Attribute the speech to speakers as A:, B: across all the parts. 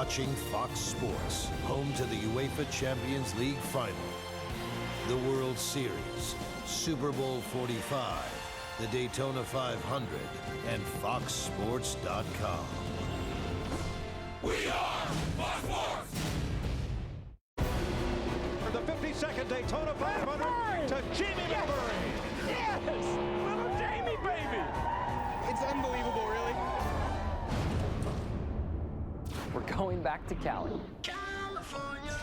A: watching Fox Sports, home to the UEFA Champions League final, the World Series, Super Bowl 45, the Daytona 500, and FoxSports.com.
B: We are Fox Sports!
C: For the 52nd Daytona 500 to Jamie McMurray.
D: Yes! Little Jamie, baby! It's unbelievable, really.
E: We're going back to Cali.
B: California!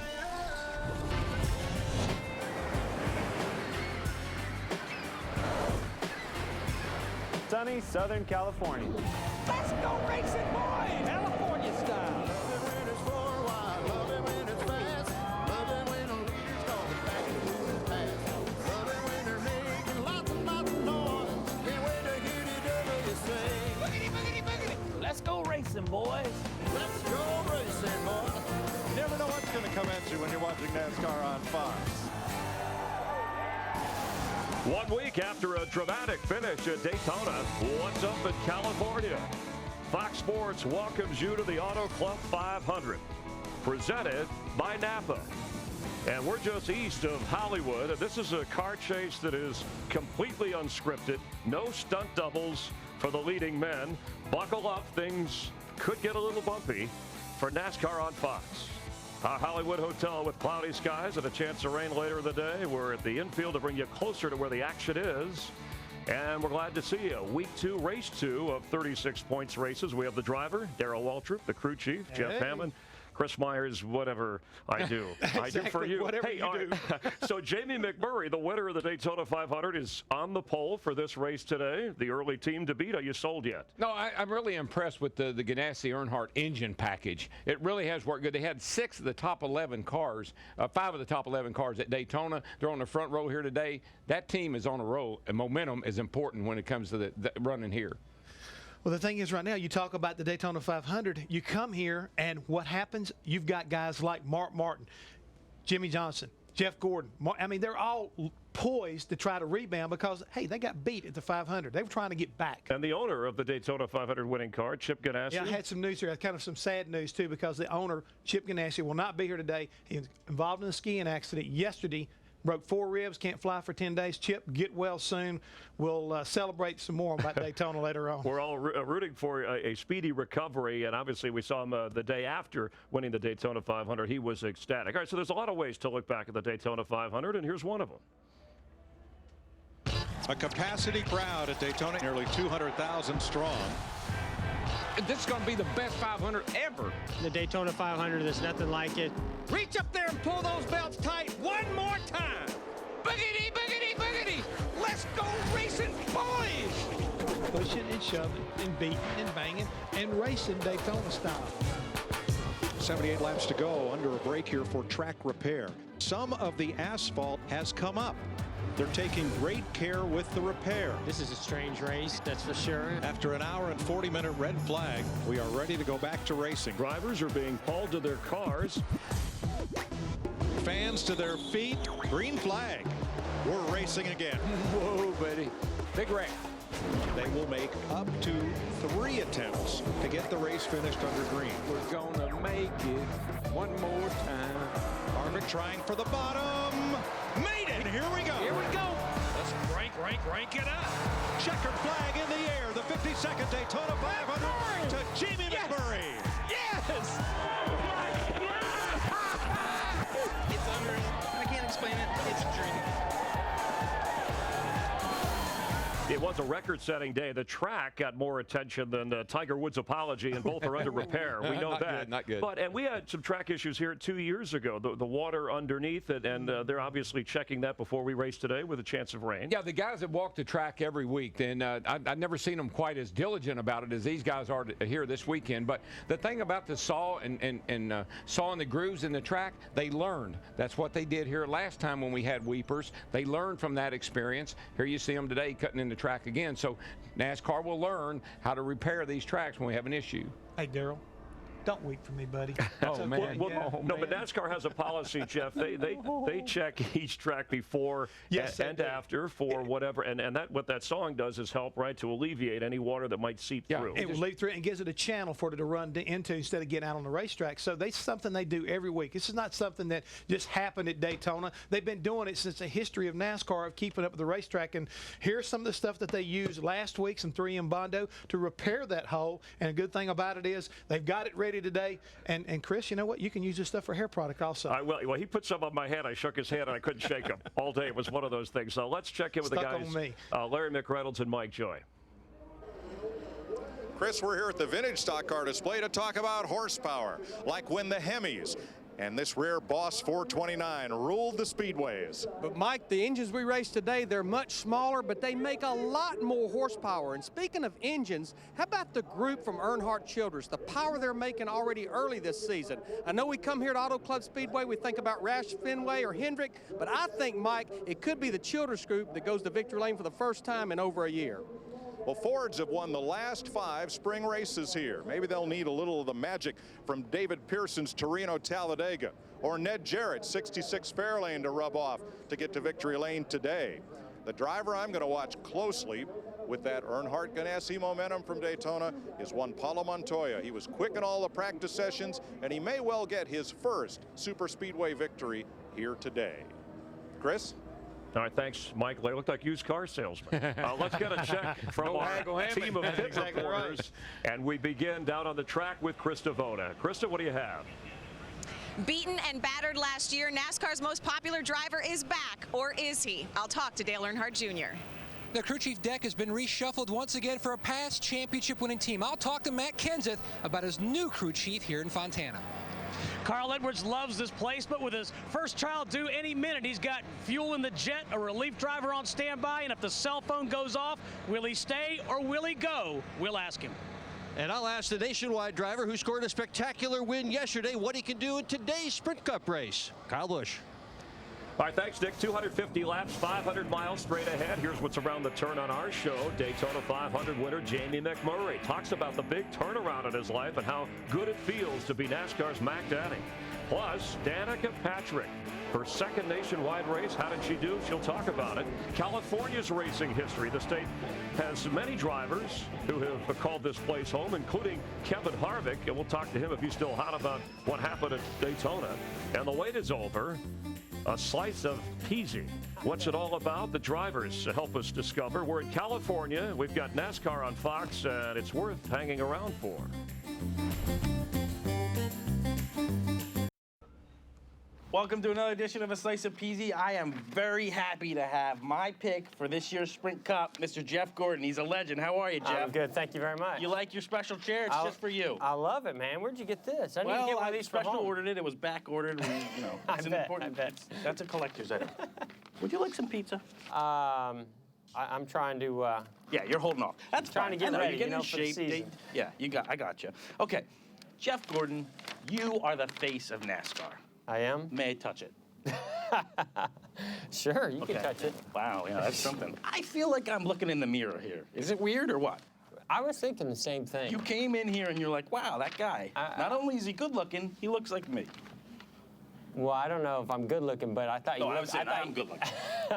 D: Sunny Southern California. Let's go racing, boys! California style. Let's go racing, boys.
C: Let's go racing, boys. You never know what's going to come at you when you're watching NASCAR on Fox.
F: 1 week after a dramatic finish at Daytona, what's up in California? Fox Sports welcomes you to the Auto Club 500, presented by Napa. And we're just east of Hollywood. This is a car chase that is completely unscripted. No stunt doubles for the leading men. Buckle up, things could get a little bumpy for NASCAR on Fox. Our Hollywood hotel with cloudy skies and a chance of rain later in the day. We're at the infield to bring you closer to where the action is. And we're glad to see you. Week 2, race 2 of 36 points races. We have the driver, Darrell Waltrip, the crew chief, Jeff Hammond, Chris Myers, whatever I do.
C: Exactly,
F: I do for you.
C: Whatever you do.
F: So Jamie McMurray, the winner of the Daytona 500, is on the pole for this race today. The early team to beat. Are you sold yet?
G: No, I'm really impressed with the Ganassi Earnhardt engine package. It really has worked good. They had 5 of the top 11 cars at Daytona. They're on the front row here today. That team is on a roll, and momentum is important when it comes to the running here.
H: Well, the thing is, right now, you talk about the Daytona 500. You come here, and what happens? You've got guys like Mark Martin, Jimmy Johnson, Jeff Gordon. I mean, they're all poised to try to rebound because, hey, they got beat at the 500. They were trying to get back.
F: And the owner of the Daytona 500 winning car, Chip Ganassi.
H: Yeah, I had some news here, kind of some sad news, too, because the owner, Chip Ganassi, will not be here today. He was involved in a skiing accident yesterday. Broke 4 ribs, can't fly for 10 days. Chip, get well soon. We'll celebrate some more about Daytona later on.
F: We're all rooting for a speedy recovery, and obviously we saw him the day after winning the Daytona 500. He was ecstatic. All right, so there's a lot of ways to look back at the Daytona 500, and here's one of them.
C: A capacity crowd at Daytona, nearly 200,000 strong.
G: This is going to be the best 500 ever.
I: The Daytona 500, there's nothing like it.
D: Reach up there and pull those belts tight one more time. Boogity, boogity, boogity. Let's go racing, boys.
H: Pushing and shoving and beating and banging and racing Daytona style.
C: 78 laps to go, under a break here for track repair. Some of the asphalt has come up. They're taking great care with the repair.
I: This is a strange race, that's for sure.
C: After an hour and 40-minute red flag, we are ready to go back to racing.
F: Drivers are being hauled to their cars.
C: Fans to their feet, green flag. We're racing again.
G: Whoa, buddy. Big wreck.
C: They will make up to 3 attempts to get the race finished under green.
G: We're going to make it one more time.
C: Harvick trying for the bottom. Made it! And here we go.
D: Here we go. Let's rank it up.
C: Checkered flag in the air. The 52nd Daytona 500 to Jamie McMurray.
D: Yes! It's unreal. I can't explain it. It's a dream.
F: It was a record-setting day. The track got more attention than Tiger Woods' apology, and both are under repair. We know that.
G: Not good.
F: And we had some track issues here 2 years ago. The water underneath it, and they're obviously checking that before we race today with a chance of rain.
G: Yeah, the guys that walk the track every week, and I've never seen them quite as diligent about it as these guys are here this weekend. But the thing about the saw and sawing the grooves in the track, they learned. That's what they did here last time when we had weepers. They learned from that experience. Here you see them today cutting in the track again. So NASCAR will learn how to repair these tracks when we have an issue.
H: Hey, Darrell, Don't weep for me, buddy.
G: Oh, man.
F: No, but NASCAR has a policy, Jeff. They check each track before and after for whatever, and what that song does is help, right, to alleviate any water that might seep through.
H: It will leak through and gives it a channel for it to run into instead of getting out on the racetrack. So that's something they do every week. This is not something that just happened at Daytona. They've been doing it since the history of NASCAR of keeping up with the racetrack. And here's some of the stuff that they used last week, some 3M Bondo, to repair that hole. And a good thing about it is they've got it ready today. And Chris, you know what? You can use this stuff for hair product also.
F: Well, he put some on my head. I shook his hand and I couldn't shake him all day. It was one of those things. So let's check in with the guys. Larry McReynolds and Mike Joy.
J: Chris, we're here at the Vintage Stock Car Display to talk about horsepower, like when the Hemis and this rare Boss 429 ruled the speedways.
D: But Mike, the engines we raced today, they're much smaller, but they make a lot more horsepower. And speaking of engines, how about the group from Earnhardt Childress, the power they're making already early this season? I know we come here to Auto Club Speedway, we think about Roush, Fenway, or Hendrick, but I think, Mike, it could be the Childress group that goes to victory lane for the first time in over a year.
J: Well, Fords have won the last 5 spring races here. Maybe they'll need a little of the magic from David Pearson's Torino Talladega or Ned Jarrett's 66 Fairlane to rub off to get to victory lane today. The driver I'm going to watch closely with that Earnhardt Ganassi momentum from Daytona is one Paulo Montoya. He was quick in all the practice sessions, and he may well get his first super speedway victory here today. Chris?
F: All right, thanks, Mike. They look like used car salesmen. Let's get a check from our team of pit reporters. And we begin down on the track with Krista Vona. Krista, what do you have?
K: Beaten and battered last year, NASCAR's most popular driver is back, or is he? I'll talk to Dale Earnhardt Jr.
L: The crew chief deck has been reshuffled once again for a past championship-winning team. I'll talk to Matt Kenseth about his new crew chief here in Fontana.
M: Carl Edwards loves this place, but with his first trial due any minute, he's got fuel in the jet, a relief driver on standby, and if the cell phone goes off, will he stay or will he go? We'll ask him.
N: And I'll ask the Nationwide driver who scored a spectacular win yesterday what he can do in today's Sprint Cup race. Kyle Busch.
F: All right, thanks, Dick. 250 laps, 500 miles straight ahead. Here's what's around the turn on our show. Daytona 500 winner Jamie McMurray talks about the big turnaround in his life and how good it feels to be NASCAR's Mac Daddy. Plus, Danica Patrick, her second nationwide race. How did she do? She'll talk about it. California's racing history. The state has many drivers who have called this place home, including Kevin Harvick, and we'll talk to him if he's still hot about what happened at Daytona. And the wait is over. A slice of peasy. What's it all about? The drivers help us discover. We're in California. We've got NASCAR on Fox, and it's worth hanging around for.
O: Welcome to another edition of A Slice of Peasy. I am very happy to have my pick for this year's Sprint Cup, Mr. Jeff Gordon. He's a legend. How are you, Jeff?
P: I'm good. Thank you very much.
O: You like your special chair? It's just for you.
P: I love it, man. Where'd you get this? I need to get one of these
O: special ordered it. It was back ordered. You know, it's an important. That's a collector's item. Would you like some pizza?
P: I'm trying to.
O: Yeah, you're holding off. That's
P: trying to get ready.
O: You're getting in shape. Yeah, I got you. Okay, Jeff Gordon, you are the face of NASCAR.
P: I am?
O: May I touch it?
P: Sure, you can touch it.
O: Wow, yeah, that's something. I feel like I'm looking in the mirror here. Is it weird or what?
P: I was thinking the same thing.
O: You came in here and you're like, wow, that guy, not only is he good looking, he looks like me.
P: Well, I don't know if I'm good looking, but I thought you
O: looked. I was saying I'm good looking.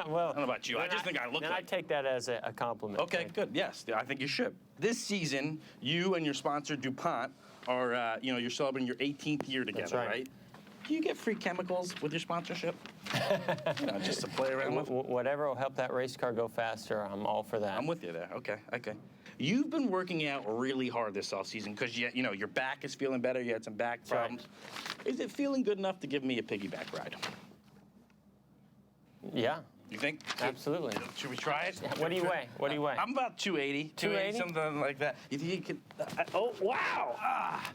P: Well,
O: I don't know about you. I just think I look
P: then
O: like.
P: I take that as a compliment.
O: Okay, good. Yes, I think you should. This season, you and your sponsor, DuPont, are, you're celebrating your 18th year together,
P: That's right?
O: Do you get free chemicals with your sponsorship? Just to play around with?
P: Whatever will help that race car go faster, I'm all for that.
O: I'm with you there. Okay. You've been working out really hard this offseason because your back is feeling better. You had some back problems. Right. Is it feeling good enough to give me a piggyback ride?
P: Yeah.
O: You think?
P: Absolutely.
O: Should we try it?
P: What do you weigh? What do you weigh?
O: I'm about 280. 280, something like that. You think you can? Oh, wow.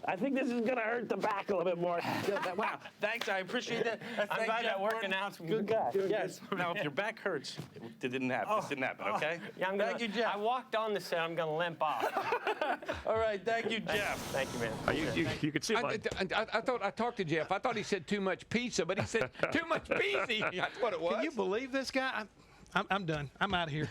O: I think this is going to hurt the back a little bit more. Wow. Thanks. I appreciate that.
P: I'm glad that working out's
O: good guy. Yes. Now, if your back hurts, it didn't happen. This didn't happen, okay?
P: Yeah, thank you, Jeff. I walked on the set. I'm going to limp off.
O: All right. Thank you, Jeff.
P: Thank you, man.
F: You could see
G: I thought I talked to Jeff. I thought he said too much pizza, but he said too much peasy. That's what it was.
H: Can you believe this guy? I'm done. I'm out of here.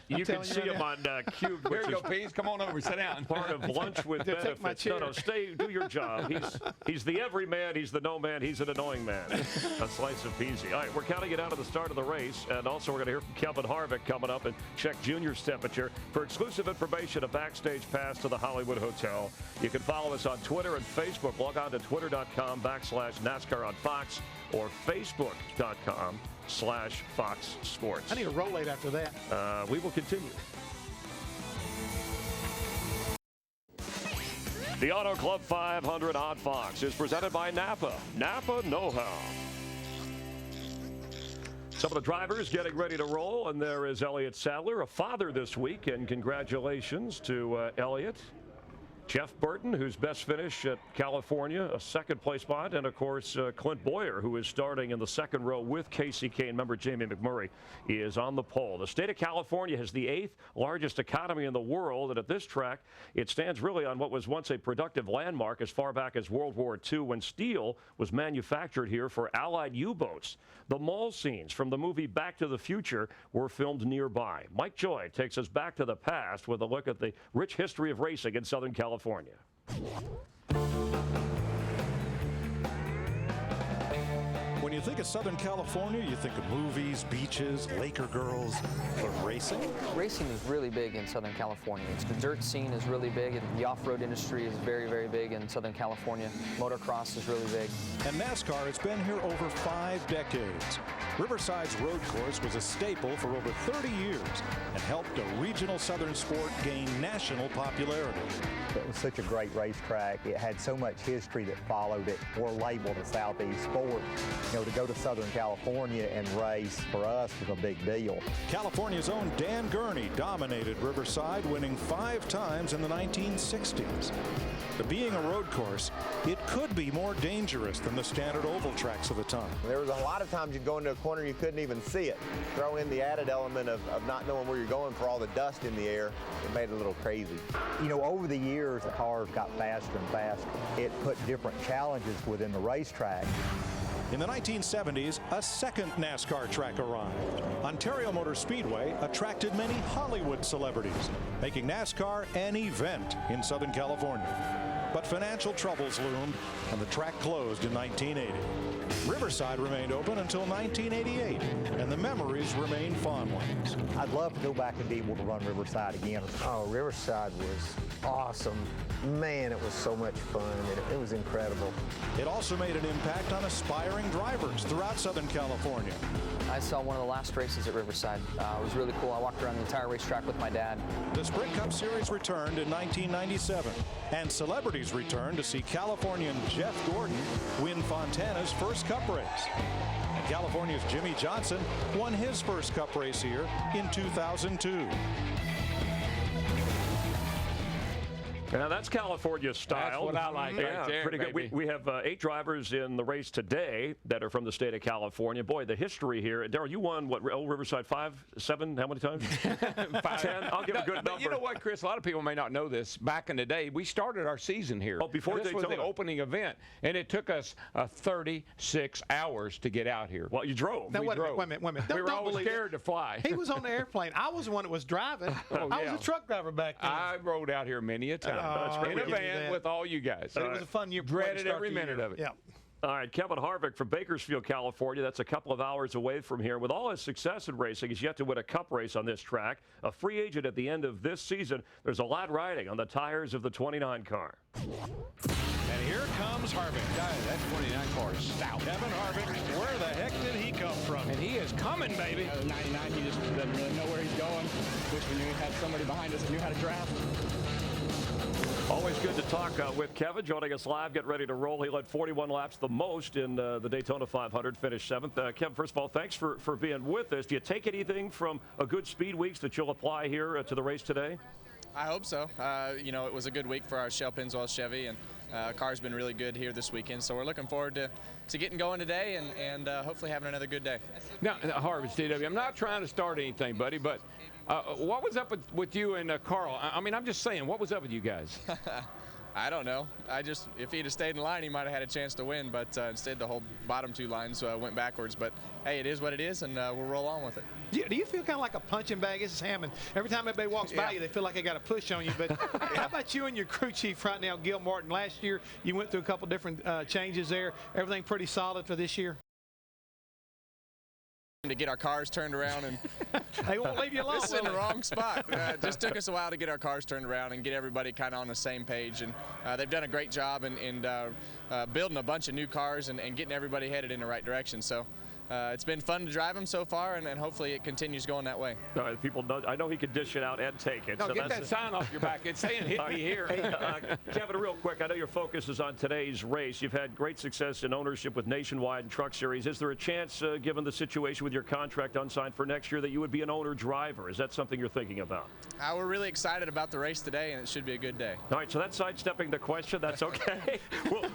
F: You can see him on Cube.
G: Here you go, Pease. Come on over. Sit down.
F: Part of Lunch with Benefits. No, stay. Do your job. He's the everyman. He's the no man. He's an annoying man. A slice of peasy. All right, we're counting it out of the start of the race, and also we're going to hear from Kevin Harvick coming up and check Junior's temperature. For exclusive information, a backstage pass to the Hollywood Hotel. You can follow us on Twitter and Facebook. Log on to twitter.com/NASCAR on Fox or Facebook.com/Fox Sports.
H: I need a roll late after that.
F: We will continue. The Auto Club 500 on Fox is presented by Napa. Napa know-how. Some of the drivers getting ready to roll, and there is Elliott Sadler, a father this week, and congratulations to Elliott. Jeff Burton, whose best finish at California, a second-place spot, and, of course, Clint Boyer, who is starting in the second row with Casey Kane. Member Jamie McMurray is on the pole. The state of California has the 8th largest economy in the world, and at this track, it stands really on what was once a productive landmark as far back as World War II, when steel was manufactured here for Allied U-boats. The mall scenes from the movie Back to the Future were filmed nearby. Mike Joy takes us back to the past with a look at the rich history of racing in Southern California.
C: When you think of Southern California, you think of movies, beaches, Laker girls, but racing?
E: Racing is really big in Southern California. The dirt scene is really big, and the off-road industry is very, very big in Southern California. Motocross is really big.
C: And NASCAR has been here over 5 decades. Riverside's road course was a staple for over 30 years and helped a regional Southern sport gain national popularity.
Q: It was such a great racetrack. It had so much history that followed it. We're labeled a Southeast sport. You know, to go to Southern California and race for us was a big deal.
C: California's own Dan Gurney dominated Riverside, winning 5 times in the 1960s. But being a road course, it could be more dangerous than the standard oval tracks of the time.
R: There was a lot of times you'd go into a corner you couldn't even see it. Throw in the added element of not knowing where you're going for all the dust in the air. It made it a little crazy.
Q: You know, over the years, the cars got faster and faster. It put different challenges within the racetrack.
C: In the 1970s, a second NASCAR track arrived. Ontario Motor Speedway attracted many Hollywood celebrities, making NASCAR an event in Southern California. But financial troubles loomed, and the track closed in 1980. Riverside remained open until 1988, and the memories remain fond ones.
Q: I'd love to go back and be able to run Riverside again.
R: Oh, Riverside was awesome. Man, it was so much fun. It was incredible.
C: It also made an impact on aspiring drivers throughout Southern California.
E: I saw one of the last races at Riverside. It was really cool. I walked around the entire racetrack with my dad.
C: The Sprint Cup Series returned in 1997, and celebrities returned to see Californian Jeff Gordon win Fontana's first Cup race. And California's Jimmy Johnson won his first Cup race here in 2002.
F: Now, that's California style.
G: That's what I like right there,
F: pretty good. We have 8 drivers in the race today that are from the state of California. Boy, the history here. Darryl, you won, what, Riverside 5, 7, how many times?
G: 5.
F: 10? I'll give a good number.
G: But you know what, Chris? A lot of people may not know this. Back in the day, we started our season here.
F: Oh, before
G: this was the opening event, and it took us 36 hours to get out here.
F: Well, you drove.
H: Now, wait a minute.
G: We were always scared to fly.
H: He was on the airplane. I was the one that was driving. I was a truck driver back then.
G: I rode out here many a time. In a van with all you guys.
H: But it was a fun year.
G: Dreaded every minute of it.
H: Yeah.
F: All right, Kevin Harvick from Bakersfield, California. That's a couple of hours away from here. With all his success in racing, he's yet to win a Cup race on this track. A free agent at the end of this season. There's a lot riding on the tires of the 29 car.
C: And here comes Harvick.
G: That 29 car is stout.
C: Kevin Harvick, where the heck did he come from?
G: And he is coming, baby.
S: 99, he just doesn't really know where he's going. Wish we knew we had somebody behind us that knew how to draft.
F: Always good to talk with Kevin, joining us live. Get ready to roll. He led 41 laps, the most in the Daytona 500, finished 7th. Kevin, first of all, thanks for being with us. Do you take anything from a good speed weeks that you'll apply here to the race today?
S: I hope so. You know, it was a good week for our Shell Pennzoil Chevy, and car's been really good here this weekend. So we're looking forward to getting going today and hopefully having another good day.
G: Now, Harvey, DW, I'm not trying to start anything, buddy, but what was up with you and Carl? I mean, I'm just saying, what was up with you guys?
S: I don't know. If he'd have stayed in line, he might have had a chance to win, but instead the whole bottom 2 lines went backwards. But hey, it is what it is, and we'll roll on with it.
H: Do you feel kind of like a punching bag? This is Hammond. Every time everybody walks by you, they feel like they got a push on you. But how about you and your crew chief right now, Gil Martin? Last year, you went through a couple different changes there. Everything pretty solid for this year?
S: To get our cars turned around, and
H: they won't leave you alone.
S: This is in the wrong spot. It just took us a while to get our cars turned around and get everybody kind of on the same page, and they've done a great job in building a bunch of new cars and getting everybody headed in the right direction. So it's been fun to drive them so far, and hopefully it continues going that way.
F: All right, people know, I know he can dish it out and take it.
G: No,
F: so
G: get that sign off your back. It's saying hit me here.
F: Kevin, real quick, I know your focus is on today's race. You've had great success in ownership with Nationwide and Truck Series. Is there a chance, given the situation with your contract unsigned for next year, that you would be an owner driver? Is that something you're thinking about?
S: We're really excited about the race today, and it should be a good day.
F: All right, so that's sidestepping the question. That's okay.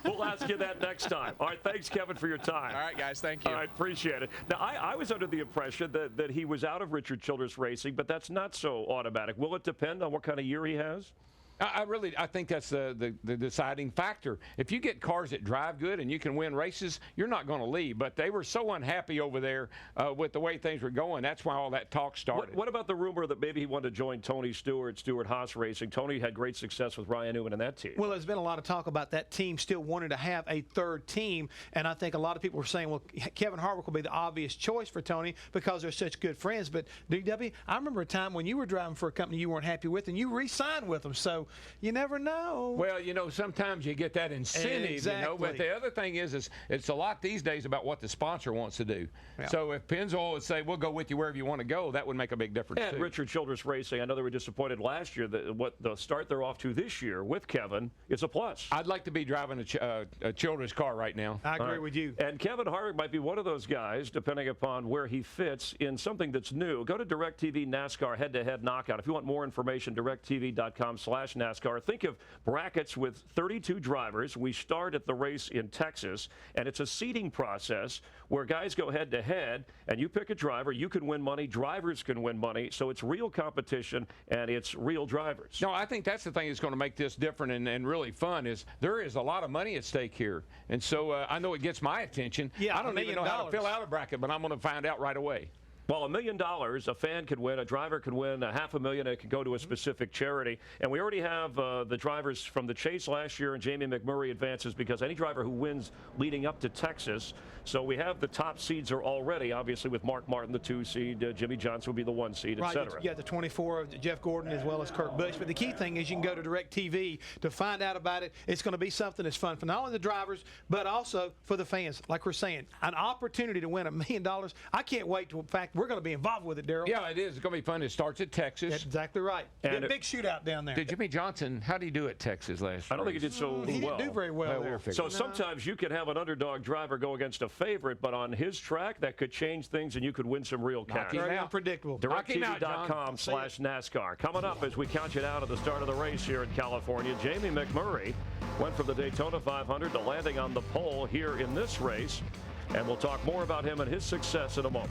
F: we'll ask you that next time. All right, thanks, Kevin, for your time.
S: All right, guys, thank you.
F: All right, appreciate it. Now, I was under the impression that he was out of Richard Childress Racing, but that's not so automatic. Will it depend on what kind of year he has?
G: I think that's the deciding factor. If you get cars that drive good and you can win races, you're not going to leave. But they were so unhappy over there with the way things were going. That's why all that talk started.
F: What about the rumor that maybe he wanted to join Tony Stewart Haas Racing? Tony had great success with Ryan Newman and that team.
H: Well, there's been a lot of talk about that team still wanting to have a third team, and I think a lot of people were saying, well, Kevin Harvick will be the obvious choice for Tony because they're such good friends. But DW, I remember a time when you were driving for a company you weren't happy with, and you re-signed with them. So you never know.
G: Well, sometimes you get that incentive,
H: exactly.
G: But the other thing is it's a lot these days about what the sponsor wants to do. Yeah. So if Pennzoil would say, we'll go with you wherever you want to go, that would make a big difference,
F: and
G: too.
F: Richard Childress Racing, I know they were disappointed last year. What the start they're off to this year with Kevin is a plus.
G: I'd like to be driving a Childress car right now.
H: I agree with you.
F: And Kevin Harvick might be one of those guys, depending upon where he fits in something that's new. Go to DirecTV NASCAR head-to-head knockout. If you want more information, directtv.com/NASCAR. Think of brackets with 32 drivers. We start at the race in Texas, and it's a seeding process where guys go head-to-head, and you pick a driver. You can win money. Drivers can win money. So it's real competition, and it's real drivers.
G: No, I think that's the thing that's going to make this different and really fun is there is a lot of money at stake here. And so I know it gets my attention.
H: Yeah,
G: I don't even know how to fill out a bracket, but I'm going to find out right away.
F: Well, $1 million, a fan could win, a driver could win, $500,000, it could go to a specific charity. And we already have the drivers from the Chase last year, and Jamie McMurray advances because any driver who wins leading up to Texas. So we have the top seeds are already, obviously, with Mark Martin, the 2 seed, Jimmy Johnson will be the 1 seed, et cetera.
H: Yeah, the 24 of Jeff Gordon as well as Kurt Busch. But the key thing is you can go to DirecTV to find out about it. It's going to be something that's fun for not only the drivers, but also for the fans. Like we're saying, an opportunity to win $1 million. I can't wait to, in fact, we're going to be involved with it, Darrell.
G: Yeah, it is. It's going to be fun. It starts at Texas.
H: That's exactly right. And a big shootout down there.
G: Did Jimmy Johnson, how did he do at Texas last year?
F: I don't think he did so well.
H: He didn't do very well there.
F: So sometimes you can have an underdog driver go against a favorite, but on his track, that could change things, and you could win some real cash.
H: Very unpredictable.
F: DirecTV.com/NASCAR. Coming up as we count you down to the start of the race here in California, Jamie McMurray went from the Daytona 500 to landing on the pole here in this race, and we'll talk more about him and his success in a moment.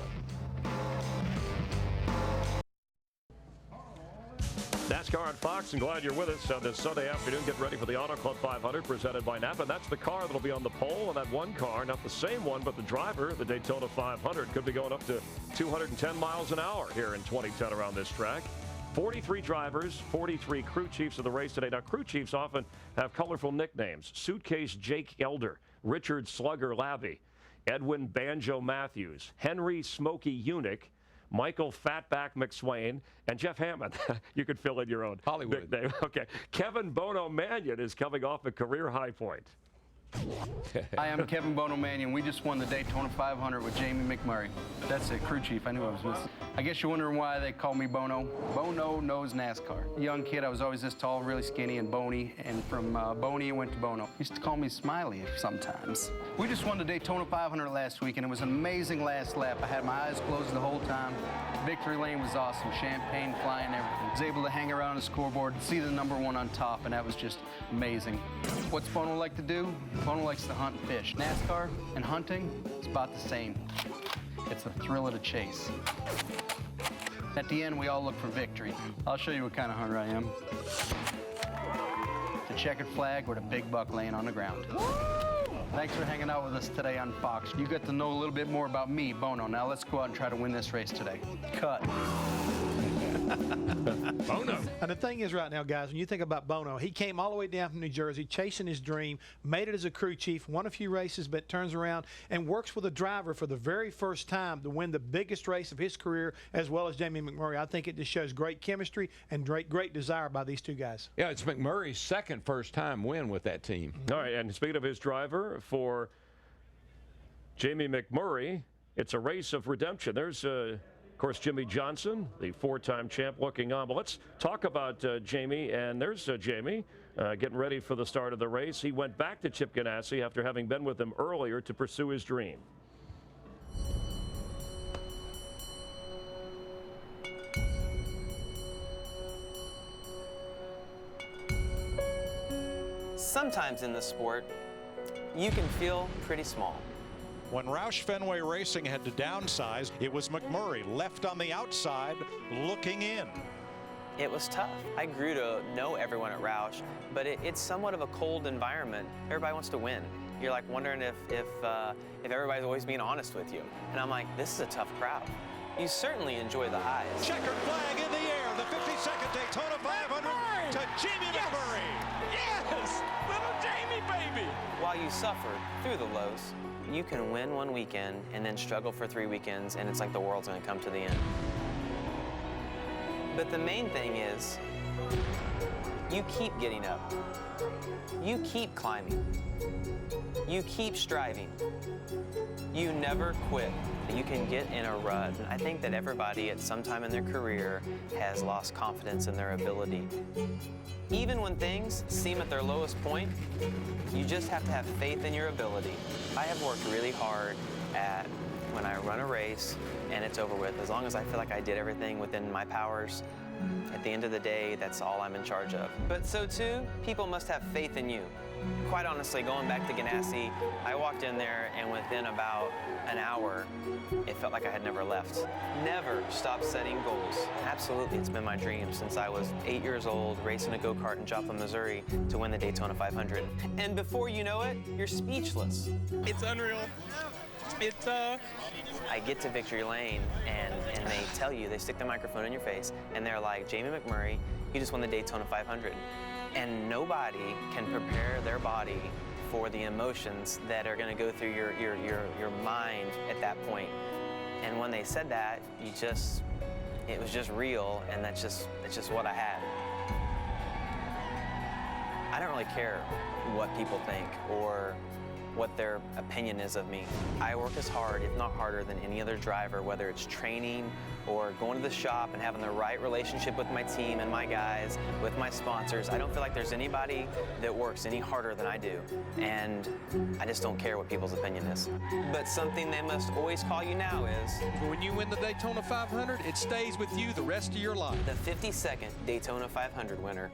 F: NASCAR on Fox, and glad you're with us on this Sunday afternoon. Get ready for the Auto Club 500 presented by Napa. That's the car that'll be on the pole, and that one car, not the same one, but the driver, the Daytona 500, could be going up to 210 miles an hour here in 2010 around this track. 43 drivers, 43 crew chiefs of the race today. Now, crew chiefs often have colorful nicknames. Suitcase Jake Elder, Richard Slugger Labby, Edwin Banjo Matthews, Henry Smokey Eunuch, Michael Fatback McSwain, and Jeff Hammond. You could fill in your own
G: Hollywood
F: big name. Okay. Kevin Bono Mannion is coming off a career high point.
T: Hi, I'm Kevin Bono Mannion. We just won the Daytona 500 with Jamie McMurray. That's it, crew chief. I knew I was missing. I guess you're wondering why they call me Bono. Bono knows NASCAR. Young kid, I was always this tall, really skinny and bony, and from bony I went to Bono. Used to call me Smiley sometimes. We just won the Daytona 500 last week, and it was an amazing last lap. I had my eyes closed the whole time. Victory lane was awesome. Champagne flying, everything. I was able to hang around the scoreboard, see the #1 on top, and that was just amazing. What's Bono like to do? Bono likes to hunt and fish. NASCAR and hunting is about the same. It's the thrill of the chase. At the end, we all look for victory. I'll show you what kind of hunter I am. the checkered flag, or the big buck laying on the ground. Thanks for hanging out with us today on Fox. You got to know a little bit more about me, Bono. Now let's go out and try to win this race today. Cut.
H: Bono. And the thing is right now, guys, when you think about Bono, he came all the way down from New Jersey, chasing his dream, made it as a crew chief, won a few races, but turns around and works with a driver for the very first time to win the biggest race of his career, as well as Jamie McMurray. I think it just shows great chemistry and great desire by these two guys.
G: Yeah, it's McMurray's second first-time win with that team.
F: All right, and speaking of his driver, for Jamie McMurray, it's a race of redemption. There's of course, Jimmy Johnson, the four-time champ, looking on. But let's talk about Jamie. And there's Jamie getting ready for the start of the race. He went back to Chip Ganassi after having been with him earlier to pursue his dream.
U: Sometimes in this sport, you can feel pretty small.
C: When Roush Fenway Racing had to downsize, it was McMurray left on the outside looking in.
U: It was tough. I grew to know everyone at Roush, but it's somewhat of a cold environment. Everybody wants to win. You're like wondering if everybody's always being honest with you. And I'm like, this is a tough crowd. You certainly enjoy the highs.
C: Checkered flag in the air, the 52nd Daytona 500 to Jamie McMurray.
U: Yes! Little Jamie, baby! While you suffer through the lows, you can win one weekend and then struggle for 3 weekends, and it's like the world's gonna come to the end. But the main thing is, you keep getting up. You keep climbing. You keep striving. You never quit. You can get in a rut. I think that everybody at some time in their career has lost confidence in their ability. Even when things seem at their lowest point, you just have to have faith in your ability. I have worked really hard at when I run a race and it's over with. As long as I feel like I did everything within my powers, at the end of the day, that's all I'm in charge of. But so too, people must have faith in you. Quite honestly, going back to Ganassi, I walked in there and within about an hour, it felt like I had never left. Never stop setting goals. Absolutely, it's been my dream since I was 8 years old, racing a go-kart in Joplin, Missouri to win the Daytona 500. And before you know it, you're speechless. It's unreal. It's I get to victory lane and they tell you, they stick the microphone in your face and they're like, Jamie McMurray, you just won the Daytona 500. And nobody can prepare their body for the emotions that are going to go through your mind at that point. And when they said that, it was just real, and it's just what I had. I don't really care what people think or what their opinion is of me. I work as hard, if not harder, than any other driver, whether it's training or going to the shop and having the right relationship with my team and my guys, with my sponsors. I don't feel like there's anybody that works any harder than I do. And I just don't care what people's opinion is. But something they must always call you now is,
D: when you win the Daytona 500, it stays with you the rest of your life.
U: The 52nd Daytona 500 winner.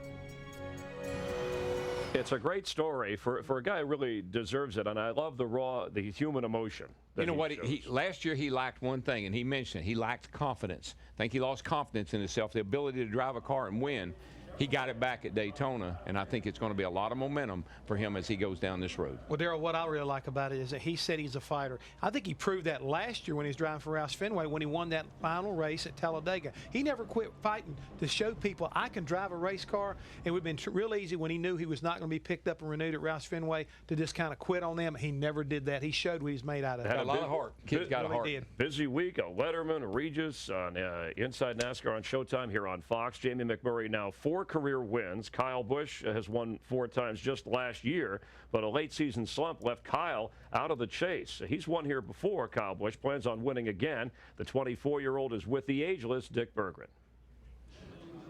F: It's a great story for a guy who really deserves it, and I love the human emotion.
G: You know what? Last year he lacked one thing, and he mentioned it. He lacked confidence. I think he lost confidence in himself, the ability to drive a car and win. He got it back at Daytona, and I think it's going to be a lot of momentum for him as he goes down this road.
H: Well, Darrell, what I really like about it is that he said he's a fighter. I think he proved that last year when he was driving for Roush Fenway when he won that final race at Talladega. He never quit fighting to show people I can drive a race car. It would have been real easy when he knew he was not going to be picked up and renewed at Roush Fenway to just kind of quit on them. He never did that. He showed what he's made out of.
F: Had
H: a
F: lot of heart.
G: Kid's got a heart.
F: Busy week. A Letterman, a Regis on Inside NASCAR on Showtime here on Fox. Jamie McMurray now 4 career wins. Kyle Busch has won 4 times just last year, but a late season slump left Kyle out of the chase. He's won here before. Kyle Busch plans on winning again. The 24-year-old is with the ageless Dick Berggren.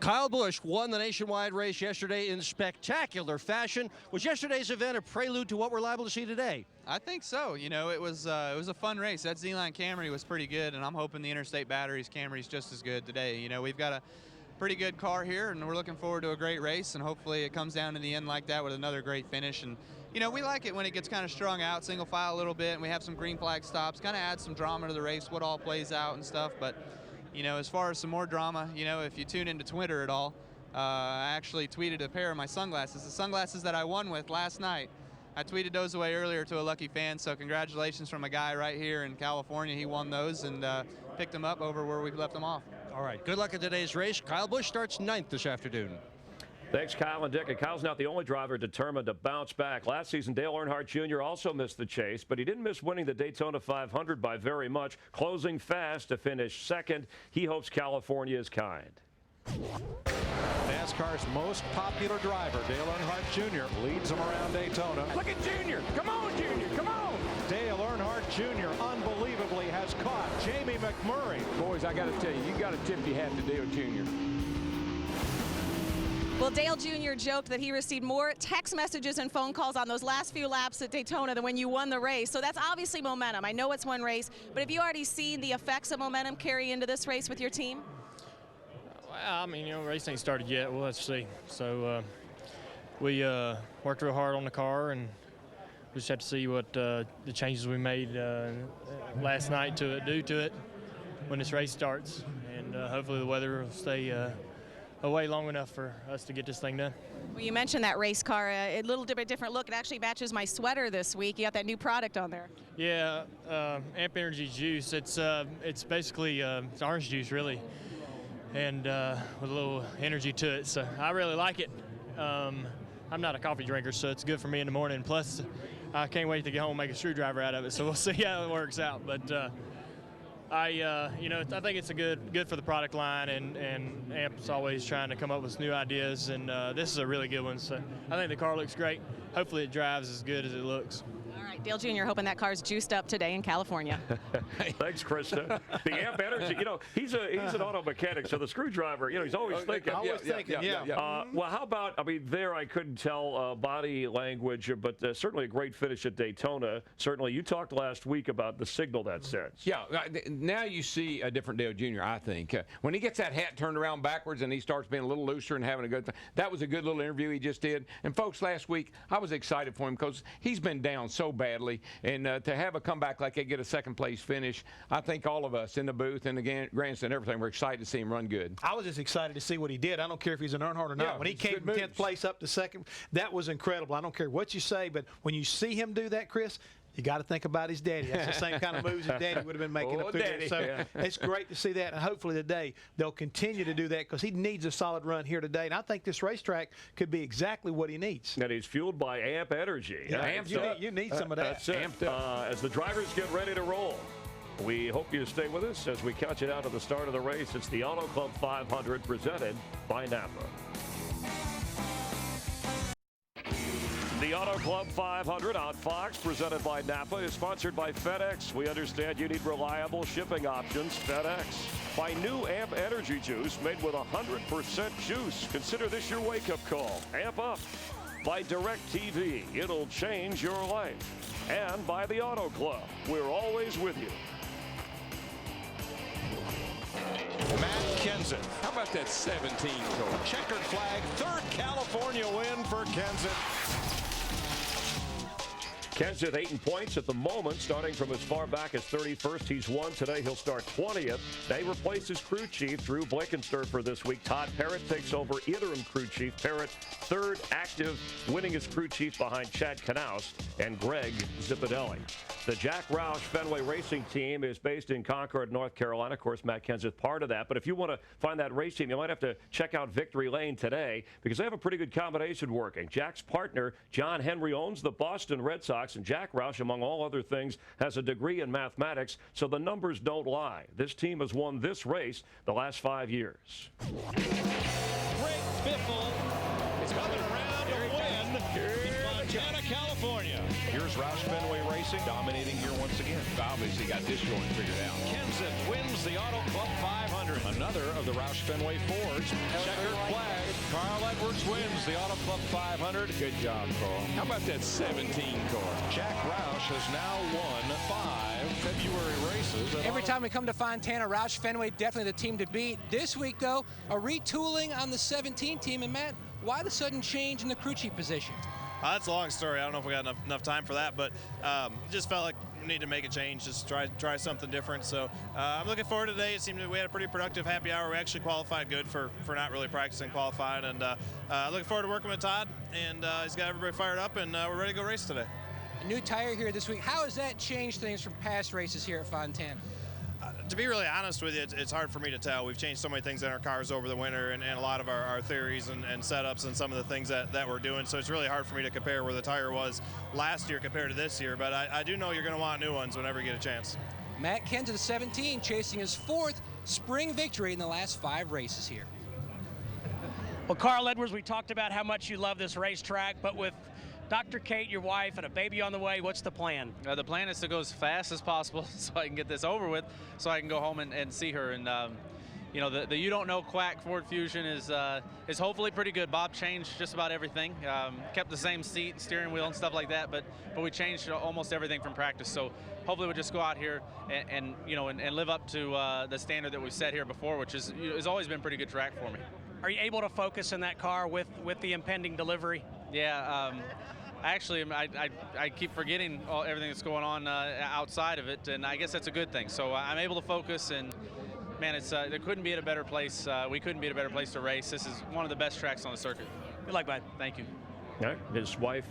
N: Kyle Busch won the nationwide race yesterday in spectacular fashion. Was yesterday's event a prelude to what we're liable to see today?
V: I think so. You know, it was a fun race. That Z-Line Camry was pretty good, and I'm hoping the Interstate Batteries Camry's just as good today. You know, we've got a pretty good car here, and we're looking forward to a great race, and hopefully it comes down to the end like that with another great finish. And you know, we like it when it gets kind of strung out, single file a little bit, and we have some green flag stops, kind of adds some drama to the race, what all plays out and stuff. But you know, as far as some more drama, you know, if you tune into Twitter at all, I actually tweeted a pair of my sunglasses, the sunglasses that I won with last night. I tweeted those away earlier to a lucky fan, so congratulations from a guy right here in California. He won those and picked them up over where we left them off.
N: All right, good luck in today's race. Kyle Busch starts 9th this afternoon.
F: Thanks, Kyle and Dick. And Kyle's not the only driver determined to bounce back. Last season, Dale Earnhardt Jr. also missed the chase, but he didn't miss winning the Daytona 500 by very much, closing fast to finish second. He hopes California is kind.
C: NASCAR's most popular driver, Dale Earnhardt Jr., leads them around Daytona.
G: Look at Junior. Come on, Junior. Come on.
C: Dale Earnhardt Jr. unbelievably has caught Jamie McMurray.
G: Boys, I got to tell you, you got to tip your hat to Dale Jr.
K: Well, Dale Jr. joked that he received more text messages and phone calls on those last few laps at Daytona than when you won the race. So that's obviously momentum. I know it's one race, but have you already seen the effects of momentum carry into this race with your team?
A: Well, I mean, you know, race ain't started yet. We'll have to see. So we worked real hard on the car, and we just have to see what the changes we made last night do to it when this race starts. And hopefully the weather will stay away long enough for us to get this thing done.
K: Well, you mentioned that race car, a little bit different look. It actually matches my sweater this week. You got that new product on there.
A: Yeah, Amp Energy juice. It's basically it's orange juice, really, and with a little energy to it. So I really like it. I'm not a coffee drinker, so it's good for me in the morning. Plus, I can't wait to get home and make a screwdriver out of it. So we'll see how it works out. But I think it's good for the product line, and Amp's always trying to come up with new ideas, and this is a really good one. So I think the car looks great. Hopefully it drives as good as it looks.
K: All right, Dale Jr. hoping that car's juiced up today in California.
F: Thanks, Krista. The Amp Energy, he's an auto mechanic, so the screwdriver, he's always thinking. Well, how about, there I couldn't tell body language, but certainly a great finish at Daytona. Certainly, you talked last week about the signal that sends.
G: Yeah, now you see a different Dale Jr., I think. When he gets that hat turned around backwards and he starts being a little looser and having a good time, that was a good little interview he just did. And, folks, last week, I was excited for him because he's been down so badly, and to have a comeback like that, get a second-place finish, I think all of us in the booth and the grandstand and everything, we're excited to see him run good.
H: I was just excited to see what he did. I don't care if he's an Earnhardt or not. When he came from 10th place up to second, that was incredible. I don't care what you say, but when you see him do that, Chris, you got to think about his daddy. That's the same kind of moves his daddy would have been making up through there. So it's great to see that, and hopefully today they'll continue to do that because he needs a solid run here today. And I think this racetrack could be exactly what he needs.
F: And he's fueled by Amp Energy.
H: Yeah, you need some of that.
F: That's it. As the drivers get ready to roll, we hope you stay with us as we count you down to the start of the race. It's the Auto Club 500 presented by Napa. The Auto Club 500 on Fox, presented by Napa, is sponsored by FedEx. We understand you need reliable shipping options. FedEx. By new Amp Energy Juice, made with 100% juice. Consider this your wake-up call. Amp up. By DirecTV, it'll change your life. And by the Auto Club, we're always with you.
C: Matt Kenseth.
G: How about that 17 car?
C: Checkered flag, third California win for Kenseth.
F: Kenseth 8 in points at the moment, starting from as far back as 31st. He's won today. He'll start 20th. They replace his crew chief, Drew Blankenster, this week. Todd Parrott takes over interim crew chief. Parrott, third active, winning as crew chief behind Chad Knaus and Greg Zipadelli. The Jack Roush Fenway Racing team is based in Concord, North Carolina. Of course, Matt Kenseth part of that. But if you want to find that race team, you might have to check out Victory Lane today because they have a pretty good combination working. Jack's partner, John Henry, owns the Boston Red Sox, and Jack Roush, among all other things, has a degree in mathematics, so the numbers don't lie. This team has won this race the last 5 years.
C: Greg Biffle is coming around to win in Fontana, California. Here's Roush Fenway Racing dominating here once again.
G: Obviously got this going figured out.
C: Kenseth wins the Auto Club 500. Another of the Roush Fenway Fords. Checkered flag. Carl Edwards wins the Auto Club 500.
G: Good job, Carl. How about that 17 car?
C: Jack Roush has now won 5 February races.
L: Every time we come to Fontana, Roush Fenway definitely the team to beat. This week, though, a retooling on the 17 team. And, Matt, why the sudden change in the crew chief position?
B: That's a long story. I don't know if we got enough time for that, but it just felt like need to make a change, just try something different. So I'm looking forward to today. It seemed we had a pretty productive happy hour. We actually qualified good for not really practicing qualified, and looking forward to working with Todd. And he's got everybody fired up, and we're ready to go race today.
L: A new tire here this week. How has that changed things from past races here at Fontana?
B: To be really honest with you, it's hard for me to tell. We've changed so many things in our cars over the winter, and a lot of our theories and setups and some of the things that we're doing. So it's really hard for me to compare where the tire was last year compared to this year. But I do know you're going to want new ones whenever you get a chance.
L: Matt Kenseth, 17, chasing his 4th spring victory in the last 5 races here.
M: Well, Carl Edwards, we talked about how much you love this racetrack, but with Dr. Kate, your wife, and a baby on the way, what's the plan?
I: The plan is to go as fast as possible so I can get this over with, so I can go home and see her. And you know, the You Don't Know Quack Ford Fusion is hopefully pretty good. Bob changed just about everything, kept the same seat and steering wheel and stuff like that, but we changed almost everything from practice. So hopefully we'll just go out here and live up to the standard that we've set here before, which has always been a pretty good track for me.
M: Are you able to focus in that car with the impending delivery?
I: Yeah. Actually, I keep forgetting everything that's going on outside of it, and I guess that's a good thing. So I'm able to focus, and man, there couldn't be at a better place. We couldn't be at a better place to race. This is one of the best tracks on the circuit.
M: Good luck, bud.
I: Thank you.
F: All right. His wife,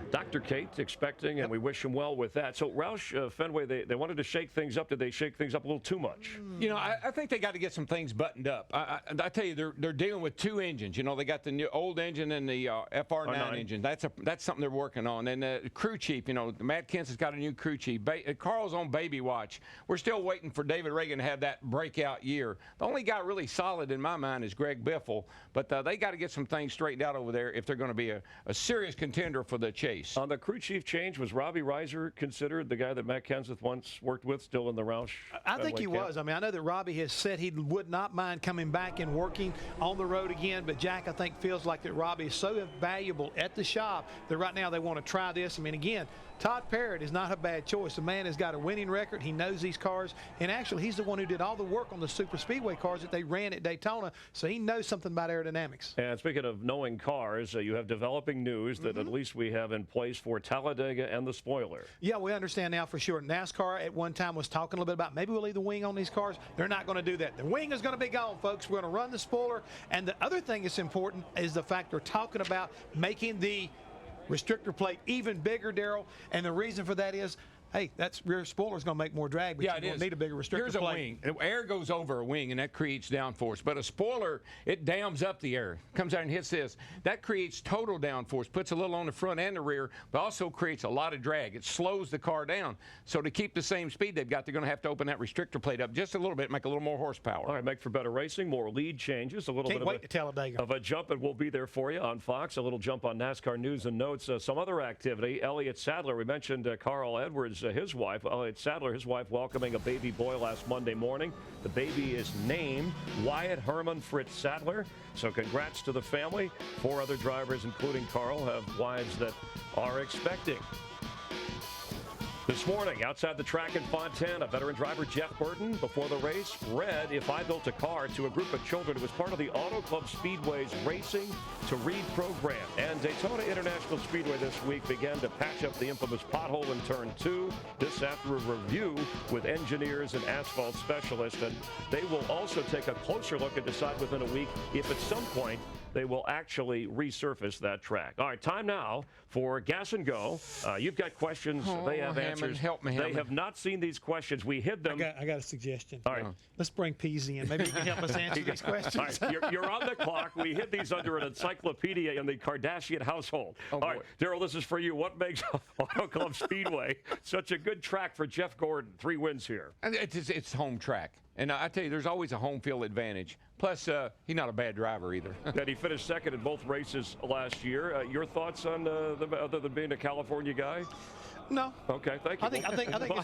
F: Dr. Kate, expecting, and we wish him well with that. So, Roush, Fenway, they wanted to shake things up. Did they shake things up a little too much?
G: You know, I think they got to get some things buttoned up. I tell you, they're dealing with 2 engines. You know, they got the new old engine and the FR9 engine. That's something they're working on. And the crew chief, you know, Matt Kenseth's got a new crew chief. Carl's on baby watch. We're still waiting for David Reagan to have that breakout year. The only guy really solid in my mind is Greg Biffle, but they got to get some things straightened out over there if they're going to be a serious contender for the chase.
F: On the crew chief change, was Robbie Reiser considered the guy that Matt Kenseth once worked with, still in the Roush?
H: I think he was. I mean, I know that Robbie has said he would not mind coming back and working on the road again, but Jack, I think, feels like that Robbie is so valuable at the shop that right now they want to try this. I mean, again, Todd Parrott is not a bad choice. The man has got a winning record. He knows these cars, and actually he's the one who did all the work on the Super Speedway cars that they ran at Daytona, so he knows something about aerodynamics.
F: And speaking of knowing cars, you have developing news that at least we have in place for Talladega and the spoiler.
H: Yeah, we understand now for sure. NASCAR at one time was talking a little bit about maybe we'll leave the wing on these cars. They're not going to do that. The wing is going to be gone, folks. We're going to run the spoiler. And the other thing that's important is the fact they're talking about making the restrictor plate even bigger, Darrell. And the reason for that is, hey, that rear spoiler is going to make more drag, but
G: yeah,
H: you don't need a bigger restrictor
G: Here's
H: plate.
G: A wing. Air goes over a wing, and that creates downforce. But a spoiler, it dams up the air. Comes out and hits this. That creates total downforce, puts a little on the front and the rear, but also creates a lot of drag. It slows the car down. So to keep the same speed they've got, they're going to have to open that restrictor plate up just a little bit, make a little more horsepower.
F: All right, make for better racing, more lead changes, a little
H: Can't
F: bit
H: wait to Talladega.
F: of a jump, and we'll be there for you on Fox. A little jump on NASCAR news and notes. Some other activity, Elliott Sadler, we mentioned Carl Edwards, his wife, Elliott Sadler, his wife, welcoming a baby boy last Monday morning. The baby is named Wyatt Herman Fritz Sadler. So congrats to the family. 4 other drivers, including Carl, have wives that are expecting. This morning, outside the track in Fontana, veteran driver Jeff Burton, before the race, read "If I Built a Car" to a group of children who was part of the Auto Club Speedway's Racing to Read program. And Daytona International Speedway this week began to patch up the infamous pothole in Turn 2. This after a review with engineers and asphalt specialists. And they will also take a closer look and decide within a week if at some point they will actually resurface that track. All right, time now for Gas and Go. You've got questions. They have answers.
G: Help me,
F: They have not seen these questions. We hid them.
H: I got a suggestion.
F: All right.
H: Let's bring Peasy in. Maybe he can help us answer these questions.
F: All right, you're on the clock. We hid these under an encyclopedia in the Kardashian household. All right, Darrell, this is for you. What makes Auto Club Speedway such a good track for Jeff Gordon? 3 wins here.
G: It's home track. And I tell you, there's always a home field advantage. Plus, he's not a bad driver either.
F: And he finished second in both races last year. Your thoughts on other than being a California guy?
H: No.
F: Okay, thank you.
H: I think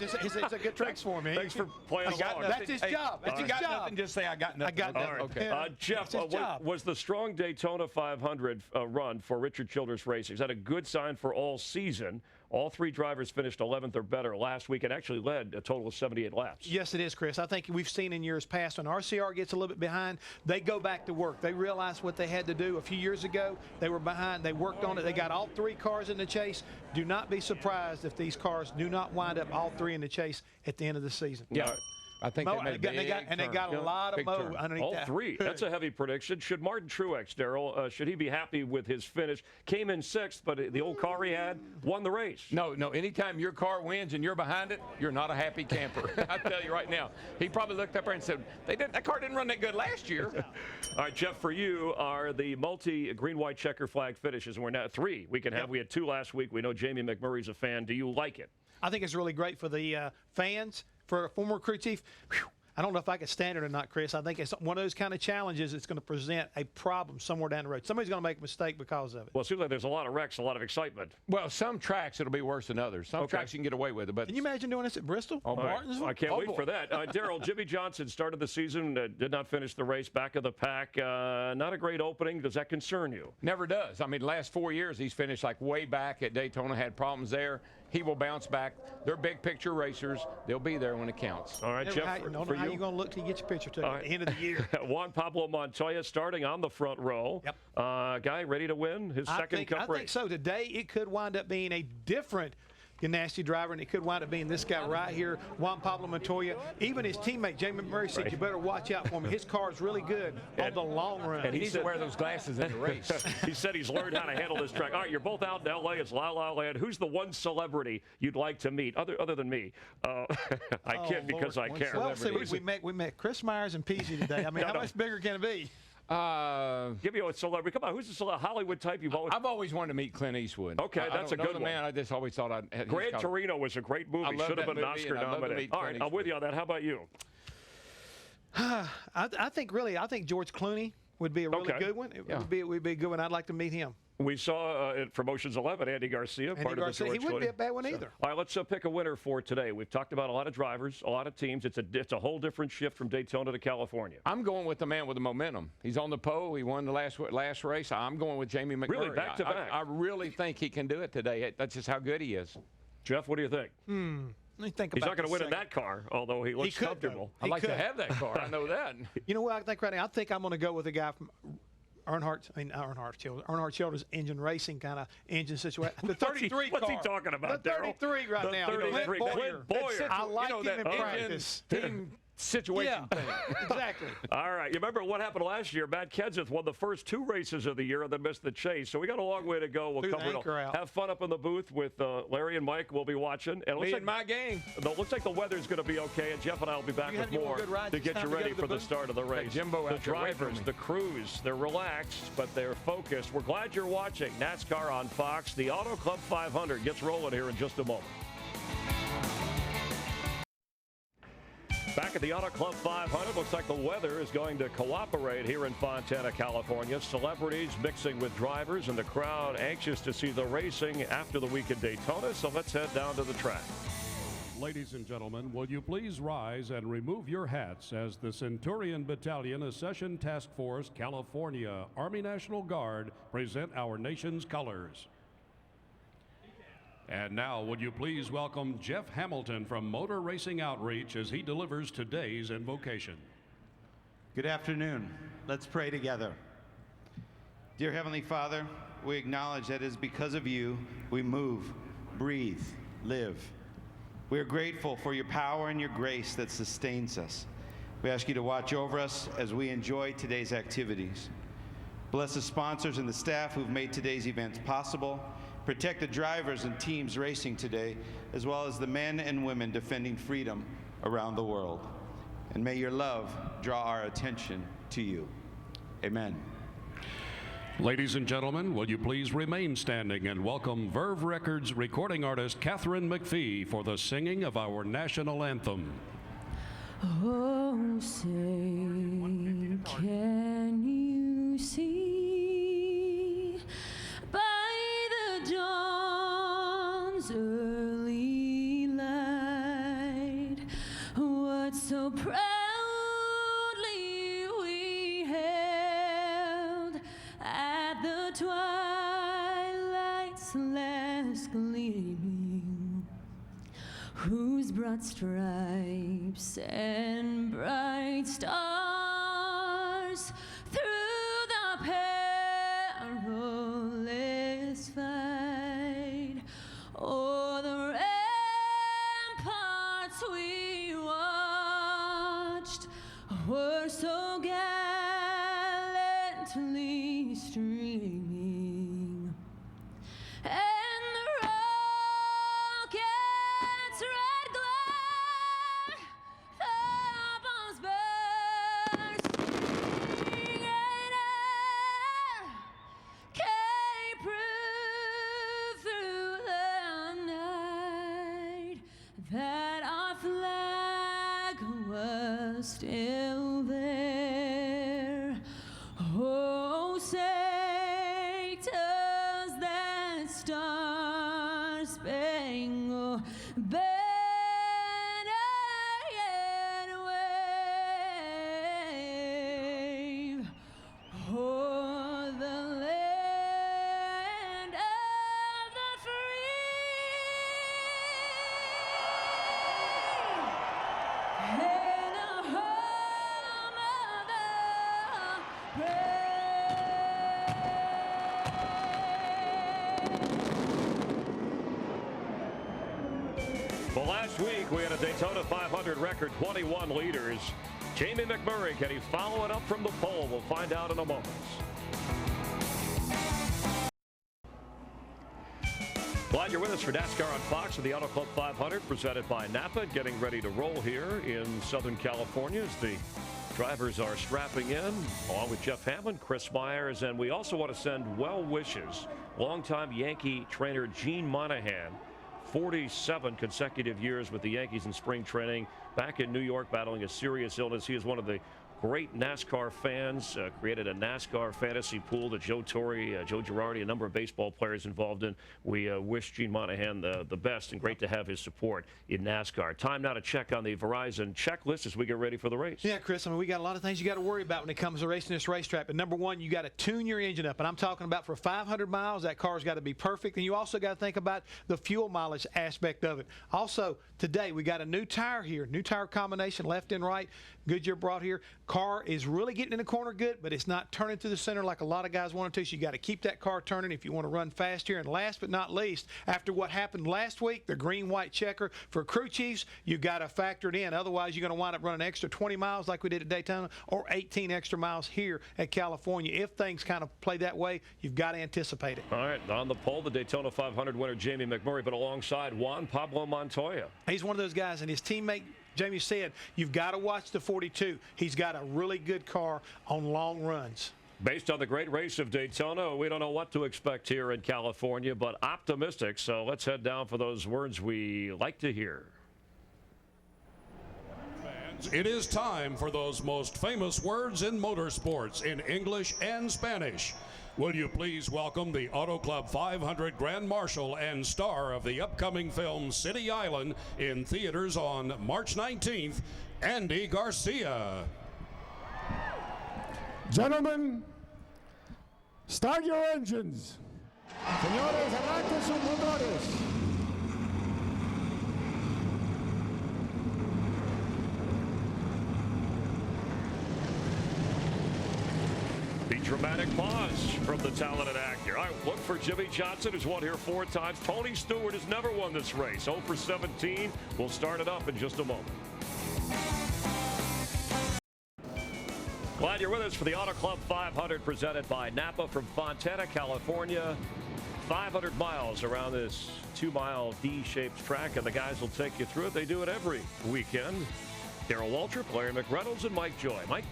H: it's a good track for me.
F: Thanks for playing along.
H: That's his job. That's his job.
G: Nothing, just say I got nothing.
H: I got nothing.
F: All right.
H: Okay.
F: Jeff, was the strong Daytona 500 run for Richard Childress Racing? Is that a good sign for all season, All 3 drivers finished 11th or better last week and actually led a total of 78 laps.
H: Yes, it is, Chris. I think we've seen in years past when RCR gets a little bit behind, they go back to work. They realize what they had to do. A few years ago, they were behind. They worked on it. They got all 3 cars in the chase. Do not be surprised if these cars do not wind up all 3 in the chase at the end of the season.
F: Yeah.
G: I think they
H: got a lot of mo underneath
F: all
H: that.
F: 3. That's a heavy prediction. Should Martin Truex, Darrell, should he be happy with his finish? Came in 6th, but the old car he had won the race.
G: No. Anytime your car wins and you're behind it, you're not a happy camper. I tell you right now. He probably looked up there and said, that car didn't run that good last year.
F: All right, Jeff, for you are the multi-green, white, checker flag finishes. And we're now 3 we can have. Yep. We had 2 last week. We know Jamie McMurray's a fan. Do you like it?
H: I think it's really great for the fans, for a former crew chief. Whew. I don't know if I can stand it or not, Chris. I think it's one of those kind of challenges that's going to present a problem somewhere down the road. Somebody's going to make a mistake because of it.
F: Well, it seems like there's a lot of wrecks, a lot of excitement.
G: Well, some tracks it'll be worse than others. Some tracks you can get away with it. But
H: can you imagine doing this at Bristol?
G: Oh,
H: Martinsville?
F: I can't wait for that. Darrell, Jimmy Johnson started the season, did not finish the race, back of the pack. Not a great opening. Does that concern you?
G: Never does. I mean, last 4 years he's finished like way back at Daytona, had problems there. He will bounce back. They're big picture racers. They'll be there when it counts.
F: All right, Jeff,
H: I don't know how you're going to look till you get your picture taken at the end of the year.
F: Juan Pablo Montoya starting on the front row.
H: Yep.
F: Guy ready to win his second Cup race.
H: I think so. Today it could wind up being a different nasty driver, and it could wind up being this guy right here, Juan Pablo Montoya. Even his teammate, Jamie McMurray, said, you better watch out for me. His car is really good on the long run.
G: And he needs to wear those glasses in the race.
F: He said he's learned how to handle this track. All right, you're both out in L.A. It's La La Land. Who's the one celebrity you'd like to meet, other than me? I can't because I care.
H: Well, see, we met Chris Myers and Peasy today. I mean, how much bigger can it be?
F: Give me a celebrity. Come on, who's the Hollywood type you've always?
G: I've always wanted to meet Clint Eastwood.
F: Okay, that's a good one.
G: Man, I just always thought I'd.
F: Gran Torino was a great movie. Should have been an Oscar nominated. All right, I'm with you on that. How about you?
H: I think George Clooney would be a really good one. It would be a good one. I'd like to meet him.
F: We saw at Promotions 11, Andy Garcia, part of the George
H: He wouldn't be a bad one either.
F: All right, let's pick a winner for today. We've talked about a lot of drivers, a lot of teams. It's a whole different shift from Daytona to California.
G: I'm going with the man with the momentum. He's on the pole. He won the last race. I'm going with Jamie McMurray.
F: Really, back to back.
G: I really think he can do it today. That's just how good he is.
F: Jeff, what do you think?
H: Let me think
F: He's
H: about
F: not going to win in that car, although he looks comfortable.
G: I'd like to have that car. I know that.
H: You know what I think right now? I think I'm going to go with a guy from Earnhardt Children's engine racing kind of engine situation. The 33 car.
F: What's he talking about,
H: The 33 right now.
F: 33.
H: Clint Boyer. I like him in practice.
G: Team situation thing.
H: Exactly.
F: All right. You remember what happened last year? Matt Kenseth won the first 2 races of the year and then missed the chase. So we got a long way to go. We'll cover it all. Have fun up in the booth with Larry and Mike. We'll be watching. And
G: Me and my gang.
F: It looks like the weather's going to be okay, and Jeff and I will be back with more to get you ready for the start of the race.
G: Jimbo
F: the drivers, the crews, they're relaxed, but they're focused. We're glad you're watching NASCAR on Fox. The Auto Club 500 gets rolling here in just a moment. Back at the Auto Club 500, looks like the weather is going to cooperate here in Fontana, California. Celebrities mixing with drivers and the crowd anxious to see the racing after the week in Daytona. So let's head down to the track.
J: Ladies and gentlemen, will you please rise and remove your hats as the Centurion Battalion Accession Task Force, California Army National Guard present our nation's colors. And now, would you please welcome Jeff Hamilton from Motor Racing Outreach as he delivers today's invocation.
O: Good afternoon. Let's pray together. Dear Heavenly Father, we acknowledge that it is because of you we move, breathe, live. We are grateful for your power and your grace that sustains us. We ask you to watch over us as we enjoy today's activities. Bless the sponsors and the staff who've made today's events possible. Protect the drivers and teams racing today, as well as the men and women defending freedom around the world. And may your love draw our attention to you. Amen.
J: Ladies and gentlemen, will you please remain standing and welcome Verve Records recording artist Catherine McPhee for the singing of our national anthem.
W: Oh, say, can you see by the dawn's early light what so proudly we held at the twilight's last gleaming whose broad stripes and bright stars through the perilous fight. Oh, the ramparts we watched were so gallantly streaming, and the rockets' red glare, the bombs bursting, and air came proof through the night that our flag was still there. Oh, say does that star-spangled banner yet wave o'er the land of the free and the home of the
F: Well, last week we had a Daytona 500 record, 21 leaders. Jamie McMurray, can he follow it up from the pole? We'll find out in a moment. Glad you're with us for NASCAR on Fox with the Auto Club 500 presented by Napa. Getting ready to roll here in Southern California as the drivers are strapping in, along with Jeff Hamlin, Chris Myers, and we also want to send well wishes. Longtime Yankee trainer Gene Monahan, 47 consecutive years with the Yankees in spring training, back in New York battling a serious illness. He is one of the great NASCAR fans, created a NASCAR fantasy pool that Joe Torre, Joe Girardi, a number of baseball players involved in. We wish Gene Monahan the best, and great to have his support in NASCAR. Time now to check on the Verizon checklist as we get ready for the race.
H: Yeah, Chris, I mean, we got a lot of things you got to worry about when it comes to racing this racetrack. But number one, you got to tune your engine up. And I'm talking about for 500 miles, that car's got to be perfect. And you also got to think about the fuel mileage aspect of it. Also, today, we got a new tire here, new tire combination, left and right. Goodyear brought here. Car is really getting in the corner good, but it's not turning to the center like a lot of guys want it to. So you got to keep that car turning if you want to run fast here. And last but not least, after what happened last week, the green-white checker for crew chiefs, you got to factor it in. Otherwise, you're going to wind up running an extra 20 miles like we did at Daytona, or 18 extra miles here at California. If things kind of play that way, you've got to anticipate it.
F: All right, on the pole, the Daytona 500 winner Jamie McMurray, but alongside Juan Pablo Montoya.
H: He's one of those guys, and his teammate Jamie said, you've got to watch the 42. He's got a really good car on long runs.
F: Based on the great race of Daytona, we don't know what to expect here in California, but optimistic. So let's head down for those words we like to hear.
J: It is time for those most famous words in motorsports in English and Spanish. Will you please welcome the Auto Club 500 Grand Marshal and star of the upcoming film City Island in theaters on March 19th, Andy Garcia.
P: Gentlemen, start your engines. Señores, arranquen sus motores.
F: The dramatic pause from the talented actor. All right, look for Jimmy Johnson, who's won here 4 times. Tony Stewart has never won this race. 0 for 17. We'll start it up in just a moment. Glad you're with us for the Auto Club 500 presented by Napa from Fontana, California. 500 miles around this 2-mile D-shaped track, and the guys will take you through it. They do it every weekend. Darrell Waltrip, Larry McReynolds, and Mike Joy. Mike?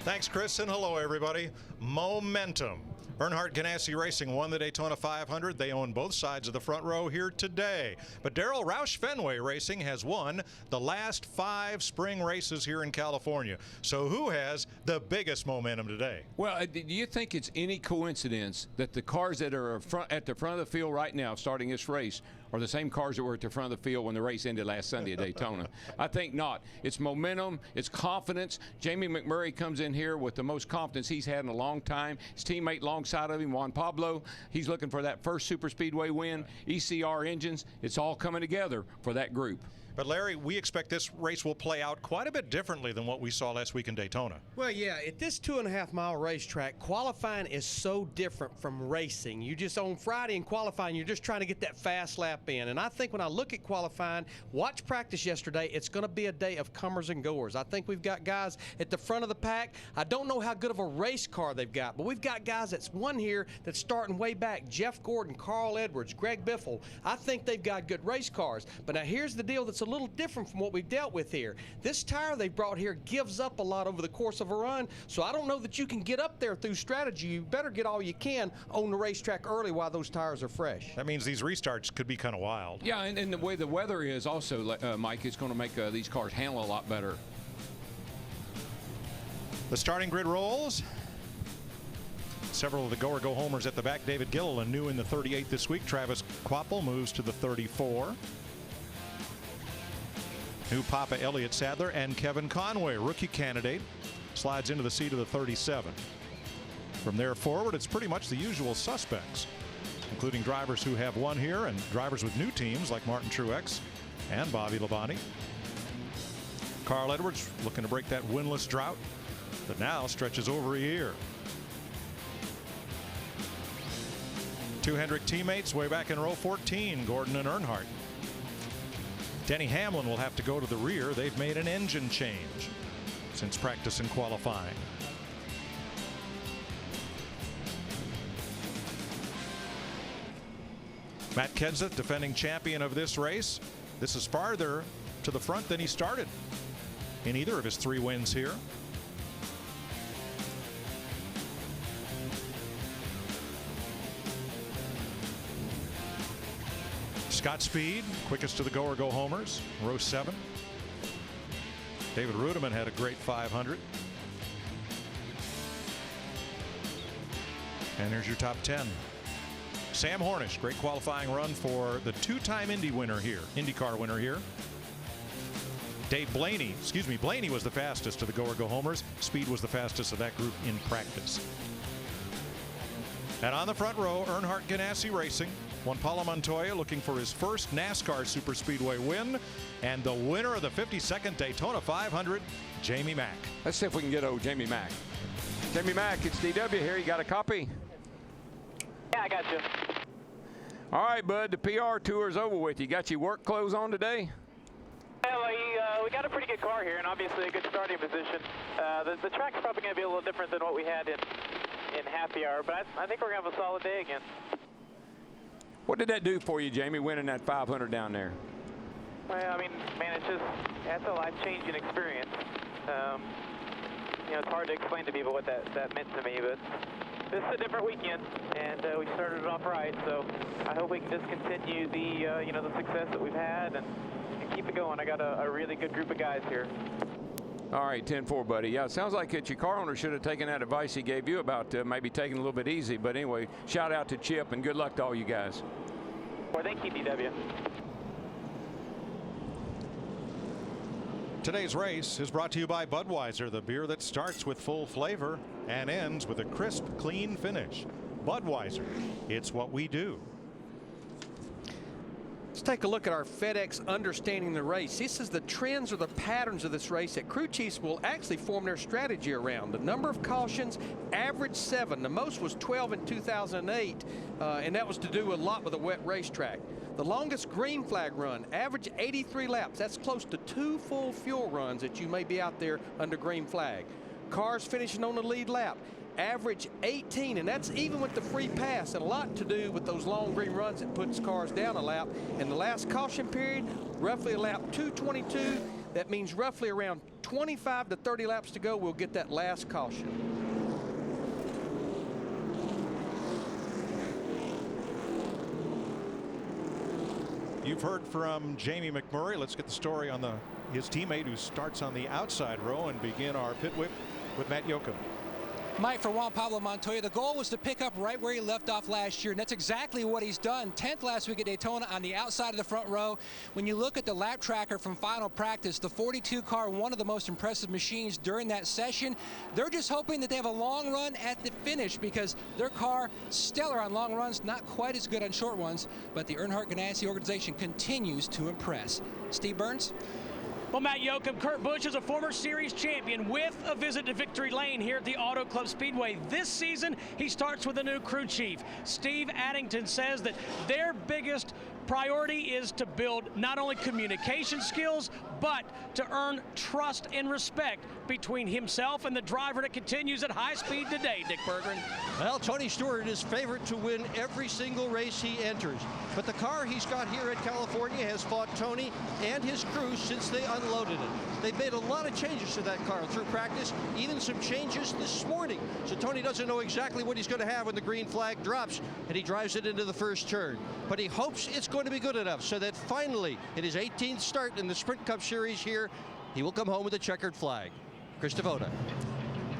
C: Thanks, Chris, and hello, everybody. Momentum. Earnhardt Ganassi Racing won the Daytona 500. They own both sides of the front row here today. But Darrell, Roush Fenway Racing has won the last 5 spring races here in California. So who has the biggest momentum today?
G: Well, do you think it's any coincidence that the cars that are at the front of the field right now starting this race are the same cars that were at the front of the field when the race ended last Sunday at Daytona. I think not. It's momentum. It's confidence. Jamie McMurray comes in here with the most confidence he's had in a long time. His teammate alongside of him, Juan Pablo, he's looking for that first Super Speedway win. ECR engines, it's all coming together for that group.
C: But Larry, we expect this race will play out quite a bit differently than what we saw last week in Daytona.
D: Well, yeah, at this 2.5-mile racetrack, qualifying is so different from racing. You just on Friday in qualifying, you're just trying to get that fast lap in. And I think when I look at qualifying, watch practice yesterday, it's going to be a day of comers and goers. I think we've got guys at the front of the pack. I don't know how good of a race car they've got, but we've got guys that's won here that's starting way back. Jeff Gordon, Carl Edwards, Greg Biffle. I think they've got good race cars. But now here's the deal that's a little different from what we've dealt with here. This tire they brought here gives up a lot over the course of a run, so I don't know that you can get up there through strategy. You better get all you can on the racetrack early while those tires are fresh.
C: That means these restarts could be kind of wild.
G: Yeah, and the way the weather is also, Mike, it's going to make these cars handle a lot better.
C: The starting grid rolls. Several of the go-or-go-homers at the back. David Gilliland new in the 38 this week. Travis Kvapil moves to the 34. New Papa Elliott Sadler and Kevin Conway, rookie candidate, slides into the seat of the 37. From there forward, it's pretty much the usual suspects, including drivers who have won here and drivers with new teams like Martin Truex and Bobby Labonte. Carl Edwards looking to break that winless drought that now stretches over a year. Two Hendrick teammates way back in row 14, Gordon and Earnhardt. Denny Hamlin will have to go to the rear. They've made an engine change since practice and qualifying. Matt Kenseth, defending champion of this race. This is farther to the front than he started in either of his 3 wins here. Scott Speed, quickest to the go-or-go-homers, row 7. David Rudiman had a great 500. And there's your top 10. Sam Hornish, great qualifying run for the 2-time IndyCar winner here. Dave Blaney, Blaney was the fastest of the go-or-go-homers. Speed was the fastest of that group in practice. And on the front row, Earnhardt Ganassi Racing. Juan Pablo Montoya looking for his first NASCAR Super Speedway win. And the winner of the 52nd Daytona 500, Jamie Mack.
G: Let's see if we can get old Jamie Mack. Jamie Mack, it's DW here. You got a copy?
E: Yeah, I got you.
G: All right, bud, the PR tour is over with. You got your work clothes on today?
E: Well, we got a pretty good car here and obviously a good starting position. The track's probably going to be a little different than what we had in happy hour, but I think we're going to have a solid day again.
G: What did that do for you, Jamie, winning that 500 down there?
E: Well, I mean, man, that's a life-changing experience. It's hard to explain to people what that meant to me, but this is a different weekend, and we started it off right, so I hope we can just continue the success that we've had and keep it going. I got a really good group of guys here.
G: All right, 10-4, buddy. Yeah, it sounds like your car owner should have taken that advice he gave you about maybe taking a little bit easy. But anyway, shout out to Chip and good luck to all you guys.
E: Well, thank you, DW.
C: Today's race is brought to you by Budweiser, the beer that starts with full flavor and ends with a crisp, clean finish. Budweiser, it's what we do.
D: Let's take a look at our FedEx Understanding the Race. This is the trends or the patterns of this race that crew chiefs will actually form their strategy around. The number of cautions, average 7. The most was 12 in 2008, and that was to do a lot with a wet racetrack. The longest green flag run, average 83 laps. That's close to 2 full fuel runs that you may be out there under green flag. Cars finishing on the lead lap, average 18, and that's even with the free pass, and a lot to do with those long green runs that puts cars down a lap. In the last caution period, roughly a lap 222. That means roughly around 25 to 30 laps to go, we'll get that last caution.
C: You've heard from Jamie McMurray. Let's get the story on his teammate who starts on the outside row and begin our pit whip with Matt Yoakum.
L: Mike, for Juan Pablo Montoya, the goal was to pick up right where he left off last year, and that's exactly what he's done. 10th last week at Daytona on the outside of the front row. When you look at the lap tracker from final practice, the 42 car, one of the most impressive machines during that session. They're just hoping that they have a long run at the finish because their car, stellar on long runs, not quite as good on short ones, but the Earnhardt Ganassi organization continues to impress. Steve Burns?
M: Well, Matt Yoakum, Kurt Busch is a former series champion with a visit to Victory Lane here at the Auto Club Speedway. This season, he starts with a new crew chief. Steve Addington says that their biggest priority is to build not only communication skills, but to earn trust and respect between himself and the driver that continues at high speed today, Dick Berggren.
N: Well, Tony Stewart is favored to win every single race he enters. But the car he's got here at California has fought Tony and his crew since they unloaded it. They've made a lot of changes to that car through practice, even some changes this morning. So Tony doesn't know exactly what he's going to have when the green flag drops and he drives it into the first turn. But he hopes it's going to be good enough so that finally, in his 18th start in the Sprint Cup Series here, he will come home with a checkered flag. Chris Devoda.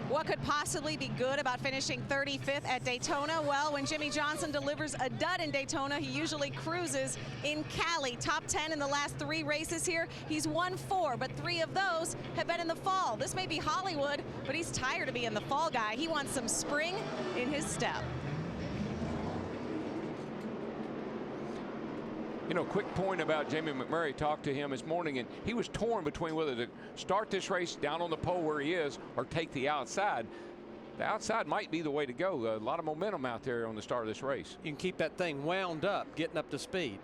K: What could possibly be good about finishing 35th at Daytona? Well, when Jimmy Johnson delivers a dud in Daytona, he usually cruises in Cali. Top 10 in the last 3 races here. He's won 4, but 3 of those have been in the fall. This may be Hollywood, but he's tired of being the fall guy. He wants some spring in his step.
G: You know, quick point about Jamie McMurray. Talked to him this morning, and he was torn between whether to start this race down on the pole where he is or take the outside. The outside might be the way to go. A lot of momentum out there on the start of this race.
D: You can keep that thing wound up, getting up to speed.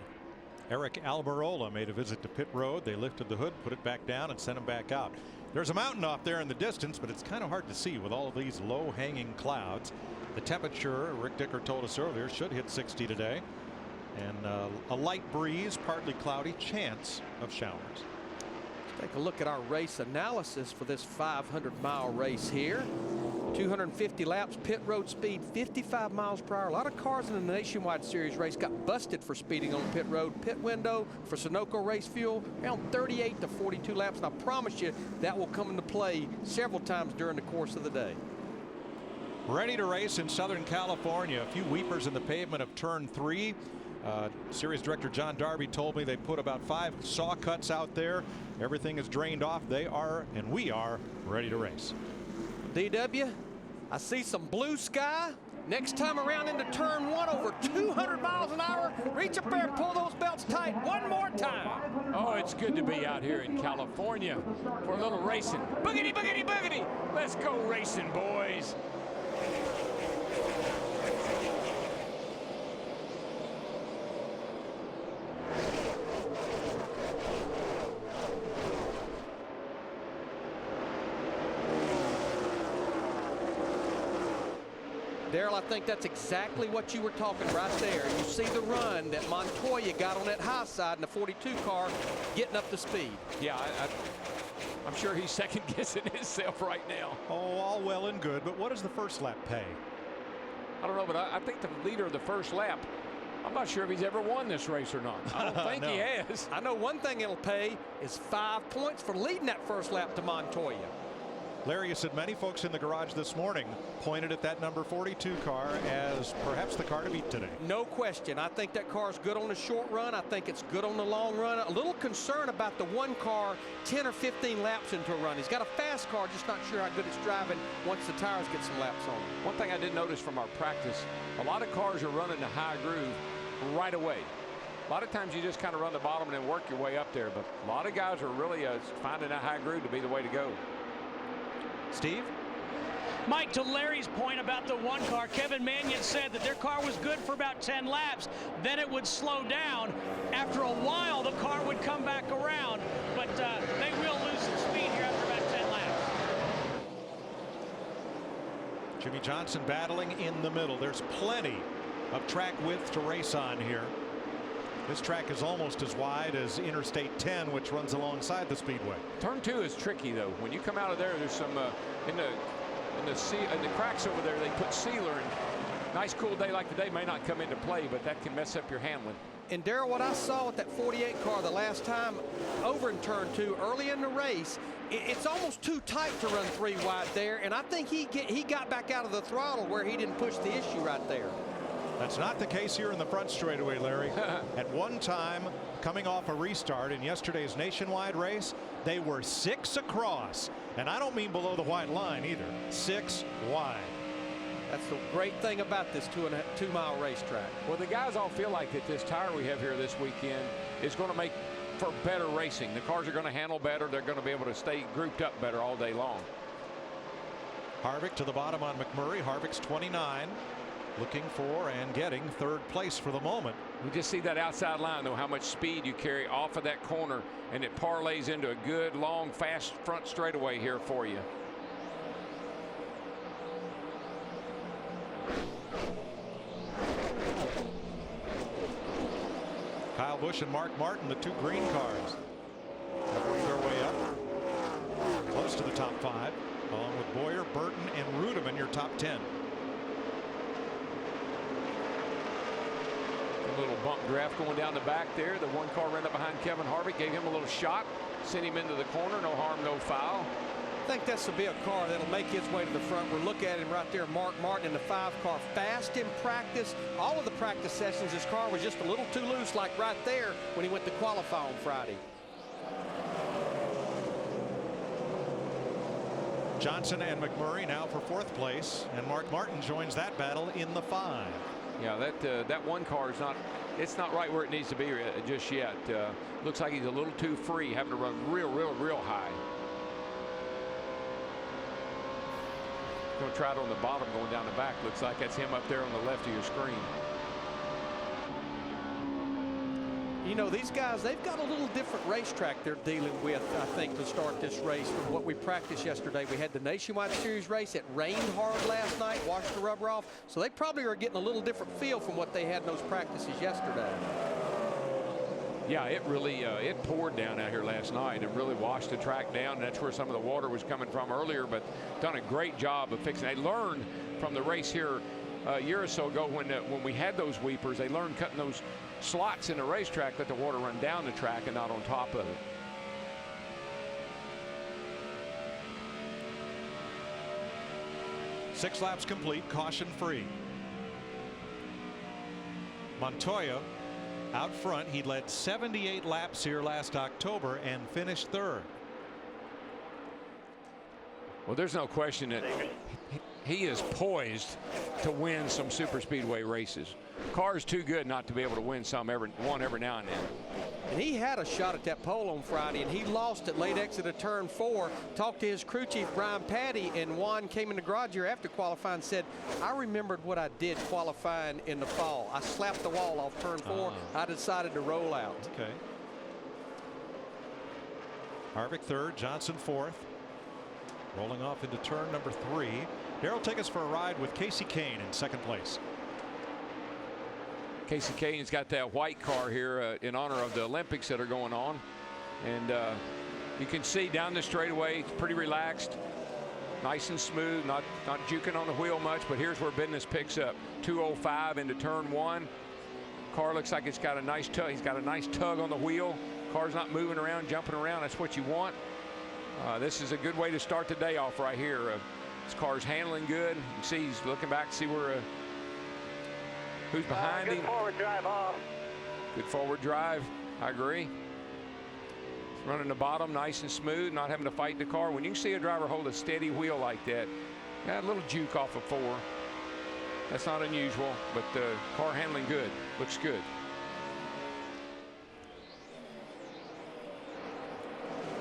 C: Eric Almirola made a visit to pit road. They lifted the hood, put it back down, and sent him back out. There's a mountain off there in the distance, but it's kind of hard to see with all of these low-hanging clouds. The temperature, Rick Dicker told us earlier, should hit 60 today. And a light breeze, partly cloudy, chance of showers.
D: Let's take a look at our race analysis for this 500-mile race here. 250 laps, pit road speed 55 miles per hour. A lot of cars in the Nationwide Series race got busted for speeding on pit road. Pit window for Sunoco race fuel around 38 to 42 laps. And I promise you that will come into play several times during the course of the day.
C: Ready to race in Southern California. A few weepers in the pavement of turn 3. Series director John Darby told me they put about 5 saw cuts out there. Everything is drained off. They are, and we are, ready to race.
D: DW, I see some blue sky. Next time around into turn 1, over 200 miles an hour. Reach up there and pull those belts tight one more time.
G: Oh, it's good to be out here in California for a little racing. Boogity, boogity, boogity. Let's go racing, boys.
D: Darrell, I think that's exactly what you were talking right there. You see the run that Montoya got on that high side in the 42 car, getting up to speed.
G: Yeah, I'm sure he's second guessing himself right now.
C: Oh, all well and good, but what does the first lap pay?
G: I don't know, but I think the leader of the first lap, I'm not sure if he's ever won this race or not. I don't think
D: No.
G: he has.
D: I know one thing it'll pay is 5 points for leading that first lap to Montoya.
C: Larry, you said many folks in the garage this morning pointed at that number 42 car as perhaps the car to beat today.
D: No question. I think that car is good on the short run. I think it's good on the long run. A little concern about the one car 10 or 15 laps into a run. He's got a fast car, just not sure how good it's driving once the tires get some laps on him.
G: One thing I did notice from our practice, a lot of cars are running the high groove right away. A lot of times you just kind of run the bottom and then work your way up there, but a lot of guys are really finding that high groove to be the way to go.
C: Steve?
M: Mike, to Larry's point about the one car, Kevin Mannion said that their car was good for about 10 laps. Then it would slow down. After a while, the car would come back around, but they will lose some speed here after about 10 laps.
C: Jimmy Johnson battling in the middle. There's plenty of track width to race on here. This track is almost as wide as Interstate 10, which runs alongside the Speedway.
G: Turn 2 is tricky, though. When you come out of there, there's some in the cracks over there. They put sealer, and nice cool day like today may not come into play, but that can mess up your handling.
D: And Darrell, what I saw with that 48 car the last time over in turn 2 early in the race, it's almost too tight to run 3 wide there, and I think he got back out of the throttle where he didn't push the issue right there.
C: That's not the case here in the front straightaway, Larry. At one time, coming off a restart in yesterday's nationwide race, they were 6 across. And I don't mean below the white line either. 6 wide.
D: That's the great thing about this 2-mile racetrack.
G: Well, the guys all feel like that this tire we have here this weekend is going to make for better racing. The cars are going to handle better. They're going to be able to stay grouped up better all day long.
C: Harvick to the bottom on McMurray. Harvick's 29. Looking for and getting 3rd place for the moment.
G: You just see that outside line, though, how much speed you carry off of that corner, and it parlays into a good, long, fast front straightaway here for you.
C: Kyle Busch and Mark Martin, the 2 green cars, have worked their way up close to the top 5, along with Boyer, Burton, and Rudeman, your top 10.
G: A little bump draft going down the back there. The 1 car ran up behind Kevin Harvick, gave him a little shot, sent him into the corner. No harm, no foul.
D: I think this will be a car that'll make its way to the front. We'll look at him right there, Mark Martin in the 5 car, fast in practice. All of the practice sessions, his car was just a little too loose, like right there when he went to qualify on Friday.
C: Johnson and McMurray now for 4th place, and Mark Martin joins that battle in the 5.
G: Yeah, that 1 car is it's not right where it needs to be just yet. Looks like he's a little too free, having to run real high. Going to try it on the bottom going down the back. Looks like that's him up there on the left of your screen.
D: You know, these guys, they've got a little different racetrack they're dealing with, I think, to start this race from what we practiced yesterday. We had the Nationwide Series race. It rained hard last night, washed the rubber off. So they probably are getting a little different feel from what they had in those practices yesterday.
G: Yeah, it really it poured down out here last night and really washed the track down. That's where some of the water was coming from earlier, but done a great job of fixing it. They learned from the race here a year or so ago when we had those weepers. They learned cutting those slots in the racetrack, let the water run down the track and not on top of it.
C: Six laps complete, caution free. Montoya out front. He led 78 laps here last October and finished 3rd.
G: Well, there's no question that he is poised to win some super speedway races. Car's too good not to be able to win one every now and then.
D: And he had a shot at that pole on Friday, and he lost at late exit of turn 4. Talked to his crew chief, Brian Patty, and Juan came in the garage here after qualifying and said, I remembered what I did qualifying in the fall. I slapped the wall off turn 4. I decided to roll out.
C: Okay. Harvick 3rd, Johnson 4th. Rolling off into turn number 3. Darrell, take us for a ride with Casey Kane in 2nd place.
G: Casey Kane's got that white car here in honor of the Olympics that are going on. And you can see down the straightaway, it's pretty relaxed, nice and smooth, not juking on the wheel much, but here's where business picks up. 205 into turn 1. Car looks like it's got a nice tug. He's got a nice tug on the wheel. Car's not moving around, jumping around. That's what you want. This is a good way to start the day off right here. This car's handling good. You can see he's looking back to see where who's behind him.
Q: Good forward drive off.
G: Good forward drive. I agree. Running the bottom nice and smooth, not having to fight the car. When you see a driver hold a steady wheel like that, got a little juke off of 4. That's not unusual, but the car handling good. Looks good.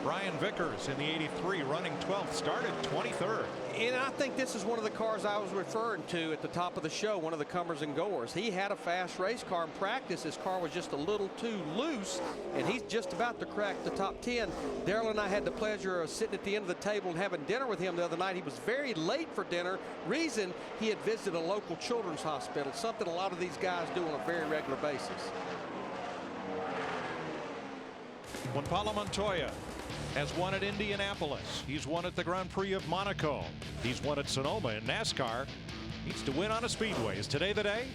C: Brian Vickers in the 83 running 12th, started 23rd.
D: And I think this is one of the cars I was referring to at the top of the show, one of the comers and goers. He had a fast race car in practice. His car was just a little too loose, and he's just about to crack the top 10. Darrell and I had the pleasure of sitting at the end of the table and having dinner with him the other night. He was very late for dinner. Reason, he had visited a local children's hospital, something a lot of these guys do on a very regular basis.
C: Juan Pablo Montoya has won at Indianapolis. He's won at the Grand Prix of Monaco. He's won at Sonoma in NASCAR. Needs to win on a speedway. Is today the day?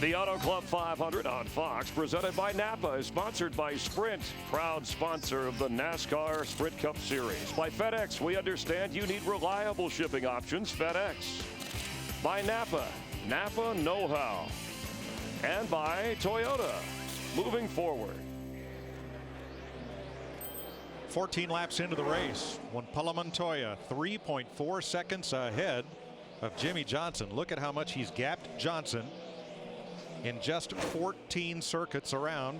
F: The Auto Club 500 on Fox, presented by Napa, is sponsored by Sprint, proud sponsor of the NASCAR Sprint Cup Series. By FedEx, we understand you need reliable shipping options. FedEx. By Napa, Napa know-how. And by Toyota, moving forward.
C: 14 laps into the race. Juan Montoya 3.4 seconds ahead of Jimmy Johnson. Look at how much he's gapped Johnson in just 14 circuits around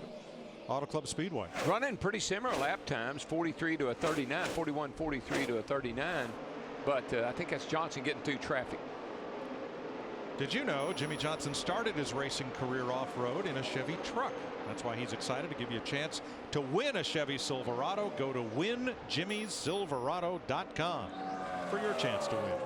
C: Auto Club Speedway.
G: Running pretty similar lap times, 43 to a 39, 41.43 to a 39. But I think that's Johnson getting through traffic.
C: Did you know Jimmy Johnson started his racing career off-road in a Chevy truck? That's why he's excited to give you a chance to win a Chevy Silverado. Go to winjimmysilverado.com for your chance to win.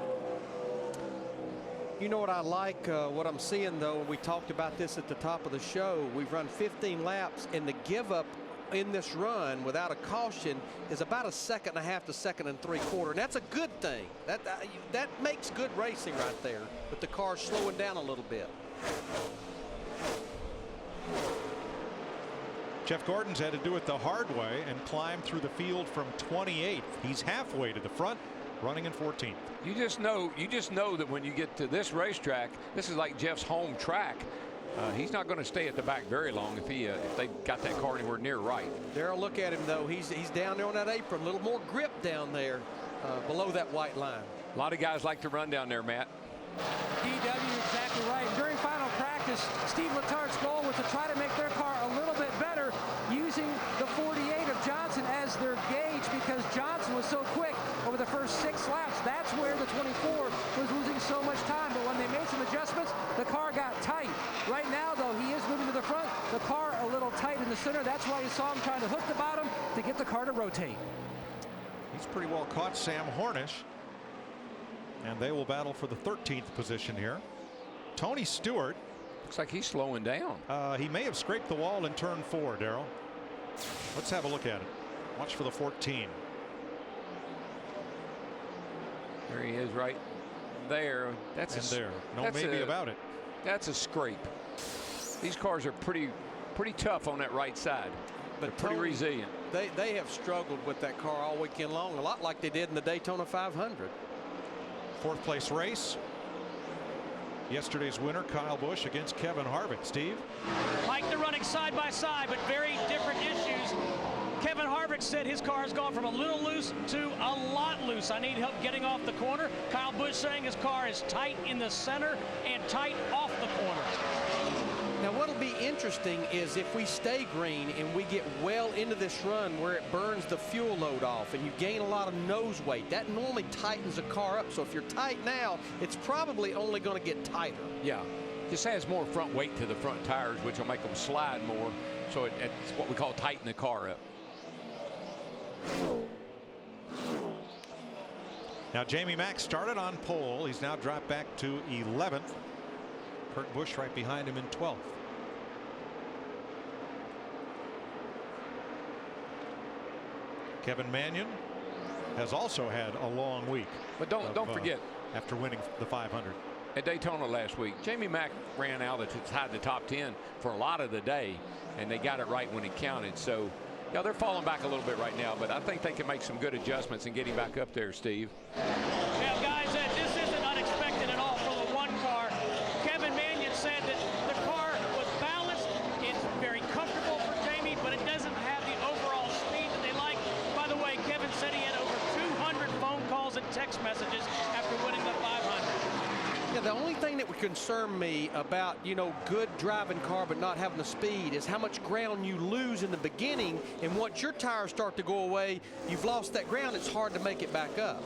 D: You know what I like, what I'm seeing though, we talked about this at the top of the show. We've run 15 laps, and the give up in this run without a caution is about a second and a half to second and 3/4, and that's a good thing. That makes good racing right there, but the car's slowing down a little bit.
C: Jeff Gordon's had to do it the hard way and climb through the field from 28th. He's halfway to the front, running in 14th.
G: You just know that when you get to this racetrack, this is like Jeff's home track. He's not going to stay at the back very long if they got that car anywhere near right.
D: Darryl, look at him though. He's down there on that apron, a little more grip down there below that white line.
G: A lot of guys like to run down there, Matt.
L: DW, exactly right. During final practice, Steve Letart's goal was to try to make their car a little bit better using the 48 of Johnson as their gauge, because Johnson was so quick over the first 6 laps. That's where the 24 was losing so much time. But when they made some adjustments, the car got tight. Right now, though, he is moving to the front. The car a little tight in the center. That's why you saw him trying to hook the bottom to get the car to rotate.
C: He's pretty well caught Sam Hornish, and they will battle for the 13th position here. Tony Stewart.
G: Looks like he's slowing down.
C: He may have scraped the wall in turn 4, Darryl. Let's have a look at it. Watch for the 14.
G: There he is right there.
C: No maybe about it.
G: That's a scrape. These cars are pretty tough on that right side, but pretty resilient.
D: They have struggled with that car all weekend long, a lot like they did in the Daytona 500.
C: 4th place race. Yesterday's winner, Kyle Busch, against Kevin Harvick. Steve?
M: Like they're running side by side, but very different issues. Kevin Harvick said his car has gone from a little loose to a lot loose. I need help getting off the corner. Kyle Busch saying his car is tight in the center and tight off the corner.
D: Now what'll be interesting is if we stay green and we get well into this run where it burns the fuel load off and you gain a lot of nose weight, that normally tightens a car up. So if you're tight now, it's probably only going to get tighter.
G: Yeah, just adds more front weight to the front tires, which will make them slide more. So it's what we call tighten the car up.
C: Now Jamie Mack started on pole. He's now dropped back to 11th. Kurt Busch right behind him in 12th. Kevin Mannion has also had a long week.
G: But don't forget,
C: after winning the 500
G: at Daytona last week, Jamie Mack ran out inside the top 10 for a lot of the day, and they got it right when it counted. So yeah, they're falling back a little bit right now, but I think they can make some good adjustments and get him back up there, Steve.
M: Yeah, guys, this isn't unexpected at all for the one car. Kevin Mannion said that the car was balanced. It's very comfortable for Jamie, but it doesn't have the overall speed that they like. By the way, Kevin said he had over 200 phone calls and text messages after winning the 500.
D: Yeah, the only thing that would concern me about, good driving car but not having the speed is how much ground you lose in the beginning, and once your tires start to go away, you've lost that ground. It's hard to make it back up.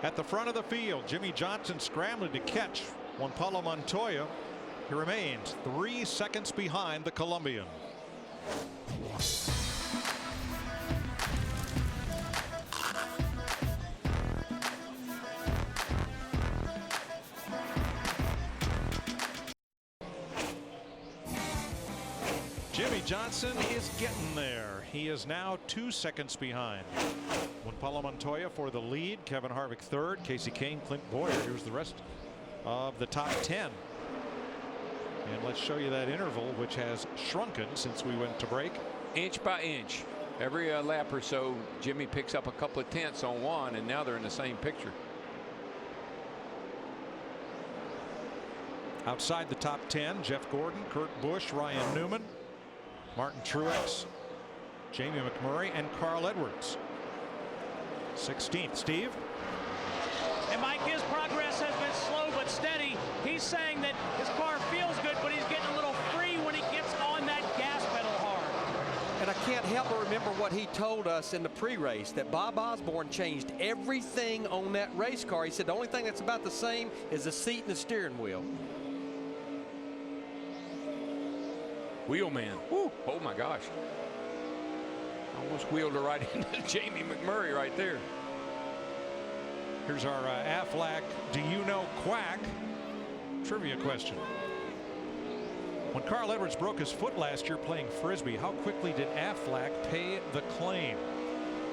C: At the front of the field, Jimmy Johnson scrambling to catch Juan Montoya. He remains 3 seconds behind the Colombian. Jimmy Johnson is getting there. He is now 2 seconds behind. Paulo Montoya for the lead. Kevin Harvick third. Casey Kane, Clint Boyer. Here's the rest of the top 10. And let's show you that interval, which has shrunken since we went to break.
G: Inch by inch. Every lap or so, Jimmy picks up a couple of tenths on one, and now they're in the same picture.
C: Outside the top 10, Jeff Gordon, Kurt Busch, Ryan Newman, Martin Truex, Jamie McMurray, and Carl Edwards. 16th, Steve.
M: And Mike, his progress has been slow but steady. He's saying that his car feels good, but he's getting a little free when he gets on that gas pedal hard.
D: And I can't help but remember what he told us in the pre-race, that Bob Osborne changed everything on that race car. He said the only thing that's about the same is the seat and the steering wheel.
G: Wheelman. Woo. Oh my gosh. Almost wheeled her right into Jamie McMurray right there.
C: Here's our Aflac Do You Know Quack trivia question. When Carl Edwards broke his foot last year playing Frisbee, how quickly did Aflac pay the claim?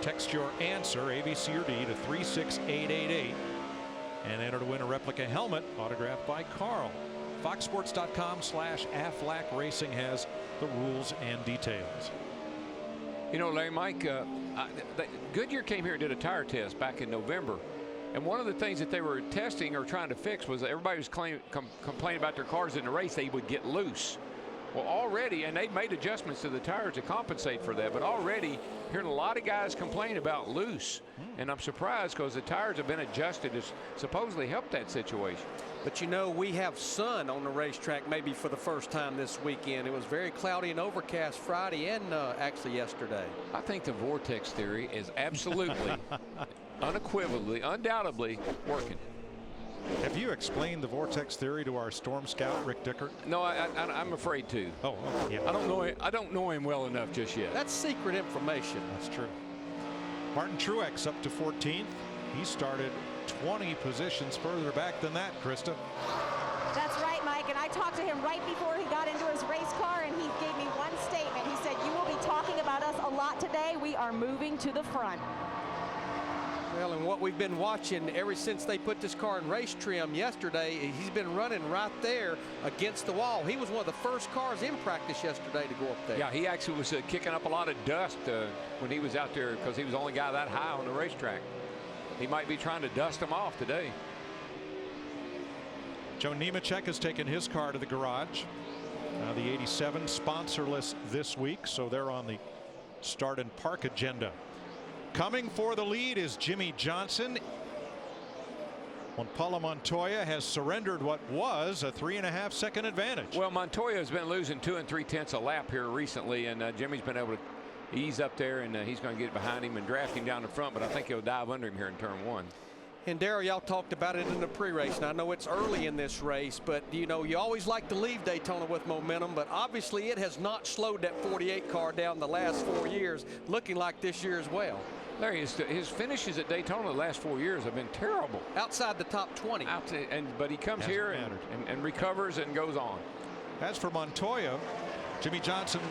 C: Text your answer, A, B, C, or D, to 36888 and enter to win a replica helmet autographed by Carl. FoxSports.com/Aflac Racing has the rules and details.
G: You know, Larry, Mike, Goodyear came here and did a tire test back in November. And one of the things that they were testing or trying to fix was that everybody was complaining about their cars in the race, they would get loose. Well, already, and they've made adjustments to the tires to compensate for that, but already hearing a lot of guys complain about loose. And I'm surprised because the tires have been adjusted to supposedly help that situation.
D: But you know, we have sun on the racetrack maybe for the first time this weekend. It was very cloudy and overcast Friday and actually yesterday.
G: I think the vortex theory is absolutely, unequivocally, undoubtedly working.
C: Have you explained the vortex theory to our storm scout, Rick Dickert?
G: No, I'm afraid to.
C: Oh, yeah.
G: I don't know him well enough just yet.
D: That's secret information.
C: That's true. Martin Truex up to 14th. He started 20 positions further back than that, Krista.
Q: That's right, Mike, and I talked to him right before he got into his race car, and he gave me one statement. He said, "You will be talking about us a lot today. We are moving to the front."
D: Well, and what we've been watching ever since they put this car in race trim yesterday, he's been running right there against the wall. He was one of the first cars in practice yesterday to go up there.
G: Yeah, he actually was kicking up a lot of dust when he was out there because he was the only guy that high on the racetrack. He might be trying to dust him off today.
C: Joe Nemechek has taken his car to the garage. The 87 sponsorless this week, so they're on the start and park agenda. Coming for the lead is Jimmy Johnson. When Paulo Montoya has surrendered what was a 3.5 second advantage.
G: Well, Montoya has been losing 2 3/10 a lap here recently, and Jimmy's been able to ease up there, and he's going to get behind him and draft him down the front, but I think he'll dive under him here in turn 1.
D: And Darryl, y'all talked about it in the pre-race, and I know it's early in this race, but you know, you always like to leave Daytona with momentum, but obviously it has not slowed that 48 car down the last 4 years, looking like this year as well.
G: Larry, his finishes at Daytona the last 4 years have been terrible.
D: Outside the top 20.
G: But he comes here and recovers and goes on.
C: As for Montoya, Jimmy Johnson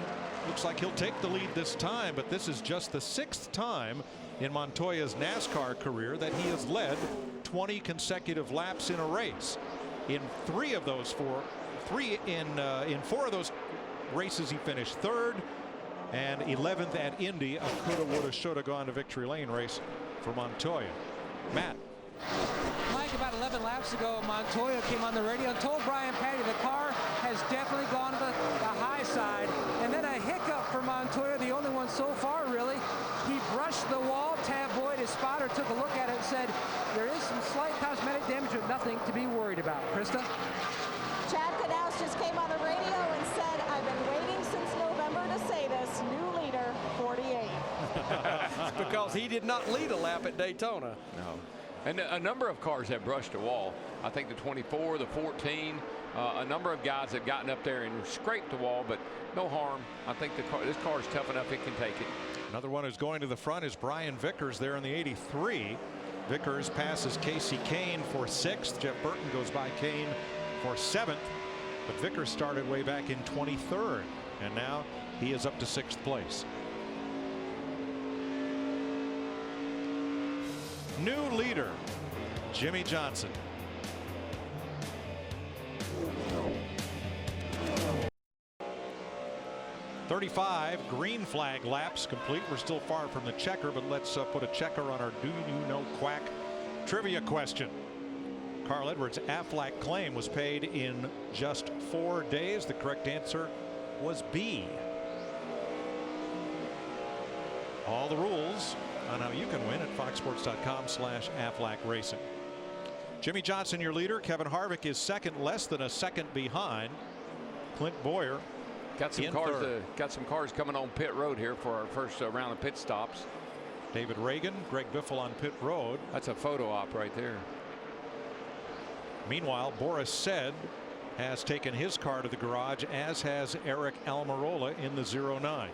C: looks like he'll take the lead this time, but this is just the 6th time in Montoya's NASCAR career that he has led 20 consecutive laps in a race. In 4 of those races he finished 3rd and 11th at Indy. A coulda, woulda, shoulda gone to victory lane race for Montoya. Matt.
L: Mike, about 11 laps ago, Montoya came on the radio and told Brian Patty the car has definitely gone to the high side. And then a hiccup for Montoya, the only one so far, really. He brushed the wall. Tab Boyd, his spotter, took a look at it and said, there is some slight cosmetic damage, but nothing to be worried about. Krista?
Q: Chad Knaus just came on the radio and said, "I've been waiting since November to say this. New leader, 48.
D: It's because he did not lead a lap at Daytona.
G: No. And a number of cars have brushed the wall. I think the 24, the 14, a number of guys have gotten up there and scraped the wall, but no harm. I think this car is tough enough it can take it.
C: Another one who's going to the front is Brian Vickers there in the 83. Vickers passes Casey Kane for 6th. Jeff Burton goes by Kane for 7th. But Vickers started way back in 23rd. and now he is up to 6th place. New leader, Jimmie Johnson. .35 green flag laps complete. We're still far from the checker, but let's put a checker on our Do You Know Quack trivia question. Carl Edwards' Aflac claim was paid in just 4 days. The correct answer was B. All the rules on how you can win at foxsports.com/Aflac Racing. Jimmie Johnson, your leader. Kevin Harvick is second, less than a second behind. Clint Boyer
G: got some cars coming on pit road here for our first round of pit stops.
C: David Reagan, Greg Biffle on pit road.
G: That's a photo op right there.
C: Meanwhile, Boris Said has taken his car to the garage, as has Eric Almirola in the 09.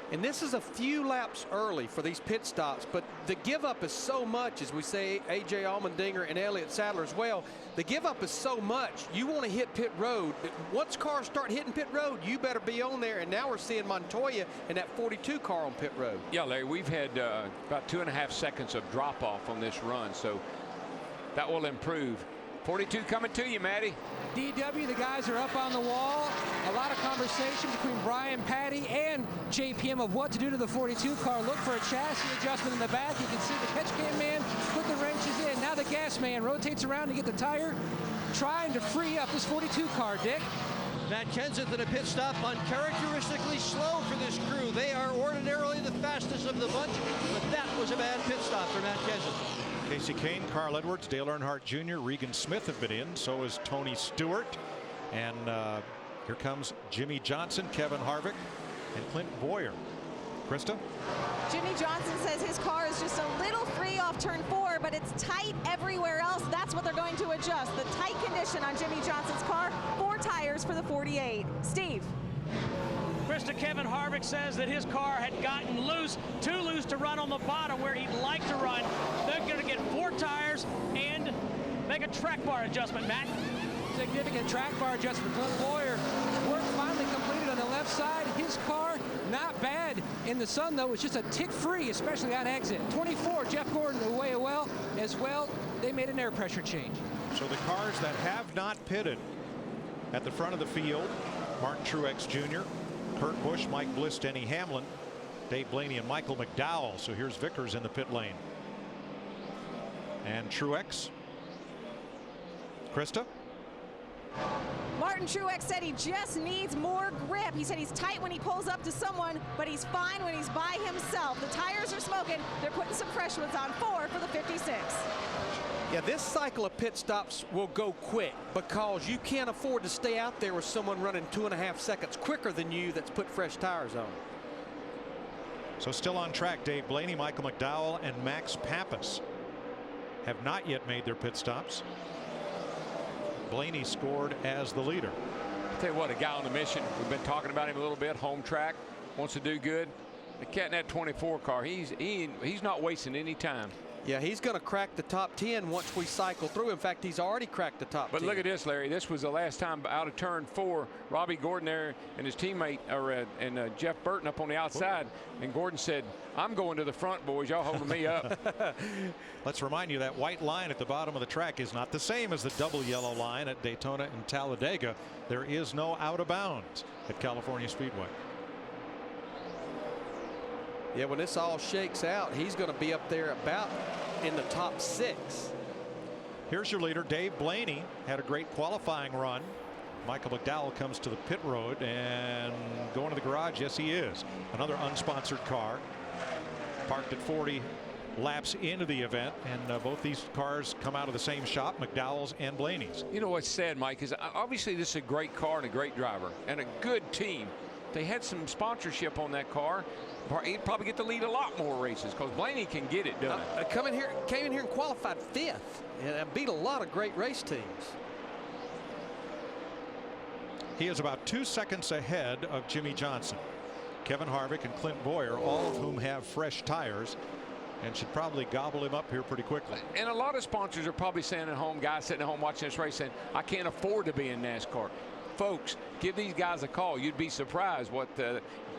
D: And this is a few laps early for these pit stops, but the give up is so much, as we say, A.J. Allmendinger and Elliott Sadler as well. The give up is so much. You want to hit pit road. Once cars start hitting pit road, you better be on there. And now we're seeing Montoya and that 42 car on pit road.
G: Yeah, Larry, we've had about 2.5 seconds of drop off on this run, so that will improve. 42 coming to you, Matty.
L: DW, the guys are up on the wall. A lot of conversation between Brian, Patty, and JPM of what to do to the 42 car. Look for a chassis adjustment in the back. You can see the catch can man put the wrenches in. Now the gas man rotates around to get the tire, trying to free up this 42 car, Dick.
N: Matt Kenseth in a pit stop, uncharacteristically slow for this crew. They are ordinarily the fastest of the bunch, but that was a bad pit stop for Matt Kenseth.
C: Casey Kane, Carl Edwards, Dale Earnhardt Jr., Regan Smith have been in. So is Tony Stewart. And here comes Jimmie Johnson, Kevin Harvick, and Clint Boyer. Krista?
K: Jimmie Johnson says his car is just a little free off turn 4, but it's tight everywhere else. That's what they're going to adjust. The tight condition on Jimmie Johnson's car, 4 tires for the 48. Steve?
M: Krista, Kevin Harvick says that his car had gotten loose, too loose to run on the bottom where he'd like to run. They're going to get 4 tires and make a track bar adjustment, Matt.
L: Significant track bar adjustment. Clint Boyer, work finally completed on the left side. His car, not bad in the sun, though. It's just a tick free, especially on exit. 24, Jeff Gordon away well as well. They made an air pressure change.
C: So the cars that have not pitted at the front of the field, Martin Truex Jr., Kurt Busch, Mike Bliss, Denny Hamlin, Dave Blaney, and Michael McDowell. So here's Vickers in the pit lane. And Truex. Krista?
K: Martin Truex said he just needs more grip. He said he's tight when he pulls up to someone, but he's fine when he's by himself. The tires are smoking. They're putting some fresh ones on 4 for the 56.
D: Yeah, this cycle of pit stops will go quick because you can't afford to stay out there with someone running 2.5 seconds quicker than you that's put fresh tires on.
C: So still on track, Dave Blaney, Michael McDowell, and Max Pappas have not yet made their pit stops. Blaney scored as the leader.
G: I'll tell you what, a guy on a mission. We've been talking about him a little bit. Home track, wants to do good. The cat in that 24 car, he's not wasting any time.
D: Yeah, he's going to crack the top 10 once we cycle through. In fact, he's already cracked the top 10.
G: But look at this, Larry. This was the last time out of turn 4. Robbie Gordon there and his teammate, Jeff Burton up on the outside. And Gordon said, I'm going to the front, boys. Y'all holding me up.
C: Let's remind you that white line at the bottom of the track is not the same as the double yellow line at Daytona and Talladega. There is no out of bounds at California Speedway.
D: Yeah, when this all shakes out, he's going to be up there about in the top 6.
C: Here's your leader, Dave Blaney. Had a great qualifying run. Michael McDowell comes to the pit road and going to the garage. Yes, he is. Another unsponsored car parked at 40 laps into the event, and both these cars come out of the same shop, McDowell's and Blaney's.
G: You know what's sad, Mike, is obviously this is a great car and a great driver and a good team. They had some sponsorship on that car. He'd probably get to lead a lot more races because Blaney can get it done.
D: Came in here and qualified 5th and beat a lot of great race teams.
C: He is about 2 seconds ahead of Jimmie Johnson. Kevin Harvick and Clint Boyer, all of whom have fresh tires and should probably gobble him up here pretty quickly.
G: And a lot of sponsors are probably saying at home, guys sitting at home watching this race saying, I can't afford to be in NASCAR. folks, give these guys a call. You'd be surprised what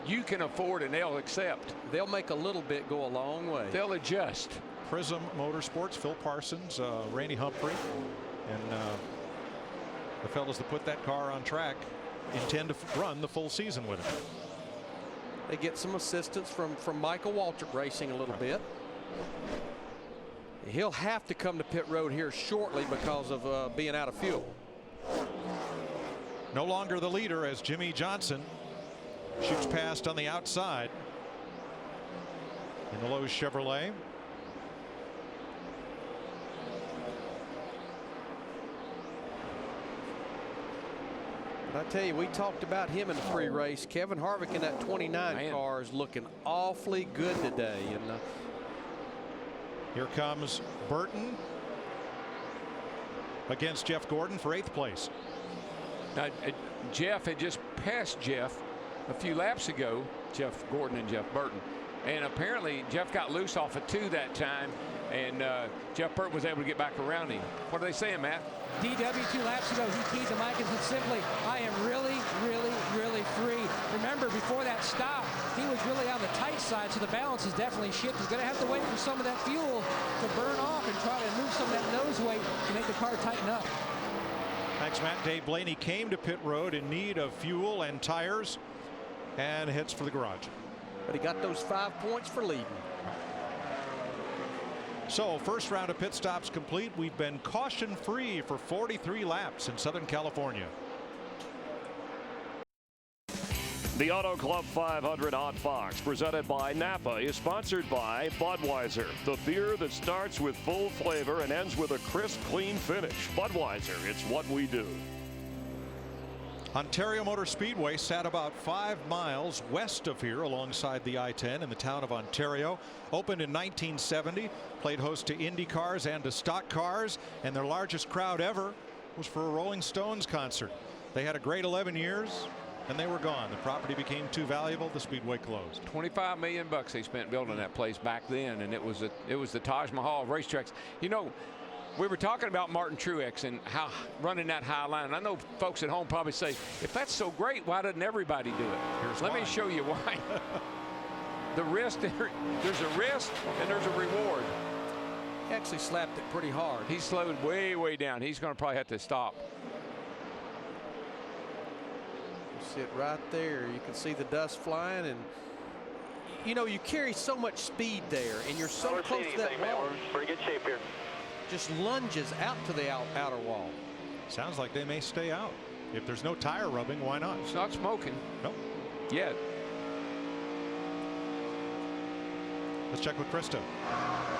G: you can afford and they'll accept.
D: They'll make a little bit go a long way.
G: They'll adjust.
C: Prism Motorsports, Phil Parsons, Randy Humphrey, and the fellas that put that car on track intend to run the full season with it.
D: They get some assistance from Michael Waltrip Racing a little bit. He'll have to come to pit road here shortly because of being out of fuel.
C: No longer the leader as Jimmy Johnson shoots past on the outside in the Lowe's Chevrolet.
D: But I tell you, we talked about him in the pre-race. Kevin Harvick in that 29 car is looking awfully good today. And
C: here comes Burton against Jeff Gordon for 8th place.
G: Now, Jeff had just passed Jeff a few laps ago, Jeff Gordon and Jeff Burton. And apparently Jeff got loose off of 2 that time, and Jeff Burton was able to get back around him. What are they saying, Matt?
L: DW 2 laps ago, he keyed the mic and said simply, I am really, really, really free. Remember, before that stop, he was really on the tight side, so the balance is definitely shifted. He's going to have to wait for some of that fuel to burn off and try to move some of that nose weight to make the car tighten up.
C: Thanks, Matt. Dave Blaney came to pit road in need of fuel and tires and heads for the garage.
D: But he got those 5 points for leading.
C: So first round of pit stops complete. We've been caution free for 43 laps in Southern California.
F: The Auto Club 500 on Fox, presented by Napa, is sponsored by Budweiser, the beer that starts with full flavor and ends with a crisp, clean finish. Budweiser, it's what we do.
C: Ontario Motor Speedway sat about 5 miles west of here alongside the I-10 in the town of Ontario. Opened in 1970, played host to Indy cars and to stock cars, and their largest crowd ever was for a Rolling Stones concert. They had a great 11 years and they were gone. The property became too valuable. The Speedway closed.
G: $25 million they spent building that place back then, and it was the Taj Mahal of racetracks. You know, we were talking about Martin Truex and how running that high line. And I know folks at home probably say, if that's so great, why doesn't everybody do it? Let me show you why. The wrist, there's a risk and there's a reward.
D: He actually slapped it pretty hard.
G: He slowed way, way down. He's going to probably have to stop.
D: Sit right there. You can see the dust flying, and you know, you carry so much speed there, and you're so close to that wall.
E: We're in pretty good shape here.
D: Just lunges out to the outer wall.
C: Sounds like they may stay out. If there's no tire rubbing, why not?
G: It's not smoking.
C: Nope.
G: Yet.
C: Let's check with Krista.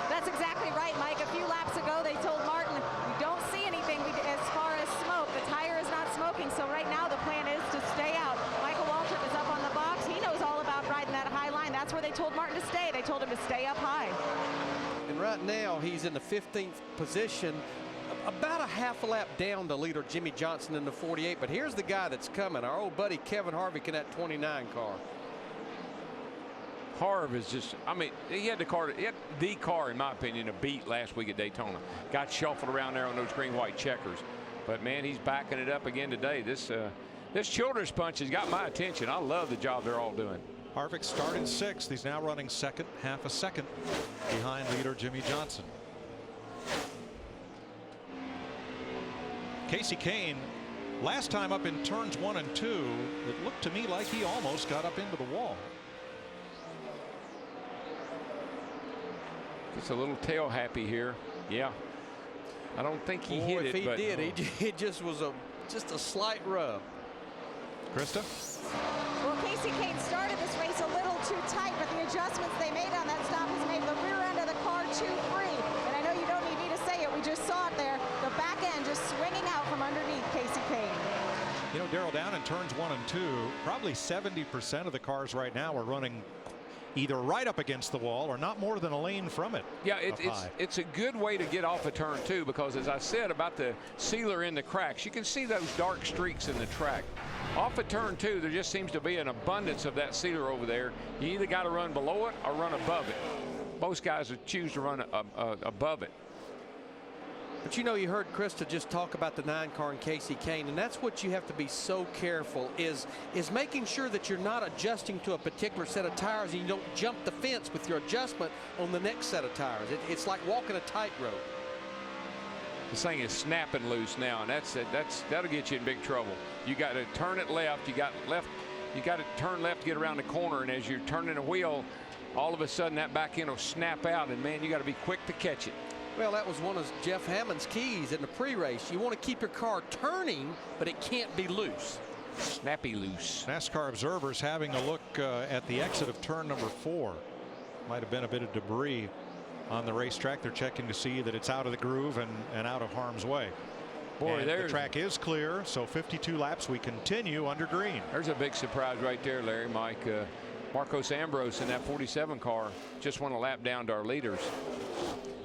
Q: That's exactly right, Mike. A few laps ago, they told Martin, we don't see anything as far as smoke. The tire is not smoking, so right now the plan is to stay out. Michael Waltrip is up on the box. He knows all about riding that high line. That's where they told Martin to stay. They told him to stay up high.
D: And right now, he's in the 15th position, about a half a lap down to leader Jimmy Johnson in the 48. But here's the guy that's coming, our old buddy Kevin Harvick in that 29 car.
G: Harv is just, I mean, he had the car, in my opinion, to beat last week at Daytona. Got shuffled around there on those green-white checkers. But, man, he's backing it up again today. This Childress punch has got my attention. I love the job they're all doing.
C: Harvick started 6th. He's now running second, half a second behind leader Jimmy Johnson. Casey Kane, last time up in turns 1 and 2, it looked to me like he almost got up into the wall.
G: Gets a little tail happy here. Yeah. I don't think he hit it.
D: If he did, it just was just a slight rub.
C: Krista?
Q: Well, Casey Kane started this race a little too tight, but the adjustments they made on that stop has made the rear end of the car too free. And I know you don't need me to say it. We just saw it there. The back end just swinging out from underneath Casey Kane.
C: You know, Darrell, down in turns 1 and 2, probably 70% of the cars right now are running either right up against the wall or not more than a lane from it.
G: Yeah, it's a good way to get off a turn 2, because as I said about the sealer in the cracks, you can see those dark streaks in the track. Off a turn 2, there just seems to be an abundance of that sealer over there. You either got to run below it or run above it. Most guys would choose to run above it.
D: But you know, you heard Krista just talk about the 9-car and Casey Kane, and that's what you have to be so careful is making sure that you're not adjusting to a particular set of tires and you don't jump the fence with your adjustment on the next set of tires. It's like walking a tightrope.
G: This thing is snapping loose now, and that'll get you in big trouble. You got to turn it left. You got to turn left to get around the corner, and as you're turning the wheel, all of a sudden that back end will snap out, and man, you got to be quick to catch it.
D: Well, that was one of Jeff Hammond's keys in the pre-race. You want to keep your car turning, but it can't be loose.
G: Snappy loose.
C: NASCAR observers having a look at the exit of turn number 4. Might have been a bit of debris on the racetrack. They're checking to see that it's out of the groove and out of harm's way.
G: Boy,
C: the track is clear, so 52 laps. We continue under green.
G: There's a big surprise right there, Larry, Mike. Marcos Ambrose in that 47 car just went a lap down to our leaders.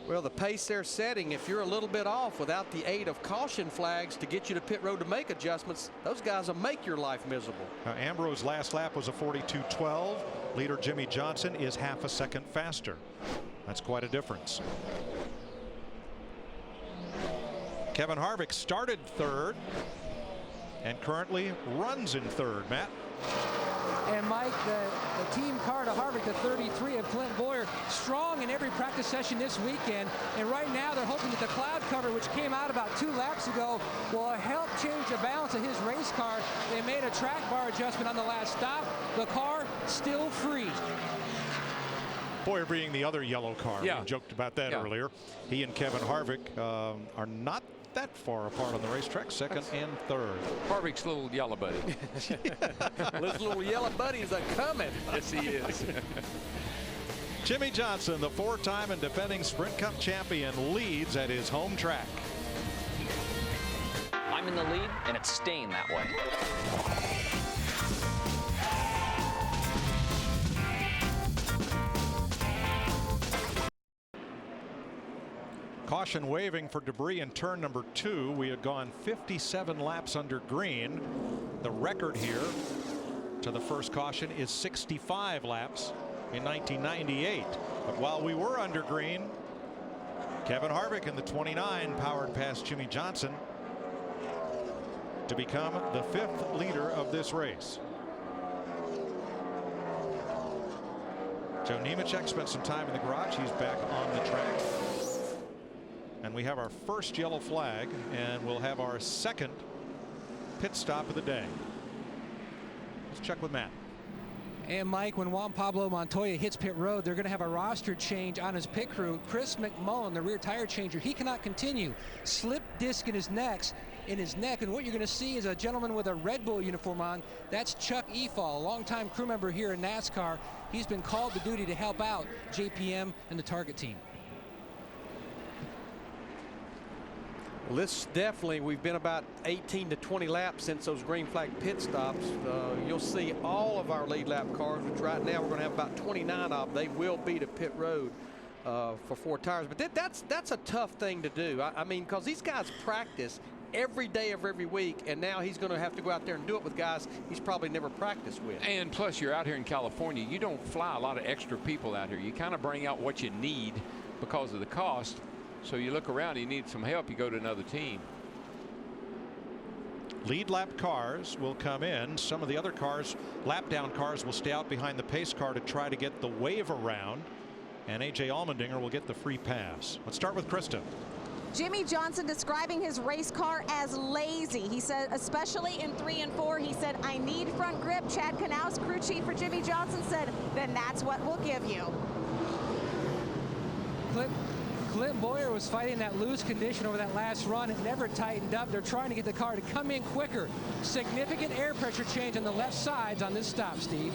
D: Well, the pace they're setting, if you're a little bit off without the aid of caution flags to get you to pit road to make adjustments, those guys will make your life miserable.
C: Ambrose's last lap was a 42.12. Leader Jimmy Johnson is half a second faster. That's quite a difference. Kevin Harvick started third and currently runs in third. Matt?
L: And Mike, the team car to Harvick, the 33 of Clint Boyer, strong in every practice session this weekend. And right now they're hoping that the cloud cover, which came out about 2 laps ago, will help change the balance of his race car. They made a track bar adjustment on the last stop. The car still free.
C: Boyer being the other yellow car.
G: Yeah.
C: We joked about that earlier. He and Kevin Harvick are not that far apart on the racetrack, second and third.
G: Harvick's little yellow buddy.
D: Those little yellow buddies are coming.
G: Yes, he is.
C: Jimmy Johnson, the 4-time and defending Sprint Cup champion, leads at his home track.
R: I'm in the lead, and it's staying that way.
C: Caution waving for debris in turn number 2. We had gone 57 laps under green. The record here to the first caution is 65 laps in 1998. But while we were under green, Kevin Harvick in the 29 powered past Jimmy Johnson to become the 5th leader of this race. Joe Nemechek spent some time in the garage. He's back on the track. And we have our first yellow flag, and we'll have our second pit stop of the day. Let's check with Matt.
L: And Mike, when Juan Pablo Montoya hits pit road, they're going to have a roster change on his pit crew. Chris McMullen, the rear tire changer, he cannot continue. Slip disc in his neck, and what you're going to see is a gentleman with a Red Bull uniform on. That's Chuck Efall, a longtime crew member here in NASCAR. He's been called to duty to help out JPM and the Target team.
D: Well, this definitely, we've been about 18 to 20 laps since those green flag pit stops. You'll see all of our lead lap cars, which right now we're going to have about 29 of them. They will be to pit road for 4 tires. But that's a tough thing to do. I mean, because these guys practice every day of every week, and now he's going to have to go out there and do it with guys he's probably never practiced with.
G: And plus, you're out here in California. You don't fly a lot of extra people out here. You kind of bring out what you need because of the cost. So you look around, you need some help, you go to another team.
C: Lead lap cars will come in. Some of the other cars, lap down cars, will stay out behind the pace car to try to get the wave around. And A.J. Allmendinger will get the free pass. Let's start with Krista.
K: Jimmy Johnson describing his race car as lazy. He said, especially in 3 and 4, he said, I need front grip. Chad Knaus, crew chief for Jimmy Johnson, said, then that's what we'll give you.
L: Clint Boyer was fighting that loose condition over that last run. It never tightened up. They're trying to get the car to come in quicker. Significant air pressure change on the left sides on this stop, Steve.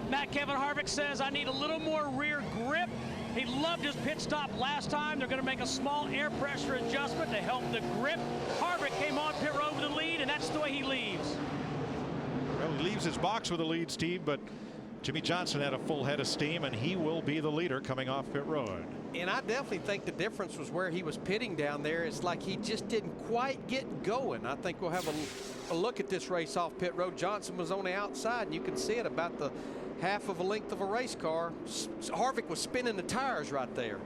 M: Matt, Kevin Harvick says, I need a little more rear grip. He loved his pit stop last time. They're going to make a small air pressure adjustment to help the grip. Harvick came on pit road with the lead, and that's the way he leaves.
C: Well, he leaves his box with the lead, Steve, but Jimmy Johnson had a full head of steam, and he will be the leader coming off pit road.
D: And I definitely think the difference was where he was pitting down there. It's like he just didn't quite get going. I think we'll have a look at this race off pit road. Johnson was on the outside, and you can see it about the half of a length of a race car. Harvick was spinning the tires right there.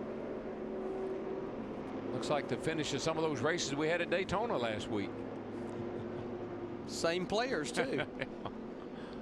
G: Looks like the finish of some of those races we had at Daytona last week.
D: Same players, too.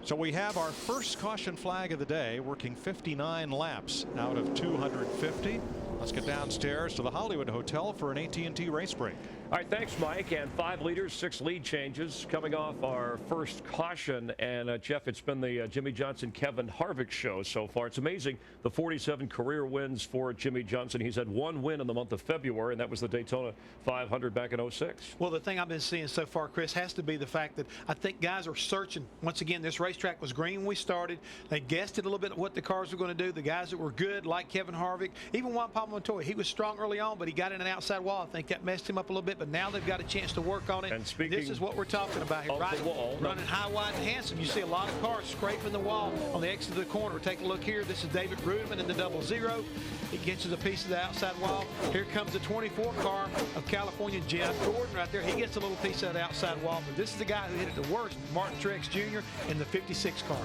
C: So we have our first caution flag of the day, working 59 laps out of 250. Let's get downstairs to the Hollywood Hotel for an AT&T race break.
F: All right, thanks, Mike. And 5 leaders, 6 lead changes coming off our first caution. And Jeff, it's been the Jimmie Johnson, Kevin Harvick show so far. It's amazing, the 47 career wins for Jimmie Johnson. He's had 1 win in the month of February, and that was the Daytona 500 back in 06.
H: Well, the thing I've been seeing so far, Chris, has to be the fact that I think guys are searching. Once again, this racetrack was green when we started. They guessed it a little bit what the cars were going to do. The guys that were good, like Kevin Harvick, even Juan Pablo Montoya, he was strong early on, but he got in an outside wall. I think that messed him up a little bit, but now they've got a chance to work on it.
F: And speaking
H: this is what we're talking about here.
F: Right, the wall,
H: running high, wide, and handsome. You see a lot of cars scraping the wall on the exit of the corner. Take a look here. This is David Rudeman in the 00. He gets us a piece of the outside wall. Here comes the 24 car of California, Jeff Gordon right there. He gets a little piece of the outside wall, but this is the guy who hit it the worst, Martin Truex Jr. in the 56 car.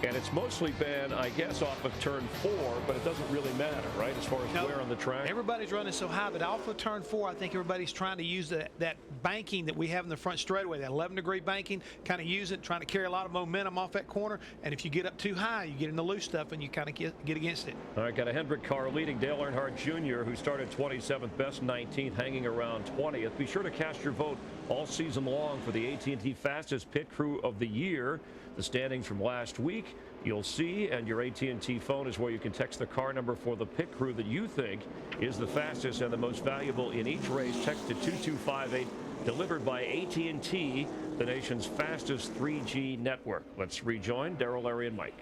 F: And it's mostly been, I guess, off of turn 4, but it doesn't really matter, right, as far as where on the track?
H: Everybody's running so high, but off of turn 4, I think everybody's trying to use that banking that we have in the front straightaway, that 11-degree banking, kind of use it, trying to carry a lot of momentum off that corner. And if you get up too high, you get in the loose stuff and you kind of get against it.
F: All right, got a Hendrick car leading Dale Earnhardt Jr., who started 27th, best 19th, hanging around 20th. Be sure to cast your vote all season long for the AT&T Fastest Pit Crew of the Year. The standings from last week you'll see, and your AT&T phone is where you can text the car number for the pit crew that you think is the fastest and the most valuable in each race. Text to 2258, delivered by AT&T, the nation's fastest 3G network. Let's rejoin Darrell, Larry, and Mike.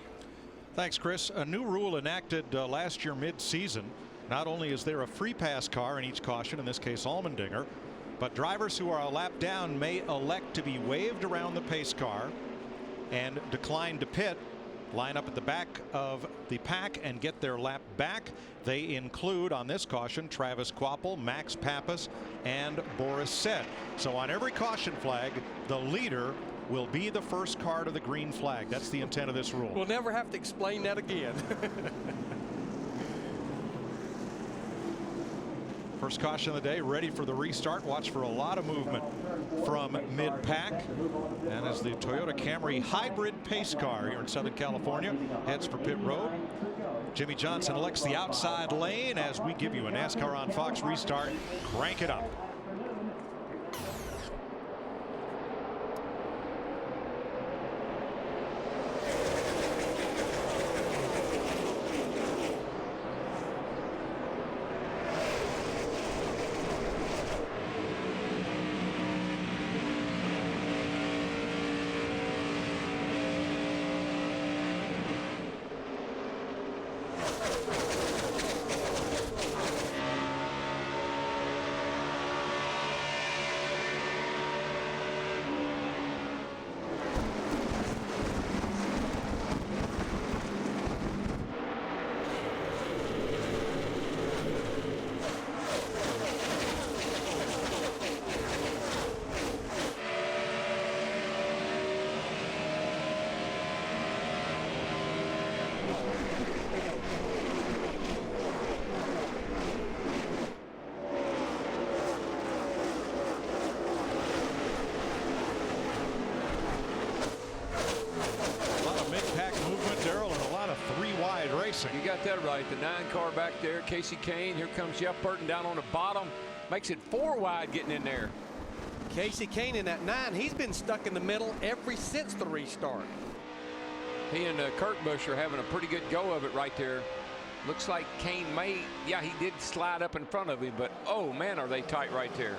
C: Thanks, Chris. A new rule enacted last year mid-season. Not only is there a free pass car in each caution, in this case Allmendinger, but drivers who are a lap down may elect to be waved around the pace car and decline to pit, line up at the back of the pack and get their lap back. They include on this caution Travis Kvapil, Max Pappas, and Boris Said. So on every caution flag, the leader will be the first car to the green flag. That's the intent of this rule.
D: We'll never have to explain that again.
C: First caution of the day, ready for the restart. Watch for a lot of movement from mid-pack. And as the Toyota Camry hybrid pace car here in Southern California heads for pit road, Jimmie Johnson elects the outside lane as we give you a NASCAR on Fox restart. Crank it up.
G: You got that right. The 9 car back there, Casey Kane. Here comes Jeff Burton down on the bottom. Makes it 4 wide getting in there.
D: Casey Kane in that 9, he's been stuck in the middle ever since the restart.
G: He and Kurt Busch are having a pretty good go of it right there. Looks like Kane may, yeah, he did slide up in front of him, but oh man, are they tight right there.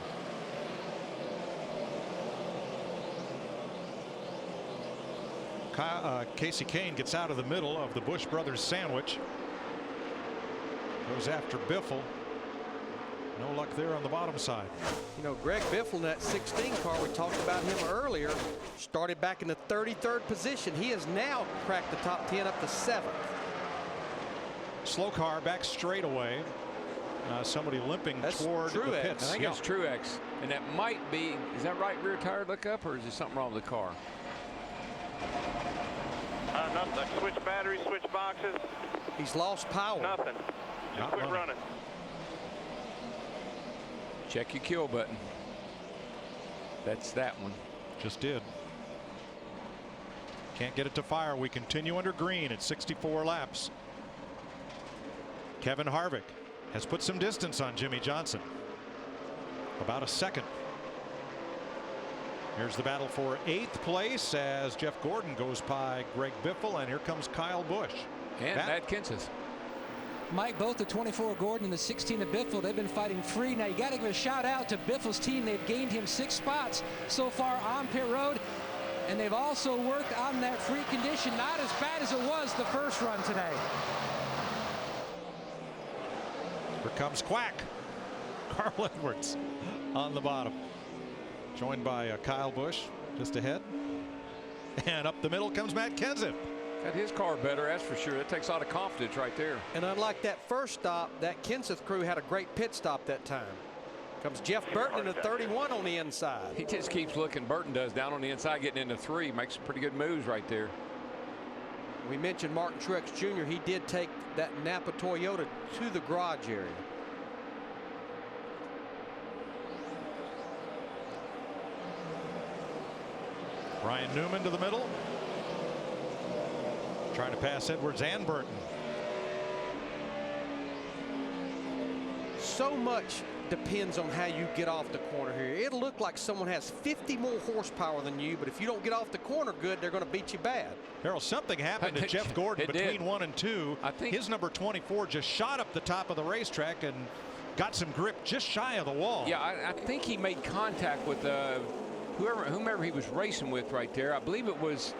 C: Casey Kane gets out of the middle of the Busch brothers sandwich. Goes after Biffle. No luck there on the bottom side.
D: You know, Greg Biffle in that 16 car, we talked about him earlier, started back in the 33rd position. He has now cracked the top 10 up to 7th.
C: Slow car back straight away. Somebody limping toward the pits.
G: I think it's Truex, and that might be, is that right rear tire look up, or is there something wrong with the car?
E: Nothing. Switch batteries, switch boxes.
D: He's lost power.
E: Nothing. Just quit running.
G: Check your kill button. That's that one.
C: Just did. Can't get it to fire. We continue under green at 64 laps. Kevin Harvick has put some distance on Jimmy Johnson. About a second. Here's the battle for 8th place as Jeff Gordon goes by Greg Biffle, and here comes Kyle Busch.
G: And Matt Kenseth.
L: Mike, both the 24 Gordon and the 16 of Biffle, they've been fighting free. Now you got to give a shout out to Biffle's team. They've gained him 6 spots so far on pit road, and they've also worked on that free condition. Not as bad as it was the first run today.
C: Here comes Quack. Carl Edwards on the bottom, joined by Kyle Busch just ahead, and up the middle comes Matt Kenseth.
G: Got his car better, that's for sure. That takes a lot of confidence right there.
D: And unlike that first stop, that Kenseth crew had a great pit stop that time. Comes Jeff Burton in the 31 on the inside.
G: He just keeps looking. Burton does down on the inside, getting into 3. Makes pretty good moves right there.
D: We mentioned Martin Truex Jr. He did take that Napa Toyota to the garage area.
C: Ryan Newman to the middle, trying to pass Edwards and Burton.
D: So much depends on how you get off the corner here. It'll look like someone has 50 more horsepower than you, but if you don't get off the corner good, they're going to beat you bad.
C: Harold, something happened to Jeff Gordon between 1 and 2.
G: I think
C: his number 24 just shot up the top of the racetrack and got some grip just shy of the wall.
G: Yeah, I think he made contact with whomever he was racing with right there. I believe it was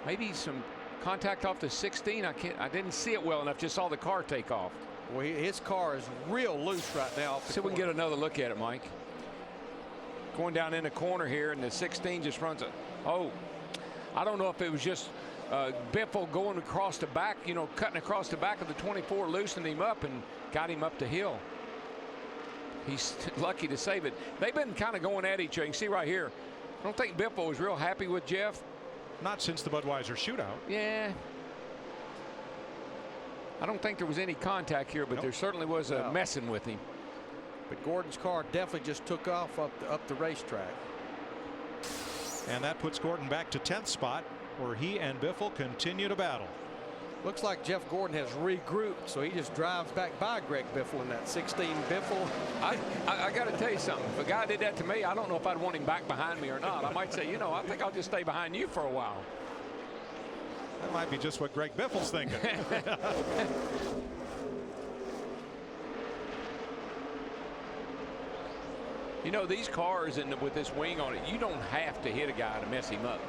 G: maybe some contact off the 16. I didn't see it well enough. Just saw the car take off.
D: Well, his car is real loose right now.
G: See if we can get another look at it, Mike. Going down in the corner here, and the 16 just runs I don't know if it was just Biffle going across the back, cutting across the back of the 24, loosening him up and got him up the hill. He's lucky to save it. They've been kind of going at each other. You can see right here. I don't think Biffle was real happy with Jeff.
C: Not since the Budweiser shootout.
G: Yeah. I don't think there was any contact here, but there certainly was a messing with him.
D: But Gordon's car definitely just took off up the racetrack.
C: And that puts Gordon back to 10th spot, where he and Biffle continue to battle.
D: Looks like Jeff Gordon has regrouped, so he just drives back by Greg Biffle in that 16 Biffle.
G: I got to tell you something. If a guy did that to me, I don't know if I'd want him back behind me or not. I might say, I think I'll just stay behind you for a while.
C: That might be just what Greg Biffle's thinking.
G: These cars with this wing on it, you don't have to hit a guy to mess him up.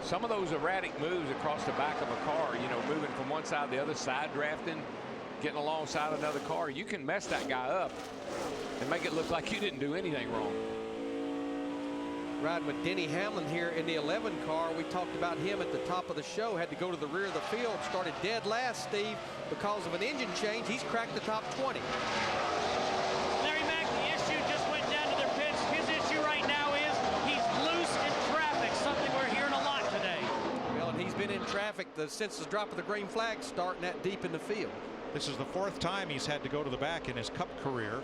G: Some of those erratic moves across the back of a car, moving from one side to the other, side drafting, getting alongside another car, you can mess that guy up and make it look like you didn't do anything wrong.
D: Riding with Denny Hamlin here in the 11 car. We talked about him at the top of the show. Had to go to the rear of the field. Started dead last, Steve, because of an engine change. He's cracked the top 20.
M: Larry Mack, the issue just went down to their pits. His issue right now is he's loose in traffic, something we're hearing a lot today.
D: Well, and he's been in traffic since the drop of the green flag, starting that deep in the field.
C: This is the 4th time he's had to go to the back in his Cup career.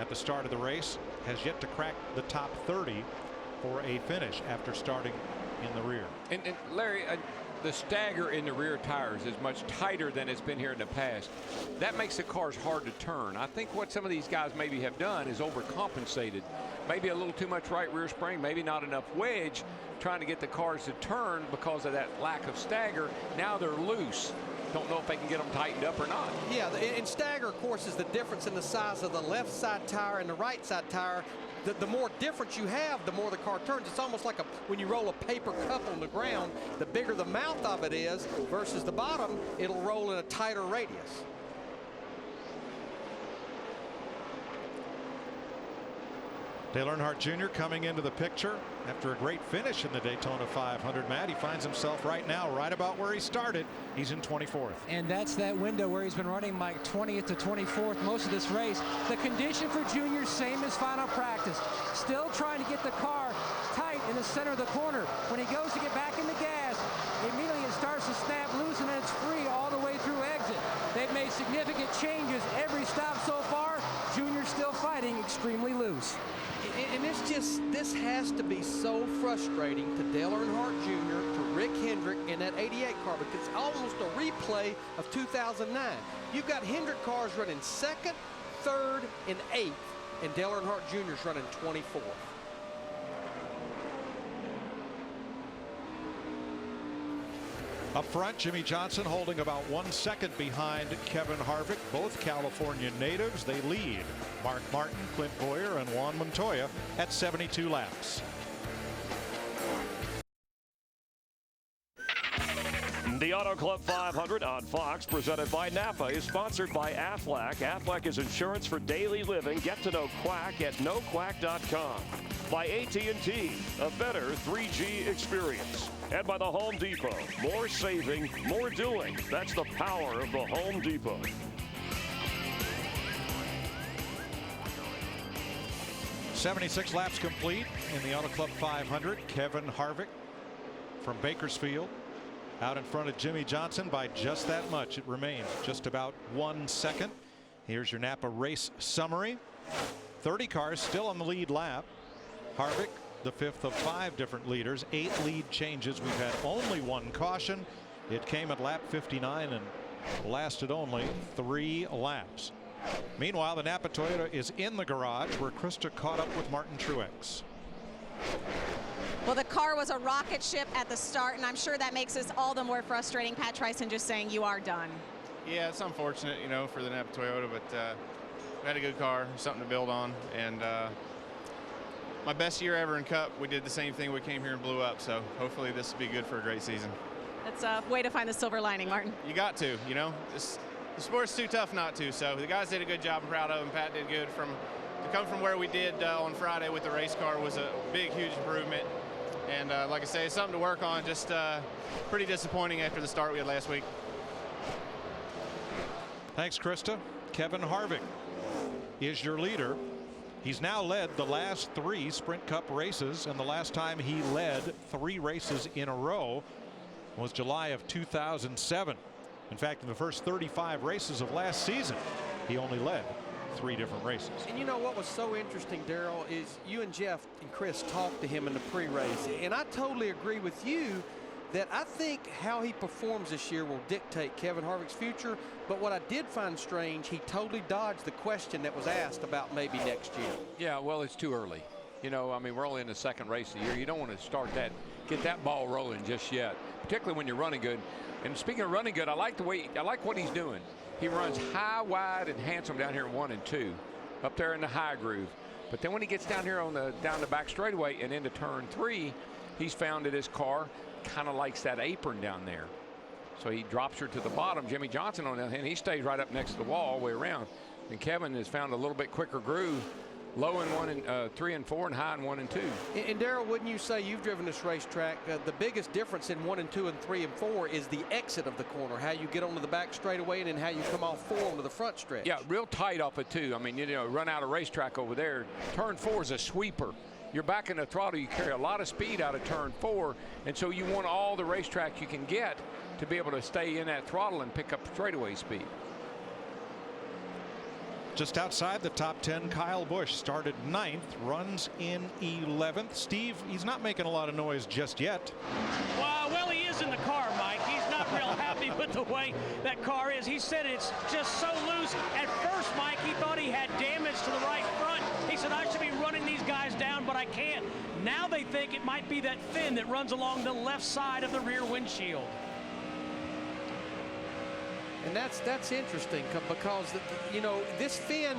C: At the start of the race, has yet to crack the top 30 for a finish after starting in the rear.
G: And Larry, the stagger in the rear tires is much tighter than it's been here in the past. That makes the cars hard to turn. I think what some of these guys maybe have done is overcompensated. Maybe a little too much right rear spring, maybe not enough wedge, trying to get the cars to turn because of that lack of stagger. Now they're loose. Don't know if they can get them tightened up or not.
D: Yeah, and stagger, of course, is the difference in the size of the left side tire and the right side tire. The more difference you have, the more the car turns. It's almost like when you roll a paper cup on the ground, the bigger the mouth of it is versus the bottom, it'll roll in a tighter radius.
C: Dale Earnhardt Jr. coming into the picture after a great finish in the Daytona 500. Matt, he finds himself right now right about where he started. He's in 24th.
L: And that's that window where he's been running, Mike, 20th to 24th most of this race. The condition for Junior, same as final practice. Still trying to get the car tight in the center of the corner. When he goes to get back in the gas, immediately it starts to snap loose and then it's free all the way through exit. They've made significant changes every stop so far. Junior's still fighting extremely loose.
D: This has to be so frustrating to Dale Earnhardt Jr., to Rick Hendrick in that 88 car, because it's almost a replay of 2009. You've got Hendrick cars running 2nd, 3rd, and 8th, and Dale Earnhardt Jr. is running 24th.
C: Up front, Jimmy Johnson holding about 1 second behind Kevin Harvick, both California natives. They lead Mark Martin, Clint Boyer, and Juan Montoya at 72 laps.
F: The Auto Club 500 on Fox, presented by Napa, is sponsored by Aflac. Aflac is insurance for daily living. Get to know Quack at noquack.com. By AT&T, a better 3G experience. And by the Home Depot, more saving, more doing. That's the power of the Home Depot.
C: .76 laps complete in the Auto Club 500. Kevin Harvick from Bakersfield out in front of Jimmy Johnson by just that much. It remains just about 1 second. Here's your Napa race summary. 30 cars still on the lead lap. Harvick, the 5th of 5 different leaders, 8 lead changes. We've had only 1 caution. It came at lap 59 and lasted only 3 laps. Meanwhile, the Napa Toyota is in the garage where Krista caught up with Martin Truex.
K: Well, the car was a rocket ship at the start, and I'm sure that makes this all the more frustrating. Pat Tryson just saying you are done.
S: Yeah, it's unfortunate, you know, for the Napa Toyota, but we had a good car, something to build on, and my best year ever in Cup, we did the same thing. We came here and blew up, so hopefully this will be good for a great season.
K: That's a way to find the silver lining, Martin.
S: You got to, you know. The sport's too tough not to, so the guys did a good job. I'm proud of them. Pat did good. To come from where we did on Friday with the race car was a big, huge improvement. And like I say, it's something to work on. Just pretty disappointing after the start we had last week.
C: Thanks, Krista. Kevin Harvick is your leader. He's now led the last 3 Sprint Cup races, and the last time he led 3 races in a row was July of 2007. In fact, in the first 35 races of last season, he only led 3 different races.
D: And you know what was so interesting, Darrell, is you and Jeff and Chris talked to him in the pre-race, and I totally agree with you that I think how he performs this year will dictate Kevin Harvick's future. But what I did find strange, he totally dodged the question that was asked about maybe next year.
G: Yeah, well, it's too early. You know, I mean, we're only in the 2nd race of the year. You don't want to start that, get that ball rolling just yet, particularly when you're running good. And speaking of running good, I like what he's doing. He runs high, wide, and handsome down here in 1 and 2, up there in the high groove. But then when he gets down here on down the back straightaway and into turn 3, he's found that his car kind of likes that apron down there. So he drops her to the bottom. Jimmy Johnson on the other hand, he stays right up next to the wall all the way around. And Kevin has found a little bit quicker groove, low in 1 and 3 and 4 and high in 1 and 2.
D: And Darrell, wouldn't you say you've driven this racetrack? The biggest difference in 1 and 2 and 3 and 4 is the exit of the corner, how you get onto the back straightaway and then how you come off 4 onto the front stretch.
G: Yeah, real tight off it too. I mean, you know, run out of racetrack over there. Turn 4 is a sweeper. You're back in the throttle. You carry a lot of speed out of turn 4, and so you want all the racetrack you can get to be able to stay in that throttle and pick up straightaway speed.
C: Just outside the top 10, Kyle Busch started 9th, runs in 11th. Steve, he's not making a lot of noise just yet.
M: Well, he is in the car, Mike. He's not real happy with the way that car is. He said it's just so loose. At first, Mike, he thought he had damage to the right front. He said, I should be running these guys down, but I can't. Now they think it might be that fin that runs along the left side of the rear windshield.
D: And that's interesting because, you know, this fin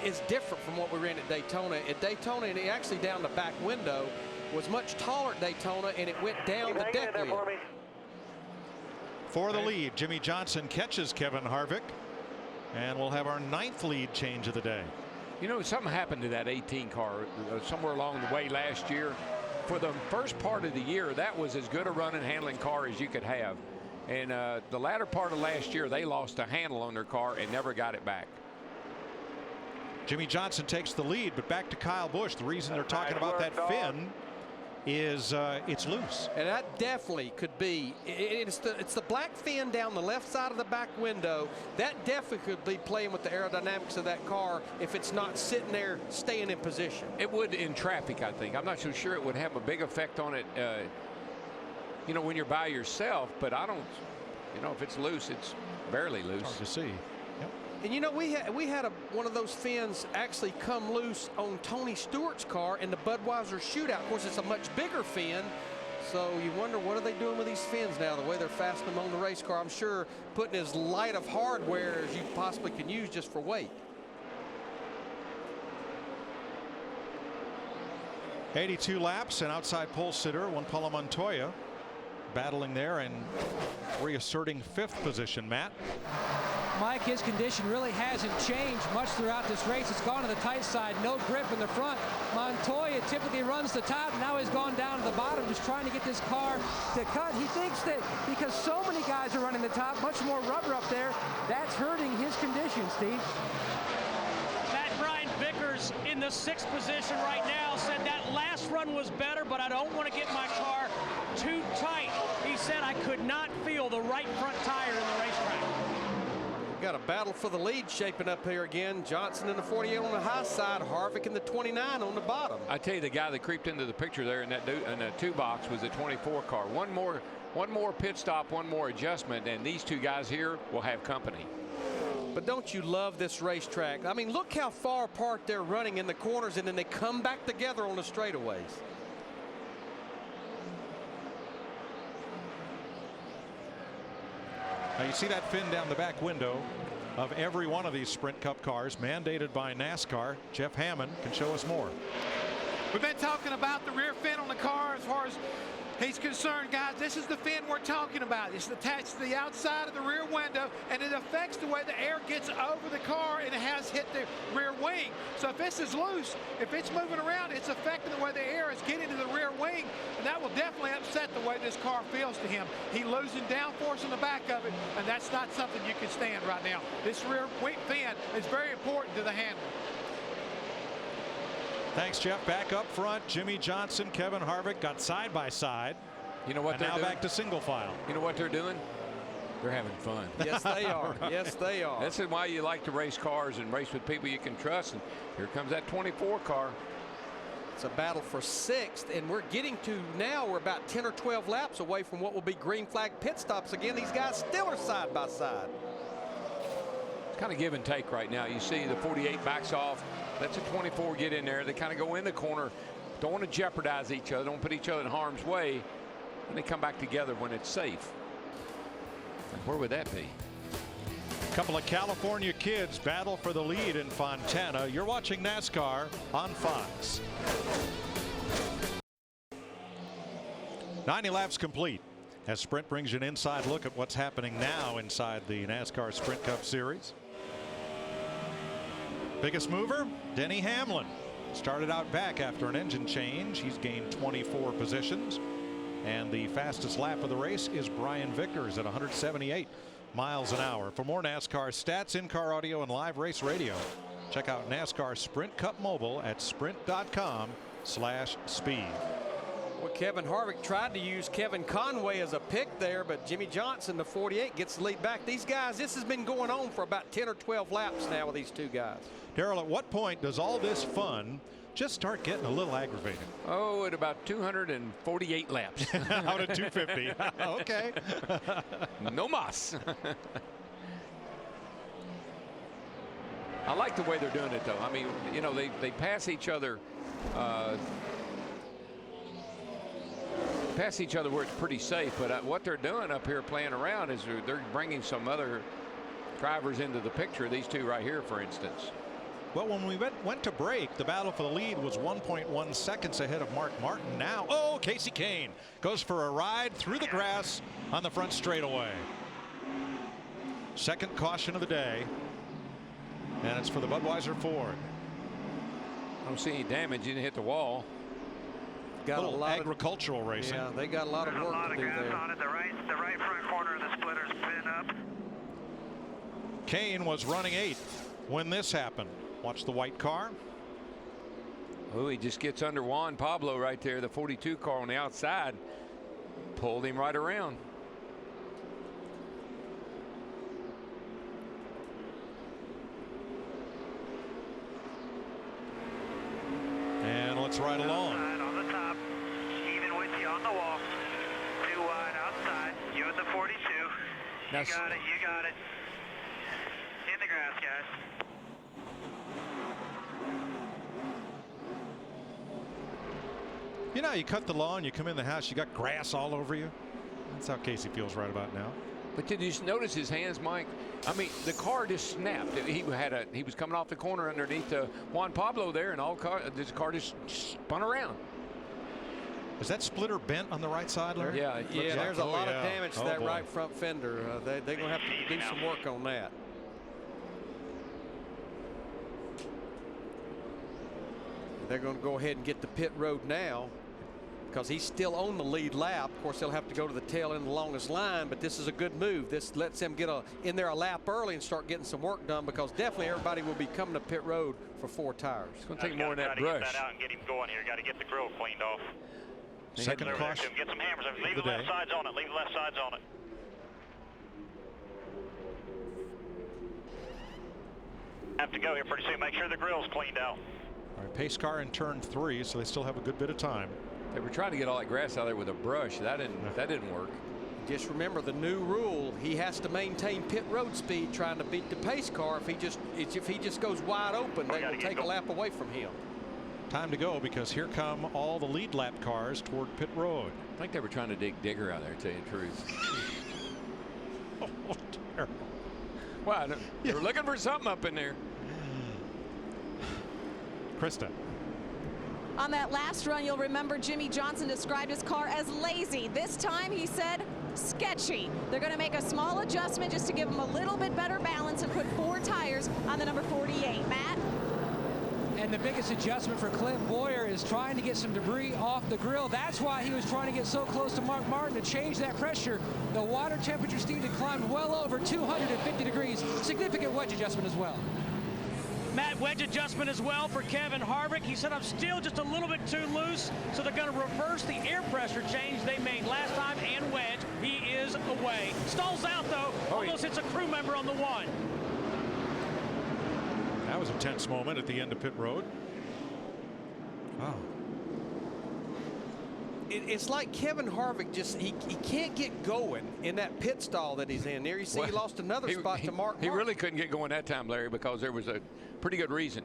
D: is different from what we ran at Daytona. At Daytona, and actually down the back window was much taller at Daytona, and it went down the deck lid.
C: For the lead, Jimmy Johnson catches Kevin Harvick, and we'll have our 9th lead change of the day.
G: You know, something happened to that 18 car somewhere along the way last year. For the first part of the year, that was as good a run and handling car as you could have. And the latter part of last year, they lost a handle on their car and never got it back.
C: Jimmy Johnson takes the lead, but back to Kyle Busch. The reason they're talking about that fin is it's loose.
D: And that definitely could be. It's the black fin down the left side of the back window. That definitely could be playing with the aerodynamics of that car if it's not sitting there staying in position.
G: It would in traffic, I think. I'm not so sure it would have a big effect on it, you know, when you're by yourself. But I don't, you know, if it's loose, it's barely loose.
C: Hard to see.
D: And you know, we had one of those fins actually come loose on Tony Stewart's car in the Budweiser shootout. Of course, it's a much bigger fin, so you wonder what are they doing with these fins now, the way they're fastening them on the race car. I'm sure putting as light of hardware as you possibly can use just for weight.
C: 82 laps, and outside pole sitter Juan Pablo Montoya battling there and reasserting 5th position. Matt?
L: Mike, his condition really hasn't changed much throughout this race. It's gone to the tight side, no grip in the front. Montoya typically runs the top. Now he's gone down to the bottom, just trying to get this car to cut. He thinks that because so many guys are running the top, much more rubber up there, that's hurting his condition, Steve.
M: That Brian Vickers in the 6th position right now said that last run was better, but I don't want to get my car too tight. He said I could not feel the right front tire in the racetrack.
D: Got a battle for the lead shaping up here again. Johnson in the 48 on the high side, Harvick in the 29 on the bottom.
G: I tell you, the guy that creeped into the picture there in that 2 box was a 24 car. One more pit stop, one more adjustment, and these 2 guys here will have company.
D: But don't you love this racetrack? I mean, look how far apart they're running in the corners, and then they come back together on the straightaways.
C: Now you see that fin down the back window of every one of these Sprint Cup cars, mandated by NASCAR. Jeff Hammond can show us more.
H: We've been talking about the rear fin on the car as far as he's concerned, guys. This is the fin we're talking about. It's attached to the outside of the rear window, and it affects the way the air gets over the car, and it has hit the rear wing. So if this is loose, if it's moving around, it's affecting the way the air is getting to the rear wing, and that will definitely upset the way this car feels to him. He's losing downforce in the back of it, and that's not something you can stand right now. This rear wing fin is very important to the handler.
C: Thanks, Jeff. Back up front, Jimmy Johnson, Kevin Harvick got side by side.
G: You know what they're
C: now
G: doing?
C: Back to single file.
G: You know what they're doing? They're having fun.
D: Yes, they are. Yes, they are.
G: This is why you like to race cars and race with people you can trust. And here comes that 24 car.
D: It's a battle for 6th, and we're getting to now, we're about 10 or 12 laps away from what will be green flag pit stops again. These guys still are side by side.
G: It's kind of give and take right now. You see the 48 backs off. Lets a 24 get in there. They kind of go in the corner. Don't want to jeopardize each other. Don't put each other in harm's way. And they come back together when it's safe. And where would that be?
C: A couple of California kids battle for the lead in Fontana. You're watching NASCAR on Fox. 90 laps complete as Sprint brings you an inside look at what's happening now inside the NASCAR Sprint Cup Series. Biggest mover, Denny Hamlin. Started out back after an engine change. He's gained 24 positions. And the fastest lap of the race is Brian Vickers at 178 miles an hour. For more NASCAR stats, in-car audio, and live race radio, check out NASCAR Sprint Cup Mobile at sprint.com/speed.
D: Well, Kevin Harvick tried to use Kevin Conway as a pick there, but Jimmy Johnson, the 48, gets the lead back. These guys, this has been going on for about 10 or 12 laps now with these 2 guys.
C: Darrell, at what point does all this fun just start getting a little aggravating?
G: Oh, at about 248 laps.
C: Out of 250. Okay.
G: No mas. I like the way they're doing it, though. I mean, you know, they pass each other. Where it's pretty safe, but what they're doing up here playing around is they're bringing some other drivers into the picture. These 2 right here, for instance.
C: Well, when we went to break, the battle for the lead was 1.1 seconds ahead of Mark Martin. Now, oh, Casey Kane goes for a ride through the grass on the front straightaway. Second caution of the day, and it's for the Budweiser Ford.
G: I don't see any damage. He didn't hit the wall.
C: Got a lot agricultural racing.
D: Yeah, they got a lot of work to do there.
T: On it. The right front corner of the splitter's been up.
C: Kane was running 8th when this happened. Watch the white car.
G: Oh, he just gets under Juan Pablo right there. The 42 car on the outside pulled him right around.
C: And let's ride along.
W: On the top, even with you on the wall. Too wide outside. You at the 42. You got it. You got it. In the grass, guys.
C: You know, you cut the lawn, you come in the house, you got grass all over you. That's how Casey feels right about now.
G: But did you notice his hands, Mike? I mean, the car just snapped. He was coming off the corner underneath Juan Pablo there, and this car just spun around.
C: Is that splitter bent on the right side, Larry?
D: Yeah, there's a lot of damage to that right front fender. They're going to have to do some work on that. They're going to go ahead and get the pit road now because he's still on the lead lap. Of course, they'll have to go to the tail end of the longest line, but this is a good move. This lets them get in there a lap early and start getting some work done because definitely everybody will be coming to pit road for 4 tires.
G: It's going to take more than that brush.
W: Get that out and get him going here. Got to get the grill cleaned off.
C: Second caution.
W: Get some hammers. Leave the left sides on it. Leave the left sides on it. Have to go here pretty soon. Make sure the grill's cleaned out.
C: All right, pace car in turn 3, so they still have a good bit of time.
G: They were trying to get all that grass out there with a brush. That didn't work.
D: Just remember the new rule. He has to maintain pit road speed trying to beat the pace car. If he just goes wide open, they will take a lap away from him.
C: Time to go because here come all the lead lap cars toward pit road.
G: I think they were trying to dig digger out there, to tell you the truth.
C: Oh, terrible.
G: Wow, they were looking for something up in there.
C: Krista.
K: On that last run, you'll remember Jimmy Johnson described his car as lazy. This time he said sketchy. They're going to make a small adjustment just to give him a little bit better balance and put 4 tires on the number 48. Matt?
L: And the biggest adjustment for Clint Boyer is trying to get some debris off the grill. That's why he was trying to get so close to Mark Martin to change that pressure. The water temperature needed to climb well over 250 degrees. Significant wedge adjustment as well.
M: Matt, wedge adjustment as well for Kevin Harvick. He said, I'm still just a little bit too loose, so they're going to reverse the air pressure change they made last time and wedge. He is away. Stalls out, though. Almost hits a crew member on the 1.
C: That was a tense moment at the end of pit road. Wow.
D: It's like Kevin Harvick he can't get going in that pit stall that he's in. There you see he lost another spot to Mark Martin.
G: He really couldn't get going that time, Larry, because there was a pretty good reason.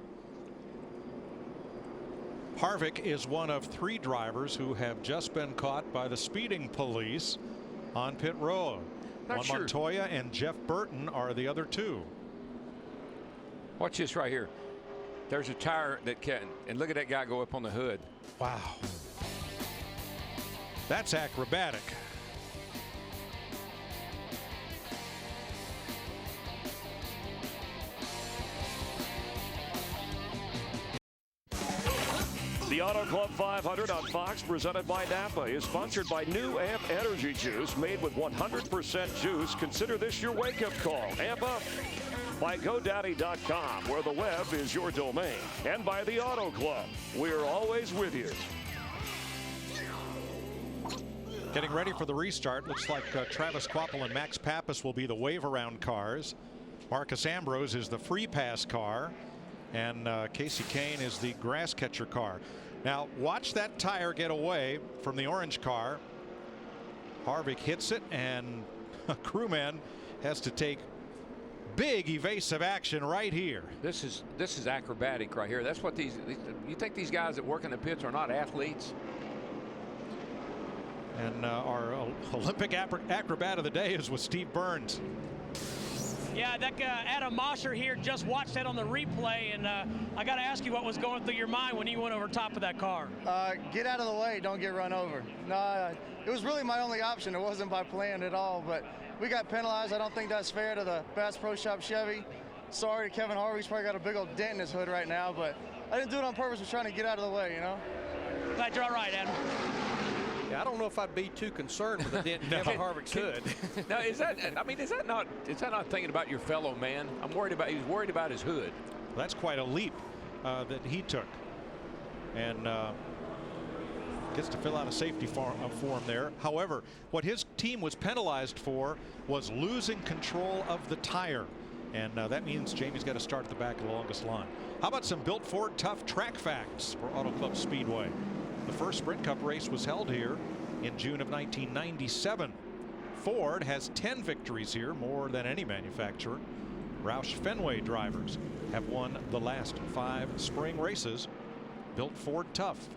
C: Harvick is one of 3 drivers who have just been caught by the speeding police on pit road. Juan Montoya and Jeff Burton are the other 2.
G: Watch this right here. There's a tire that and look at that guy go up on the hood.
C: Wow. That's acrobatic.
F: The Auto Club 500 on Fox, presented by Napa, is sponsored by New Amp Energy Juice, made with 100% juice. Consider this your wake-up call. Amp up. By GoDaddy.com, where the web is your domain. And by the Auto Club. We're always with you.
C: Getting ready for the restart. Looks like Travis Kvapil and Max Pappas will be the wave-around cars. Marcus Ambrose is the free pass car. And Casey Kane is the grass catcher car. Now watch that tire get away from the orange car. Harvick hits it, and a crewman has to take big evasive action right here.
G: This is acrobatic right here. That's what you think these guys that work in the pits are not athletes?
C: And our Olympic acrobat of the day is with Steve Burns.
M: Yeah, that Adam Mosher here just watched that on the replay, and I got to ask you what was going through your mind when you went over top of that car.
A: Get out of the way, don't get run over. No, it was really my only option. It wasn't by plan at all, but we got penalized. I don't think that's fair to the Bass Pro Shop Chevy. Sorry to Kevin Harvick. He's probably got a big old dent in his hood right now, but I didn't do it on purpose. I was trying to get out of the way, you know?
M: Glad you're all right, Adam.
D: Yeah, I don't know if I'd be too concerned with the dent in Kevin Harvick's hood.
G: Now, is that not thinking about your fellow man? He's worried about his hood.
C: That's quite a leap that he took. and gets to fill out a safety form there. However, what his team was penalized for was losing control of the tire. And that means Jamie's got to start at the back of the longest line. How about some Built Ford Tough track facts for Auto Club Speedway? The first Sprint Cup race was held here in June of 1997. Ford has 10 victories here, more than any manufacturer. Roush Fenway drivers have won the last 5 spring races. Built Ford Tough.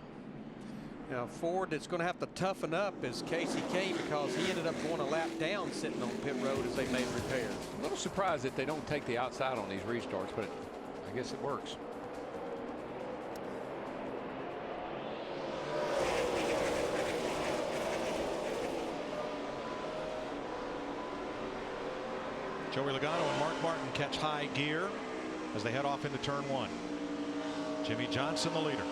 D: Now, Ford that's going to have to toughen up is Casey Kane, because he ended up going a lap down sitting on pit road as they made repairs.
G: A little surprised that they don't take the outside on these restarts, but I guess it works.
C: Joey Logano and Mark Martin catch high gear as they head off into turn 1. Jimmy Johnson, the leader.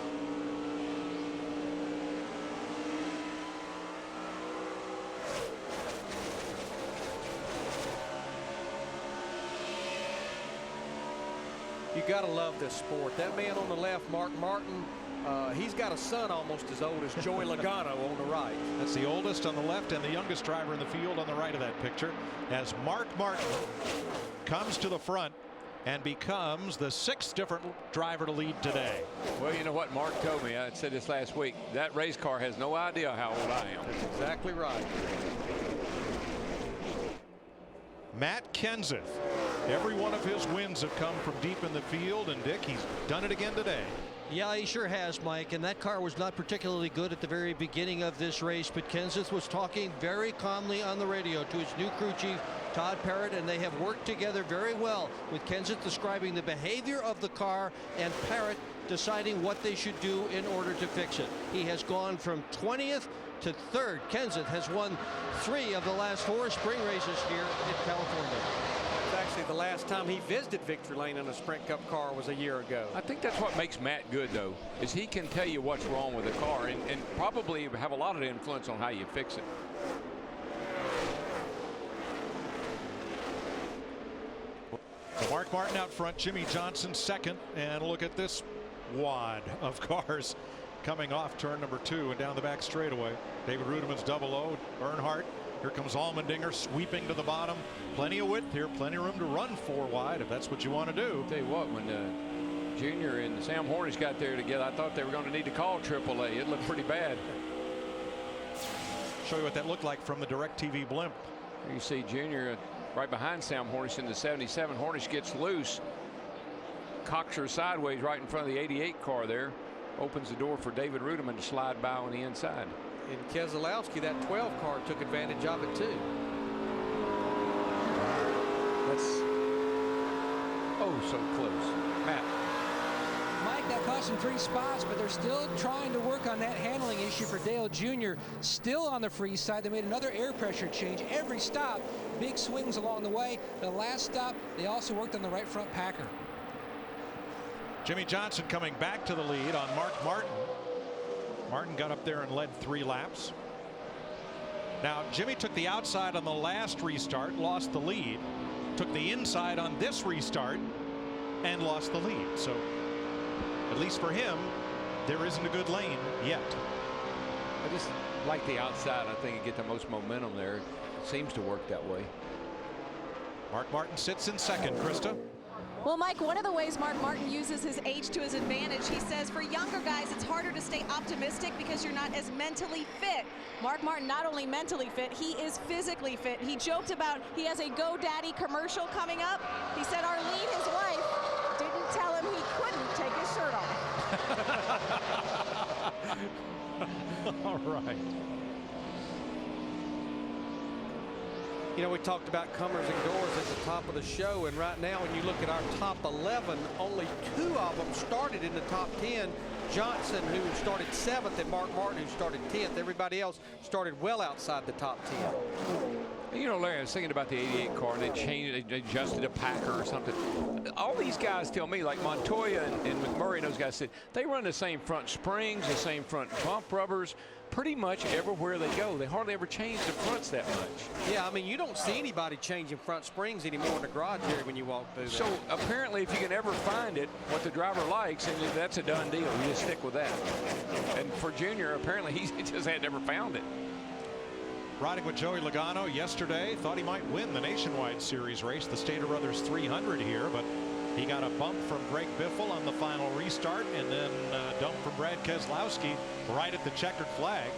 D: You got to love this sport. That man on the left, Mark Martin, he's got a son almost as old as Joey Logano on the right.
C: That's the oldest on the left and the youngest driver in the field on the right of that picture, as Mark Martin comes to the front and becomes the 6th different driver to lead today.
G: Well, you know what Mark told me, I said this last week, that race car has no idea how old I am.
D: That's exactly right.
C: Matt Kenseth, every one of his wins have come from deep in the field, and Dick, he's done it again today.
N: Yeah, he sure has, Mike, and that car was not particularly good at the very beginning of this race, but Kenseth was talking very calmly on the radio to his new crew chief, Todd Parrott, and they have worked together very well, with Kenseth describing the behavior of the car and Parrott deciding what they should do in order to fix it. He has gone from 20th to 3rd. Kenseth has won 3 of the last 4 spring races here in California.
D: It's actually the last time he visited Victory Lane in a Sprint Cup car was a year ago.
G: I think that's what makes Matt good, though, is he can tell you what's wrong with the car and probably have a lot of influence on how you fix it.
C: So Mark Martin out front, Jimmy Johnson second, and look at this wad of cars coming off turn number 2 and down the back straightaway. David Rudiman's double O, Earnhardt. Here comes Allmendinger sweeping to the bottom. Plenty of width here, plenty of room to run 4 wide if that's what you want to do.
G: I'll tell you what, when Junior and Sam Hornish got there together, I thought they were going to need to call AAA. It looked pretty bad.
C: Show you what that looked like from the DirecTV blimp.
G: Here you see Junior right behind Sam Hornish in the 77. Hornish gets loose, cocks her sideways right in front of the 88 car there. Opens the door for David Rudiman to slide by on the inside.
D: And Keselowski, that 12 car, took advantage of it too.
G: That's so close. Matt.
L: Mike, that cost him 3 spots, but they're still trying to work on that handling issue for Dale Jr. Still on the free side. They made another air pressure change every stop. Big swings along the way. The last stop, they also worked on the right front packer.
C: Jimmy Johnson coming back to the lead on Mark Martin. Martin got up there and led 3 laps. Now Jimmy took the outside on the last restart, lost the lead. Took the inside on this restart and lost the lead. So at least for him, there isn't a good lane yet.
G: I just like the outside. I think you get the most momentum there. It seems to work that way.
C: Mark Martin sits in second. Krista.
K: Well, Mike, one of the ways Mark Martin uses his age to his advantage, he says for younger guys, it's harder to stay optimistic because you're not as mentally fit. Mark Martin not only mentally fit, he is physically fit. He joked about he has a GoDaddy commercial coming up. He said Arlene, his wife, didn't tell him he couldn't take his shirt off.
C: All right.
D: You know, we talked about comers and goers at the top of the show, and right now when you look at our top 11, only 2 of them started in the top 10. Johnson, who started 7th, and Mark Martin, who started 10th. Everybody else started well outside the top 10.
G: You know, Larry, I was thinking about the 88 car, and they changed, they adjusted a packer or something. All these guys tell me, like Montoya and McMurray and those guys said, they run the same front springs, the same front bump rubbers, pretty much everywhere they go. They hardly ever change the fronts that much.
D: Yeah, I mean, you don't see anybody changing front springs anymore in the garage area when you walk through there.
G: So apparently, if you can ever find it, what the driver likes, and that's a done deal. You just stick with that. And for Junior, apparently, he just had never found it.
C: Riding with Joey Logano yesterday, thought he might win the Nationwide Series race, the Stater Brothers 300 here, but he got a bump from Greg Biffle on the final restart, and then a dump from Brad Keselowski right at the checkered flag.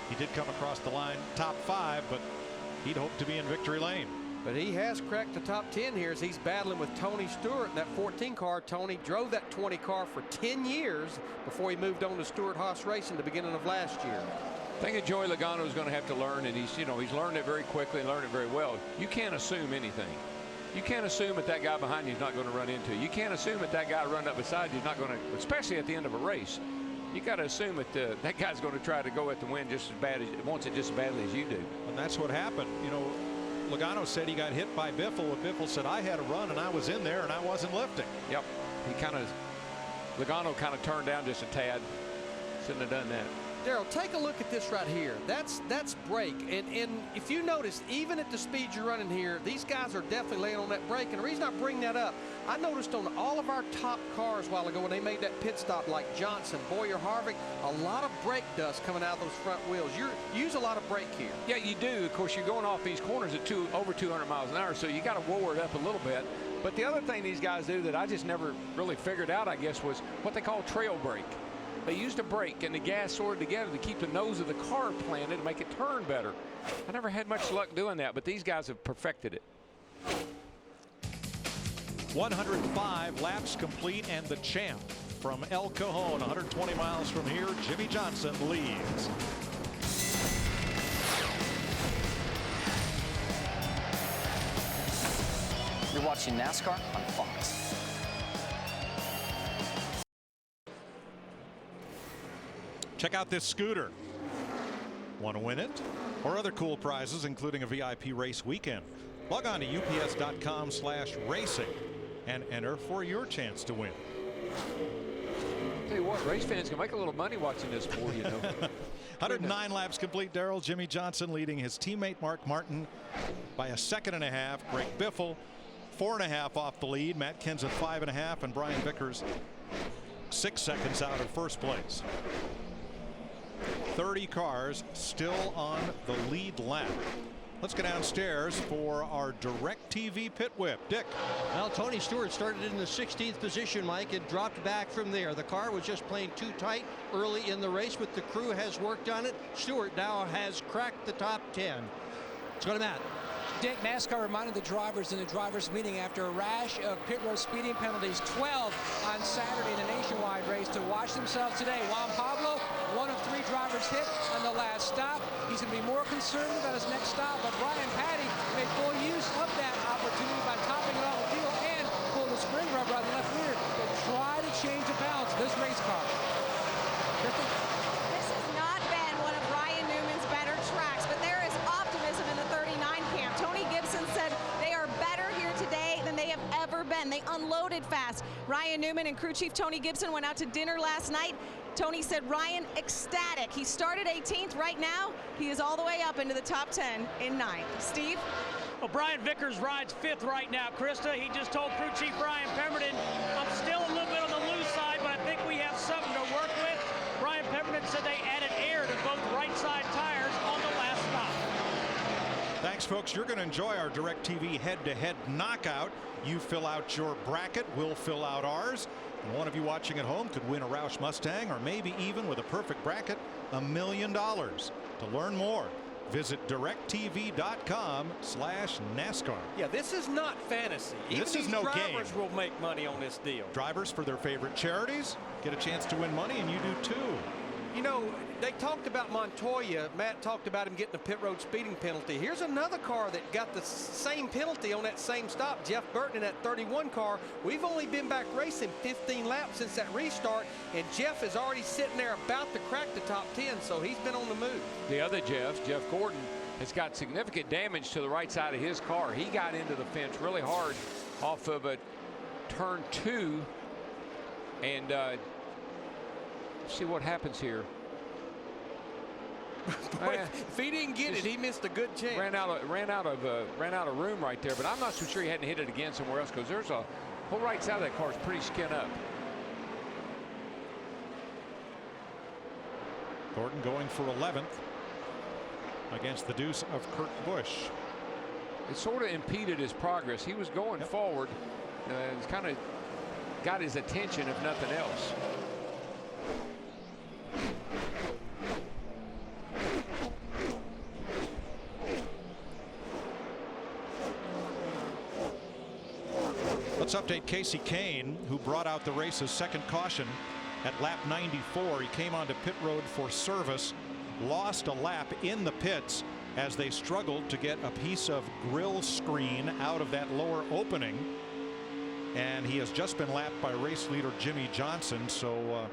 C: He did come across the line top 5, but he'd hoped to be in victory lane.
D: But he has cracked the top 10 here as he's battling with Tony Stewart in that 14 car. Tony drove that 20 car for 10 years before he moved on to Stewart Haas Racing the beginning of last year.
G: I think that Joey Logano is going to have to learn, and he's learned it very quickly and learned it very well. You can't assume anything. You can't assume that that guy behind you is not going to run into you. You can't assume that that guy running up beside you is not going to, especially at the end of a race. You got to assume that that guy's going to try to go at the win just as bad as wants it just as badly as you do.
C: And that's what happened. You know, Logano said he got hit by Biffle, and Biffle said, I had a run and I was in there and I wasn't lifting.
G: Yep. Logano kind of turned down just a tad. Shouldn't have done that.
D: Darrell, take a look at this right here. That's brake. And if you notice, even at the speed you're running here, these guys are definitely laying on that brake. And the reason I bring that up, I noticed on all of our top cars a while ago when they made that pit stop, like Johnson, Boyer, Harvick, a lot of brake dust coming out of those front wheels. You use a lot of brake here.
G: Yeah, you do. Of course, you're going off these corners at over 200 miles an hour, so you got to lower it up a little bit. But the other thing these guys do that I just never really figured out, I guess, was what they call trail brake. They used a brake and the gas sorted together to keep the nose of the car planted to make it turn better. I never had much luck doing that, but these guys have perfected it.
C: 105 laps complete, and the champ from El Cajon, 120 miles from here, Jimmy Johnson leads.
B: You're watching NASCAR on Fox.
C: Check out this scooter. Want to win it? Or other cool prizes, including a VIP race weekend? Log on to ups.com/racing and enter for your chance to win.
G: Tell you what, race fans can make a little money watching this sport, you know.
C: 109 laps complete, Darrell. Jimmy Johnson leading his teammate Mark Martin by a second and a half. Greg Biffle 4.5 off the lead. Matt Kenseth 5.5, and Brian Vickers 6 seconds out of first place. 30 cars still on the lead lap. Let's go downstairs for our DirecTV pit whip. Dick.
N: Well, Tony Stewart started in the 16th position, Mike, and dropped back from there. The car was just playing too tight early in the race, but the crew has worked on it. Stewart now has cracked the top 10. Let's go to Matt.
L: Dick, NASCAR reminded the drivers in the drivers' meeting after a rash of pit road speeding penalties, 12 on Saturday in the Nationwide race, to watch themselves today. Juan Pablo, one of 3 drivers hit on the last stop. He's going to be more concerned about his next stop, but Brian Patty made full use of that opportunity by topping it off the field and pulled the spring rubber out of the left rear to try to change the balance of this race car.
Q: This has not been one of Ryan Newman's better tracks, but there is optimism in the 39 camp. Tony Gibson said they are better here today than they have ever been. They unloaded fast. Ryan Newman and crew chief Tony Gibson went out to dinner last night. Tony said Ryan ecstatic. He started 18th. Right now, he is all the way up into the top 10 in 9th. Steve?
M: Well, Brian Vickers rides 5th right now, Krista. He just told crew chief Brian Pemberton, I'm still a little bit on the loose side, but I think we have something to work with. Brian Pemberton said they added air to both right side tires on the last stop.
C: Thanks, folks. You're going to enjoy our DirecTV head-to-head knockout. You fill out your bracket, we'll fill out ours. And one of you watching at home could win a Roush Mustang, or maybe even with a perfect bracket, $1 million. To learn more, visit directv.com/NASCAR.
D: Yeah, this is not fantasy.
C: This is no game.
D: Drivers will make money on this deal.
C: Drivers for their favorite charities get a chance to win money, and you do too.
D: You know, they talked about Montoya. Matt talked about him getting a pit road speeding penalty. Here's another car that got the same penalty on that same stop. Jeff Burton in that 31 car. We've only been back racing 15 laps since that restart, and Jeff is already sitting there about to crack the top 10, so he's been on the move.
G: The other Jeff Gordon, has got significant damage to the right side of his car. He got into the fence really hard off of a turn 2, and see what happens here.
D: Boy, if he didn't get it, he missed a good chance.
G: Ran out of room right there, but I'm not so sure he hadn't hit it again somewhere else, because there's a whole right side of that car is pretty skin up.
C: Gordon going for 11th against the deuce of Kurt Busch.
G: It sort of impeded his progress. He was going forward. It's kind of got his attention, if nothing else.
C: Let's update Casey Kane, who brought out the race's second caution at lap 94. He came onto pit road for service, lost a lap in the pits as they struggled to get a piece of grill screen out of that lower opening, and he has just been lapped by race leader Jimmy Johnson. So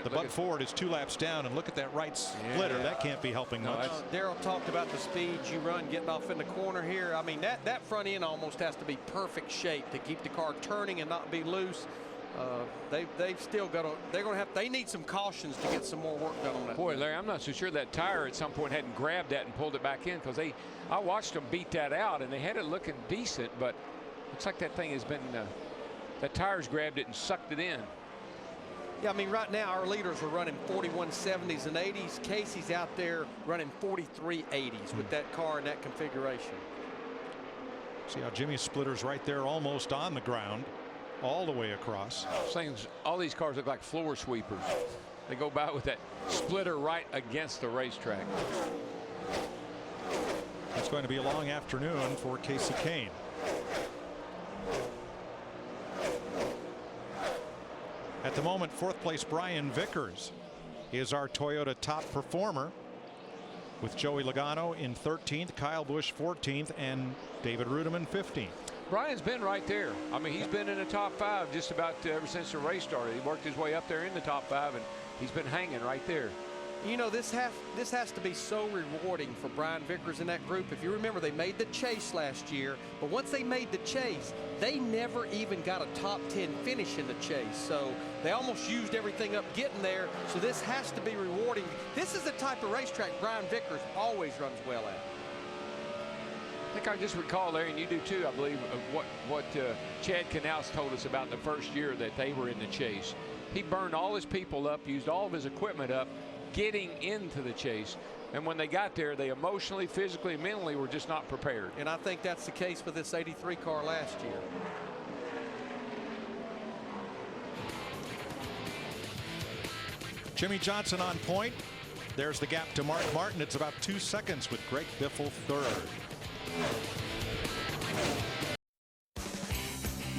C: the Bud Ford is 2 laps down, and look at that right splitter. That can't be helping much.
D: Daryl talked about the speeds you run getting off in the corner here. I mean, that front end almost has to be perfect shape to keep the car turning and not be loose. They've still got to, they need some cautions to get some more work done on that.
G: Boy, Larry, I'm not so sure that tire at some point hadn't grabbed that and pulled it back in, because I watched them beat that out and they had it looking decent, but looks like that thing has been that tire's grabbed it and sucked it in.
D: Yeah, I mean, right now our leaders are running 4170s and 80s. Casey's out there running 4380s with that car and that configuration.
C: See how Jimmy's splitter's right there, almost on the ground, all the way across.
G: All these cars look like floor sweepers. They go by with that splitter right against the racetrack.
C: It's going to be a long afternoon for Casey Kane. At the moment, 4th place Brian Vickers is our Toyota top performer, with Joey Logano in 13th, Kyle Busch 14th, and David Rudiman 15th.
G: Brian's been right there. I mean, he's been in the top 5 just about ever since the race started. He worked his way up there in the top 5, and he's been hanging right there.
D: You know, this has to be so rewarding for Brian Vickers in that group. If you remember, they made the chase last year, but once they made the chase, they never even got a top 10 finish in the chase. So they almost used everything up getting there. So this has to be rewarding. This is the type of racetrack Brian Vickers always runs well at.
G: I think I just recall, Larry, and you do too, I believe, of what Chad Knaus told us about the first year that they were in the chase. He burned all his people up, used all of his equipment up, getting into the chase, and when they got there, they emotionally, physically, and mentally were just not prepared.
D: And I think that's the case with this 83 car last year.
C: Jimmy Johnson on point. There's the gap to Mark Martin. It's about 2 seconds with Greg Biffle 3rd.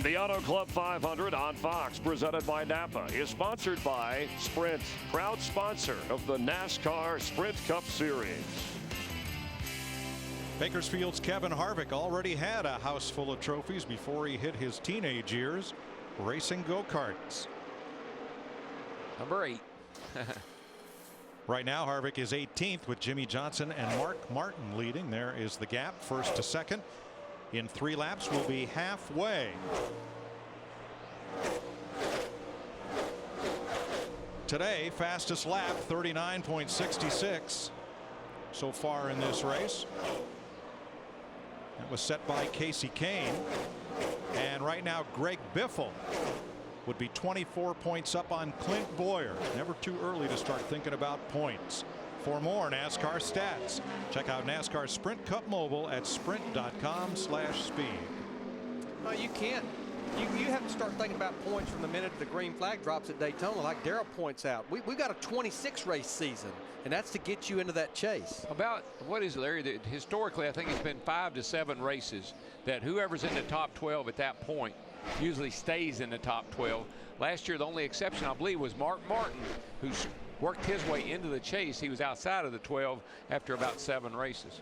F: The Auto Club 500 on Fox, presented by Napa, is sponsored by Sprint, proud sponsor of the NASCAR Sprint Cup Series.
C: Bakersfield's Kevin Harvick already had a house full of trophies before he hit his teenage years racing go-karts.
G: Number 8.
C: Right now, Harvick is 18th with Jimmy Johnson and Mark Martin leading. There is the gap, 1st to 2nd. In 3 laps, we'll be halfway. Today, fastest lap, 39.66 so far in this race. That was set by Casey Kane. And right now, Greg Biffle would be 24 points up on Clint Boyer. Never too early to start thinking about points. For more NASCAR stats, check out NASCAR Sprint Cup Mobile at sprint.com/speed.
D: No, you can't. You have to start thinking about points from the minute the green flag drops at Daytona, like Daryl points out. We've got a 26 race season, and that's to get you into that chase.
G: About what is, Larry, historically I think it's been 5 to 7 races that whoever's in the top 12 at that point usually stays in the top 12. Last year the only exception I believe was Mark Martin, who's worked his way into the chase. He was outside of the 12 after about 7 races.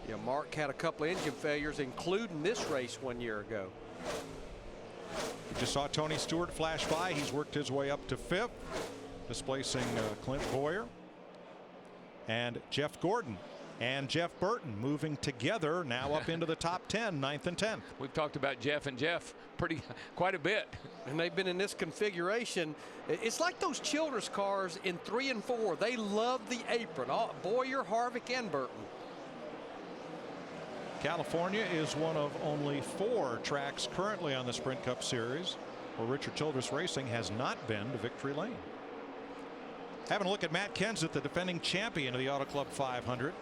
D: Yeah, Mark had a couple of engine failures, including this race 1 year ago.
C: You just saw Tony Stewart flash by. He's worked his way up to 5th, displacing Clint Boyer. and Jeff Gordon and Jeff Burton moving together now up into the top 10, 9th and 10th.
G: We've talked about Jeff and Jeff quite a bit.
D: And they've been in this configuration. It's like those Childress cars in 3 and 4. They love the apron. Boyer, Harvick, and Burton. California is one of only 4 tracks currently on the Sprint Cup Series where Richard Childress Racing has not been to victory lane. Having a look at Matt Kenseth, the defending champion of the Auto Club 500.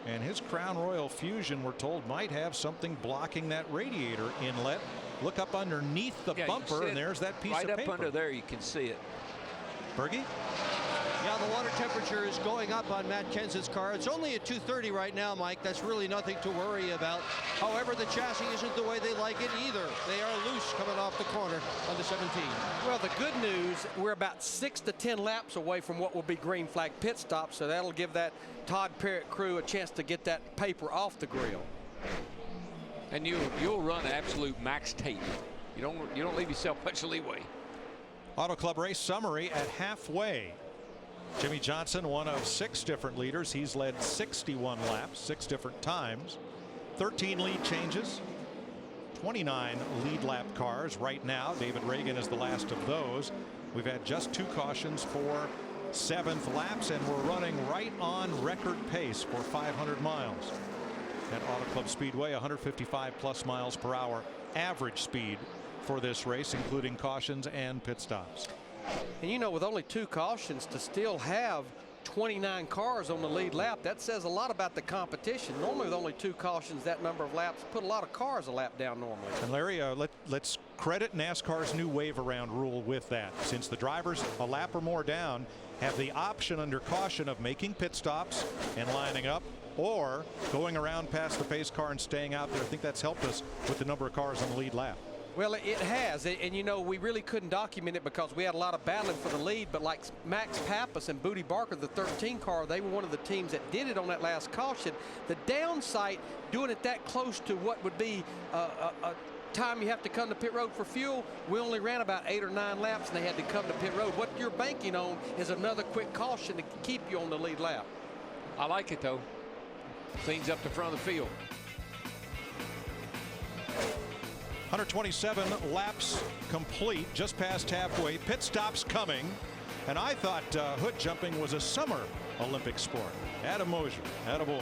D: And his Crown Royal Fusion, we're told, might have something blocking that radiator inlet. Look up underneath the bumper, and there's that piece of paper.
I: Right up under there, you can see it.
C: Bergie?
N: Yeah, the water temperature is going up on Matt Kenseth's car. It's only at 230 right now, Mike. That's really nothing to worry about. However, the chassis isn't the way they like it either. They are loose coming off the corner on the 17.
D: Well, the good news, we're about 6 to 10 laps away from what will be green flag pit stop, so that'll give that Todd Parrott crew a chance to get that paper off the grill.
G: And you'll run absolute max tape. You don't leave yourself much leeway.
C: Auto Club race summary at halfway. Jimmy Johnson, one of 6 different leaders. He's led 61 laps, 6 different times. 13 lead changes, 29 lead lap cars right now. David Reagan is the last of those. We've had just 2 cautions for 7th laps, and we're running right on record pace for 500 miles at Auto Club Speedway. 155 plus miles per hour average speed for this race, including cautions and pit stops.
D: And you know, with only 2 cautions, to still have 29 cars on the lead lap, that says a lot about the competition. Normally with only 2 cautions, that number of laps put a lot of cars a lap down normally.
C: And Larry, let's credit NASCAR's new wave around rule with that. Since the drivers a lap or more down have the option under caution of making pit stops and lining up, or going around past the pace car and staying out there. I think that's helped us with the number of cars on the lead lap.
D: Well, it has, and you know, we really couldn't document it because we had a lot of battling for the lead, but like Max Pappas and Booty Barker, the 13 car, they were one of the teams that did it on that last caution. The downside, doing it that close to what would be a time you have to come to pit road for fuel, we only ran about 8 or 9 laps and they had to come to pit road. What you're banking on is another quick caution to keep you on the lead lap.
G: I like it though. Cleans up the front of the field.
C: 127 laps complete, just past halfway. Pit stops coming, and I thought hood jumping was a summer Olympic sport. Adam Mosier, attaboy.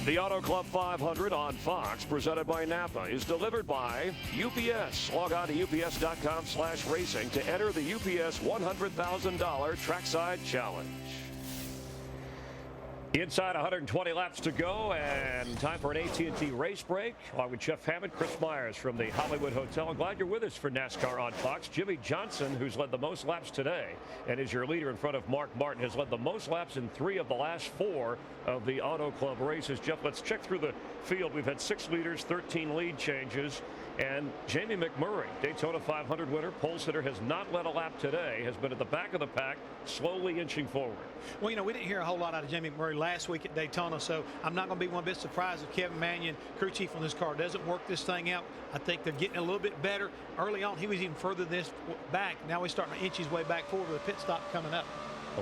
F: The Auto Club 500 on Fox, presented by Napa, is delivered by UPS. Log on to ups.com/racing to enter the UPS $100,000 Trackside Challenge. Inside 120 laps to go, and time for an AT&T race break. Along with Jeff Hammond, Chris Myers from the Hollywood Hotel. I'm glad you're with us for NASCAR on Fox. Jimmy Johnson, who's led the most laps today and is your leader in front of Mark Martin, has led the most laps in 3 of the last 4 of the Auto Club races. Jeff, let's check through the field. We've had 6 leaders, 13 lead changes. And Jamie McMurray, Daytona 500 winner, pole sitter, has not led a lap today, has been at the back of the pack, slowly inching forward.
H: Well, you know, we didn't hear a whole lot out of Jamie McMurray last week at Daytona, so I'm not going to be one bit surprised if Kevin Mannion, crew chief on this car, doesn't work this thing out. I think they're getting a little bit better. Early on, he was even further this back. Now he's starting to inch his way back forward with a pit stop coming up.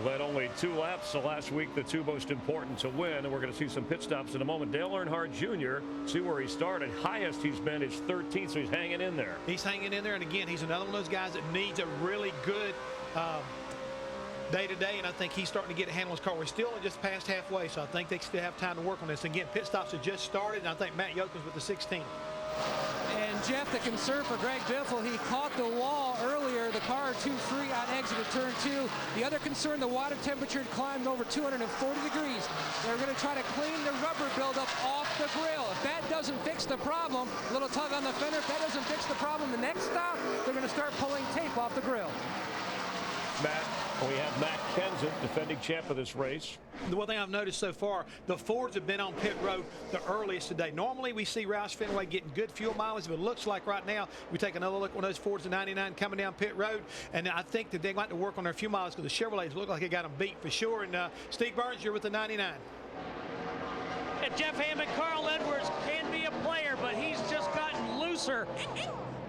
F: Led only 2 laps the last week, the 2 most important to win, and we're going to see some pit stops in a moment. Dale Earnhardt Jr., see where he started. Highest he's been is 13th, so he's hanging in there.
H: He's hanging in there, and again, he's another one of those guys that needs a really good day-to-day, and I think he's starting to get a handle on his car. We're still just past halfway, so I think they still have time to work on this. Again, pit stops have just started, and I think Matt Yoakum's with the 16.
L: And Jeff, the concern for Greg Biffle, he caught the wall earlier, the car too free on exit of turn 2. The other concern, the water temperature had climbed over 240 degrees. They're going to try to clean the rubber buildup off the grill. If that doesn't fix the problem, a little tug on the fender, if that doesn't fix the problem, the next stop, they're going to start pulling tape off the grill.
F: Matt, we have Matt Kenseth, defending champ of this race.
H: The one thing I've noticed so far, the Fords have been on pit road the earliest today. Normally we see Roush Fenway getting good fuel mileage, but it looks like right now we take another look at one of those Fords of 99 coming down pit road, and I think that they're going to work on their fuel mileage because the Chevrolets look like they got them beat for sure. And Steve Burns, you're with the 99.
M: And Jeff Hammond, Carl Edwards can be a player, but he's just gotten looser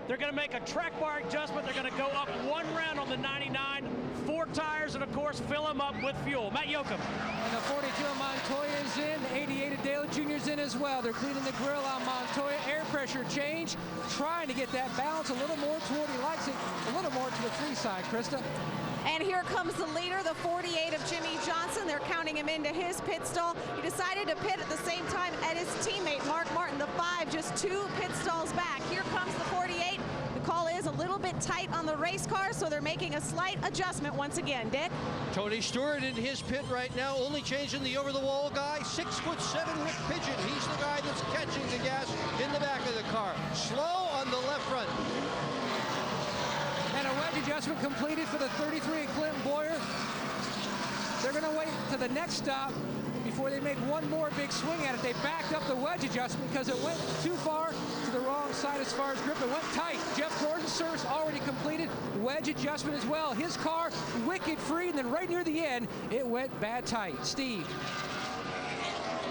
M: They're going to make a track bar adjustment. They're going to go up 1 round on the 99, 4 tires, and of course fill them up with fuel. Matt Yoakum.
L: And the 42 of Montoya is in. The 88 of Dale Jr. is in as well. They're cleaning the grill on Montoya. Air pressure change. Trying to get that balance a little more to what he likes it. A little more to the free side, Krista.
K: And here comes the leader, the 48 of Jimmy Johnson. They're counting him into his pit stall. He decided to pit at the same time at his teammate, Mark Martin, the 5, just 2 pit stalls back. Here comes the 48. The call is a little bit tight on the race car, so they're making a slight adjustment once again. Dick?
N: Tony Stewart in his pit right now, only changing the over-the-wall guy, 6'7" Rick Pigeon. He's the guy that's catching the gas in the back of the car. Slow on the left front.
L: And a wedge adjustment completed for the 33 of Clinton Boyer. They're going to wait to the next stop before they make one more big swing at it. They backed up the wedge adjustment because it went too far to the wrong side as far as grip. It went tight. Jeff Gordon's service already completed. Wedge adjustment as well. His car wicked free, and then right near the end, it went bad tight. Steve.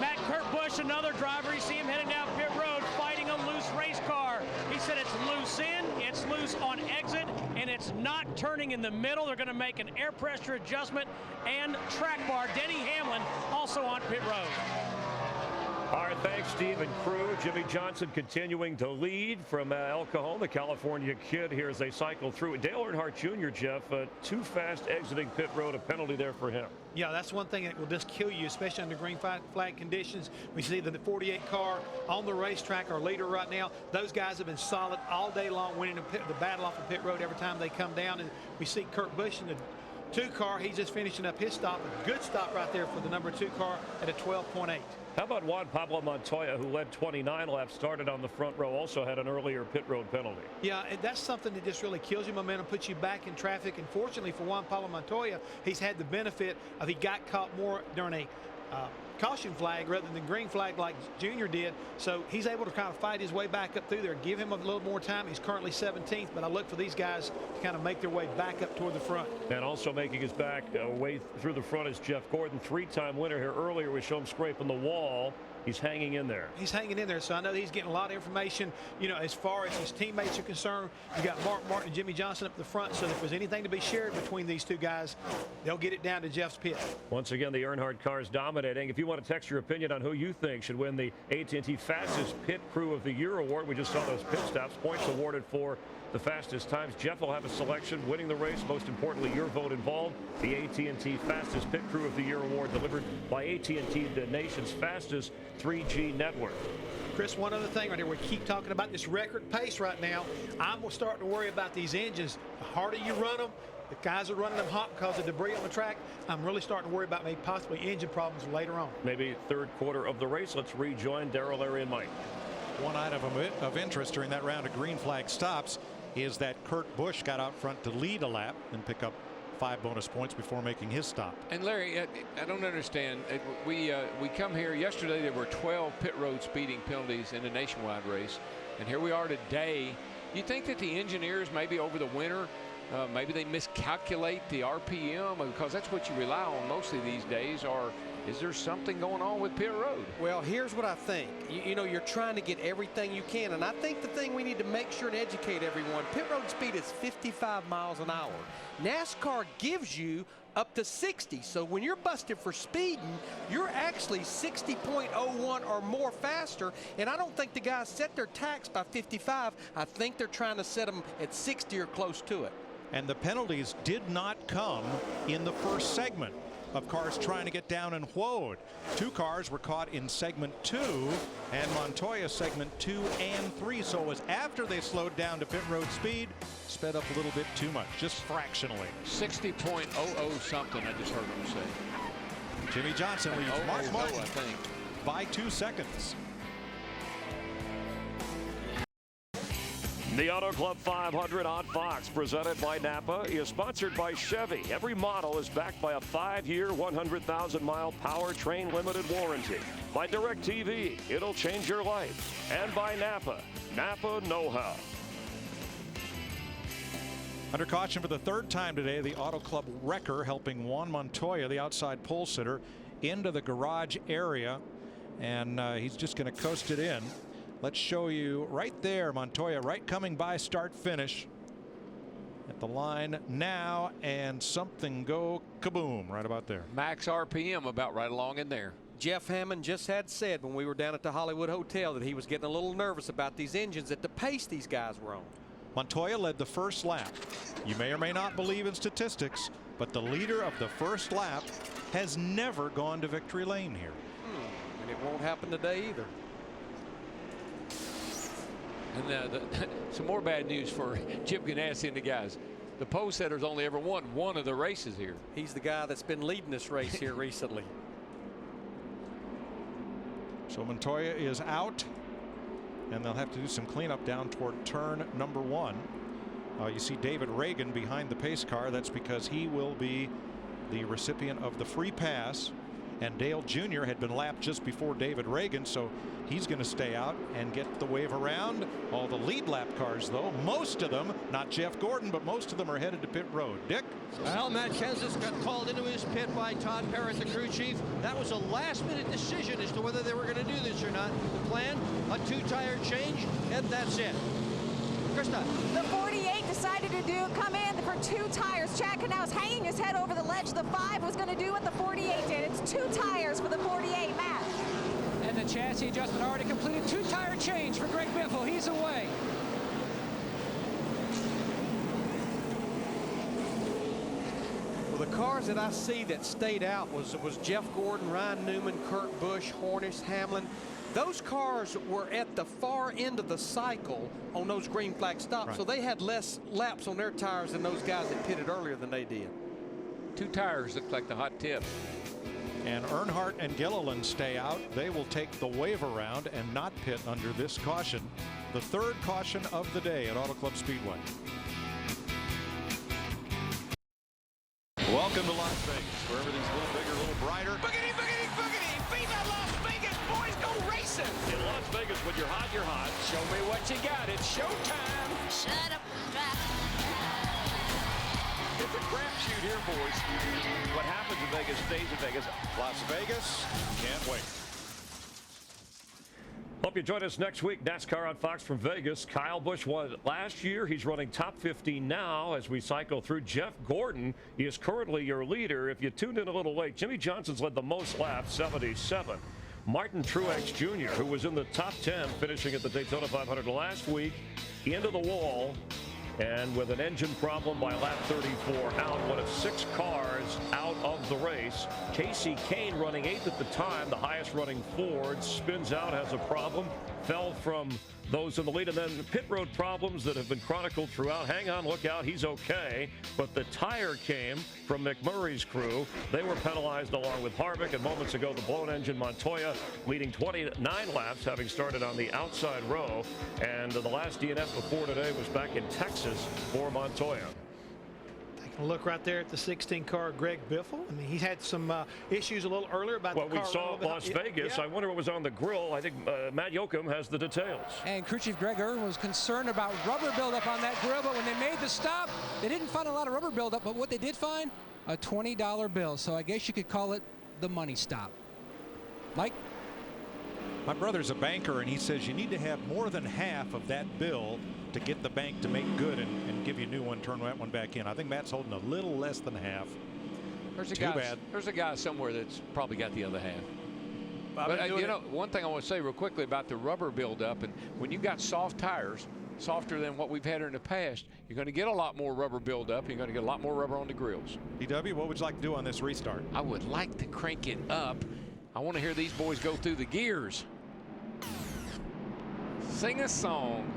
M: Matt, Kurt Busch, another driver. You see him heading down pit road fighting a loose race car. He said it's loose in, it's loose on exit, and it's not turning in the middle. They're going to make an air pressure adjustment and track bar. Denny Hamlin also on pit road.
F: All right, thanks, Steve and crew. Jimmy Johnson continuing to lead from El Cajon, the California kid, here as they cycle through. Dale Earnhardt Jr., Jeff, too fast exiting pit road, a penalty there for him.
H: Yeah, that's one thing that will just kill you, especially under green flag conditions. We see that the 48 car on the racetrack, our leader right now, those guys have been solid all day long, winning the battle off the pit road every time they come down. And we see Kurt Busch in the 2 car. He's just finishing up his stop. A good stop right there for the number 2 car at a 12.8.
F: How about Juan Pablo Montoya, who led 29 laps, started on the front row, also had an earlier pit road penalty?
H: Yeah, and that's something that just really kills your momentum, puts you back in traffic. And fortunately for Juan Pablo Montoya, he's had the benefit of he got caught more during a caution flag rather than green flag like Junior did. So he's able to kind of fight his way back up through there, give him a little more time. He's currently 17th, but I look for these guys to kind of make their way back up toward the front.
F: And also making his back way through the front is Jeff Gordon, 3-time winner here earlier. We show him scraping the wall. He's hanging in there.
H: He's hanging in there, so I know he's getting a lot of information, you know, as far as his teammates are concerned. You got Mark Martin and Jimmy Johnson up the front, so if there's anything to be shared between these 2 guys, they'll get it down to Jeff's pit.
F: Once again, the Earnhardt cars dominating. If you want to text your opinion on who you think should win the AT&T Fastest Pit Crew of the Year award, we just saw those pit stops, points awarded for the fastest times. Jeff will have a selection, winning the race. Most importantly, your vote involved. The AT&T Fastest Pit Crew of the Year award delivered by AT&T, the nation's fastest 3G network.
H: Chris, one other thing right here, we keep talking about this record pace right now. I'm starting to worry about these engines. The harder you run them, the guys are running them hot because of debris on the track. I'm really starting to worry about maybe possibly engine problems later on.
F: Maybe 3rd quarter of the race. Let's rejoin Darrell, Larry, and Mike.
C: One item of interest during that round of green flag stops is that Kurt Busch got out front to lead a lap and pick up 5 bonus points before making his stop.
G: And Larry, I don't understand. We come here yesterday. There were 12 pit road speeding penalties in a nationwide race, and here we are today. You think that the engineers maybe over the winter, maybe they miscalculate the RPM, because that's what you rely on mostly these days, or is there something going on with pit road?
D: Well, here's what I think. You know, you're trying to get everything you can, and I think the thing we need to make sure and educate everyone, pit road speed is 55 miles an hour. NASCAR gives you up to 60. So when you're busted for speeding, you're actually 60.01 or more faster. And I don't think the guys set their tax by 55. I think they're trying to set them at 60 or close to it.
C: And the penalties did not come in the first segment of cars trying to get down and whoa. 2 cars were caught in segment 2 and Montoya segment 2 and 3. So it was after they slowed down to pit road speed, sped up a little bit too much, just fractionally.
G: 60.00 something, I just heard him say.
C: Jimmy Johnson leads Mark Martin by 2 seconds.
F: The Auto Club 500 on Fox, presented by Napa, is sponsored by Chevy. Every model is backed by a 5-year, 100,000-mile powertrain limited warranty. By DirecTV, it'll change your life. And by Napa, Napa know-how.
C: Under caution for the 3rd time today, the Auto Club wrecker helping Juan Montoya, the outside pole sitter, into the garage area. And he's just going to coast it in. Let's show you right there, Montoya right coming by start finish at the line now, and something go kaboom right about there.
G: Max RPM about right along in there.
D: Jeff Hammond just had said when we were down at the Hollywood Hotel that he was getting a little nervous about these engines at the pace these guys were on.
C: Montoya led the first lap. You may or may not believe in statistics, but the leader of the first lap has never gone to victory lane here.
D: And it won't happen today either.
G: And some more bad news for Chip Ganassi and the guys. The pole setter's only ever won one of the races here.
D: He's the guy that's been leading this race here recently.
C: So Montoya is out, and they'll have to do some cleanup down toward turn number 1. You see David Reagan behind the pace car. That's because he will be the recipient of the free pass, and Dale Jr. had been lapped just before David Reagan, so he's going to stay out and get the wave around. All the lead lap cars, though, most of them, not Jeff Gordon, but most of them are headed to pit road. Dick?
N: Well, Matt Kenseth got called into his pit by Todd Parrott, the crew chief. That was a last-minute decision as to whether they were going to do this or not. The plan, a 2-tire change, and that's it. Krista.
Q: The 48 decided to come in for 2 tires. Chad Canals hanging his head over the ledge. The 5 was going to do what the 48 did. It's 2 tires for the 48, Matt.
L: And the chassis adjustment already completed. 2-tire change for Greg Biffle. He's away.
D: Well, the cars that I see that stayed out was Jeff Gordon, Ryan Newman, Kurt Busch, Hornish, Hamlin. Those cars were at the far end of the cycle on those green flag stops,
C: right.
D: So they had less laps on their tires than those guys that pitted earlier than they did.
G: 2 tires look like the hot tip.
C: And Earnhardt and Gilliland stay out. They will take the wave around and not pit under this caution. The 3rd caution of the day at Auto Club Speedway. Welcome to Las Vegas, where everything's a little bigger, a little brighter.
I: Boogity, boogity, boogity! Viva Las Vegas, boys, go racing!
F: In Las Vegas, when you're hot, you're hot.
I: Show me what you got. It's showtime. Shut up and drive.
F: It's a crapshoot here, boys. What happens in Vegas stays in Vegas.
C: Las Vegas, can't wait.
F: Hope you join us next week. NASCAR on Fox from Vegas. Kyle Busch won last year. He's running top 15 now as we cycle through. Jeff Gordon is currently your leader. If you tuned in a little late, Jimmy Johnson's led the most laps, 77. Martin Truex Jr., who was in the top 10, finishing at the Daytona 500 last week, into the wall. And with an engine problem by lap 34 out, one of 6 cars out of the race. Casey Kane running 8th at the time, the highest running Ford, spins out, has a problem, fell from those in the lead, and then pit road problems that have been chronicled throughout. Hang on, look out, he's okay. But the tire came from McMurray's crew. They were penalized along with Harvick, and moments ago the blown engine Montoya leading 29 laps, having started on the outside row. And the last DNF before today was back in Texas for Montoya.
H: Taking a look right there at the 16 car, Greg Biffle. I mean, he's had some issues a little earlier about the car.
F: Well, we saw Las Vegas.
H: Yeah.
F: I wonder what was on the grill. I think Matt Yoakum has the details.
L: And crew chief Greg Irwin was concerned about rubber buildup on that grill, but when they made the stop, they didn't find a lot of rubber buildup, but what they did find, a $20 bill. So I guess you could call it the money stop. Mike?
C: My brother's a banker, and he says you need to have more than half of that bill to get the bank to make good and give you a new one, turn that one back in. I think Matt's holding a little less than half.
G: There's a
C: Too
G: guy,
C: bad.
G: There's a guy somewhere that's probably got the other half. But you know, one thing I want to say real quickly about the rubber buildup, and when you got soft tires, softer than what we've had in the past, you're going to get a lot more rubber buildup. You're going to get a lot more rubber on the grills.
C: DW, what would you like to do on this restart?
G: I would like to crank it up. I want to hear these boys go through the gears. Sing a song.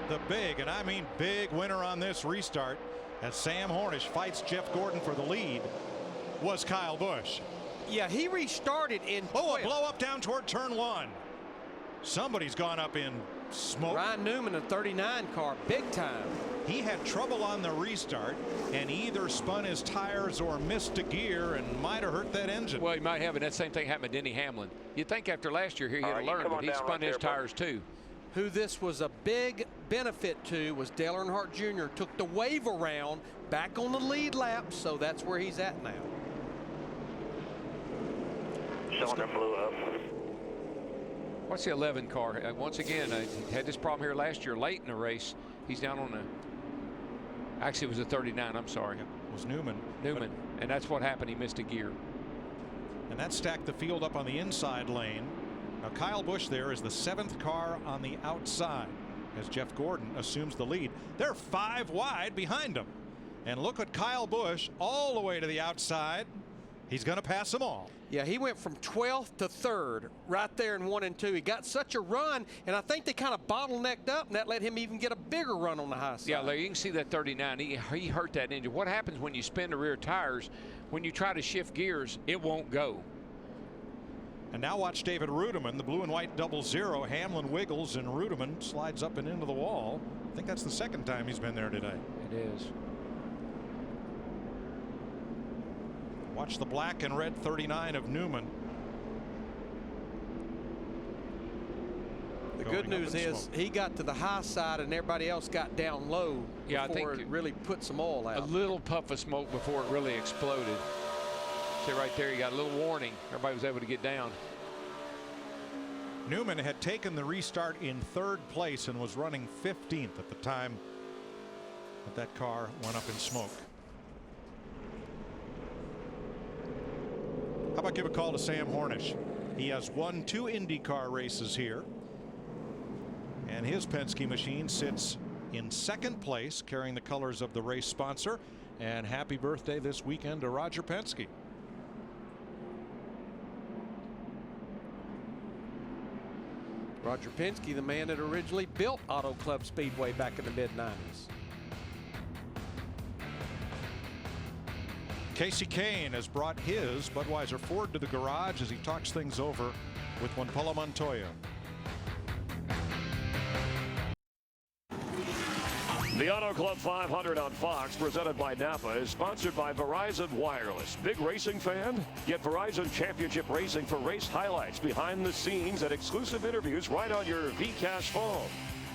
C: The big, and I mean big, winner on this restart as Sam Hornish fights Jeff Gordon for the lead was Kyle Busch.
D: Yeah, he restarted in.
C: Oh, a blow up down toward turn 1. Somebody's gone up in smoke.
D: Ryan Newman, a 39 car, big time.
C: He had trouble on the restart and either spun his tires or missed a gear and might have hurt that engine.
G: Well, he might have, and that same thing happened to Denny Hamlin. You'd think after last year here he'd have learned, but he spun his tires too.
D: Who this was a big benefit to was Dale Earnhardt Jr. Took the wave around back on the lead lap, so that's where he's at now.
W: Cylinder blew up.
G: What's the 11 car? Once again, he had this problem here last year late in the race. He's down on the, actually it was a 39, I'm sorry.
C: It was Newman.
G: Newman, and that's what happened. He missed a gear.
C: And that stacked the field up on the inside lane. Now Kyle Busch there is the 7th car on the outside as Jeff Gordon assumes the lead. They're 5 wide behind him. And look at Kyle Busch all the way to the outside. He's going to pass them all.
D: Yeah, he went from 12th to 3rd right there in 1 and 2. He got such a run, and I think they kind of bottlenecked up, and that let him even get a bigger run on the high side.
G: Yeah, Larry, you can see that 39. He hurt that engine. What happens when you spin the rear tires? When you try to shift gears, it won't go.
C: And now watch David Rudiman, the blue and white 00. Hamlin wiggles and Rudiman slides up and into the wall. I think that's the 2nd time he's been there today.
G: It is.
C: Watch the black and red 39 of Newman.
D: The good news is he got to the high side and everybody else got down low before it really put some oil out.
G: A little puff of smoke before it really exploded. See right there, you got a little warning. Everybody was able to get down.
C: Newman had taken the restart in 3rd place and was running 15th at the time that car went up in smoke. How about give a call to Sam Hornish? He has won 2 IndyCar races here. And his Penske machine sits in 2nd place, carrying the colors of the race sponsor. And happy birthday this weekend to Roger Penske.
D: Roger Penske, the man that originally built Auto Club Speedway back in the mid-90s.
C: Casey Kane has brought his Budweiser Ford to the garage as he talks things over with Juan Pablo Montoya.
F: The Auto Club 500 on Fox, presented by Napa, is sponsored by Verizon Wireless. Big racing fan? Get Verizon Championship Racing for race highlights, behind the scenes, and exclusive interviews right on your VCash phone.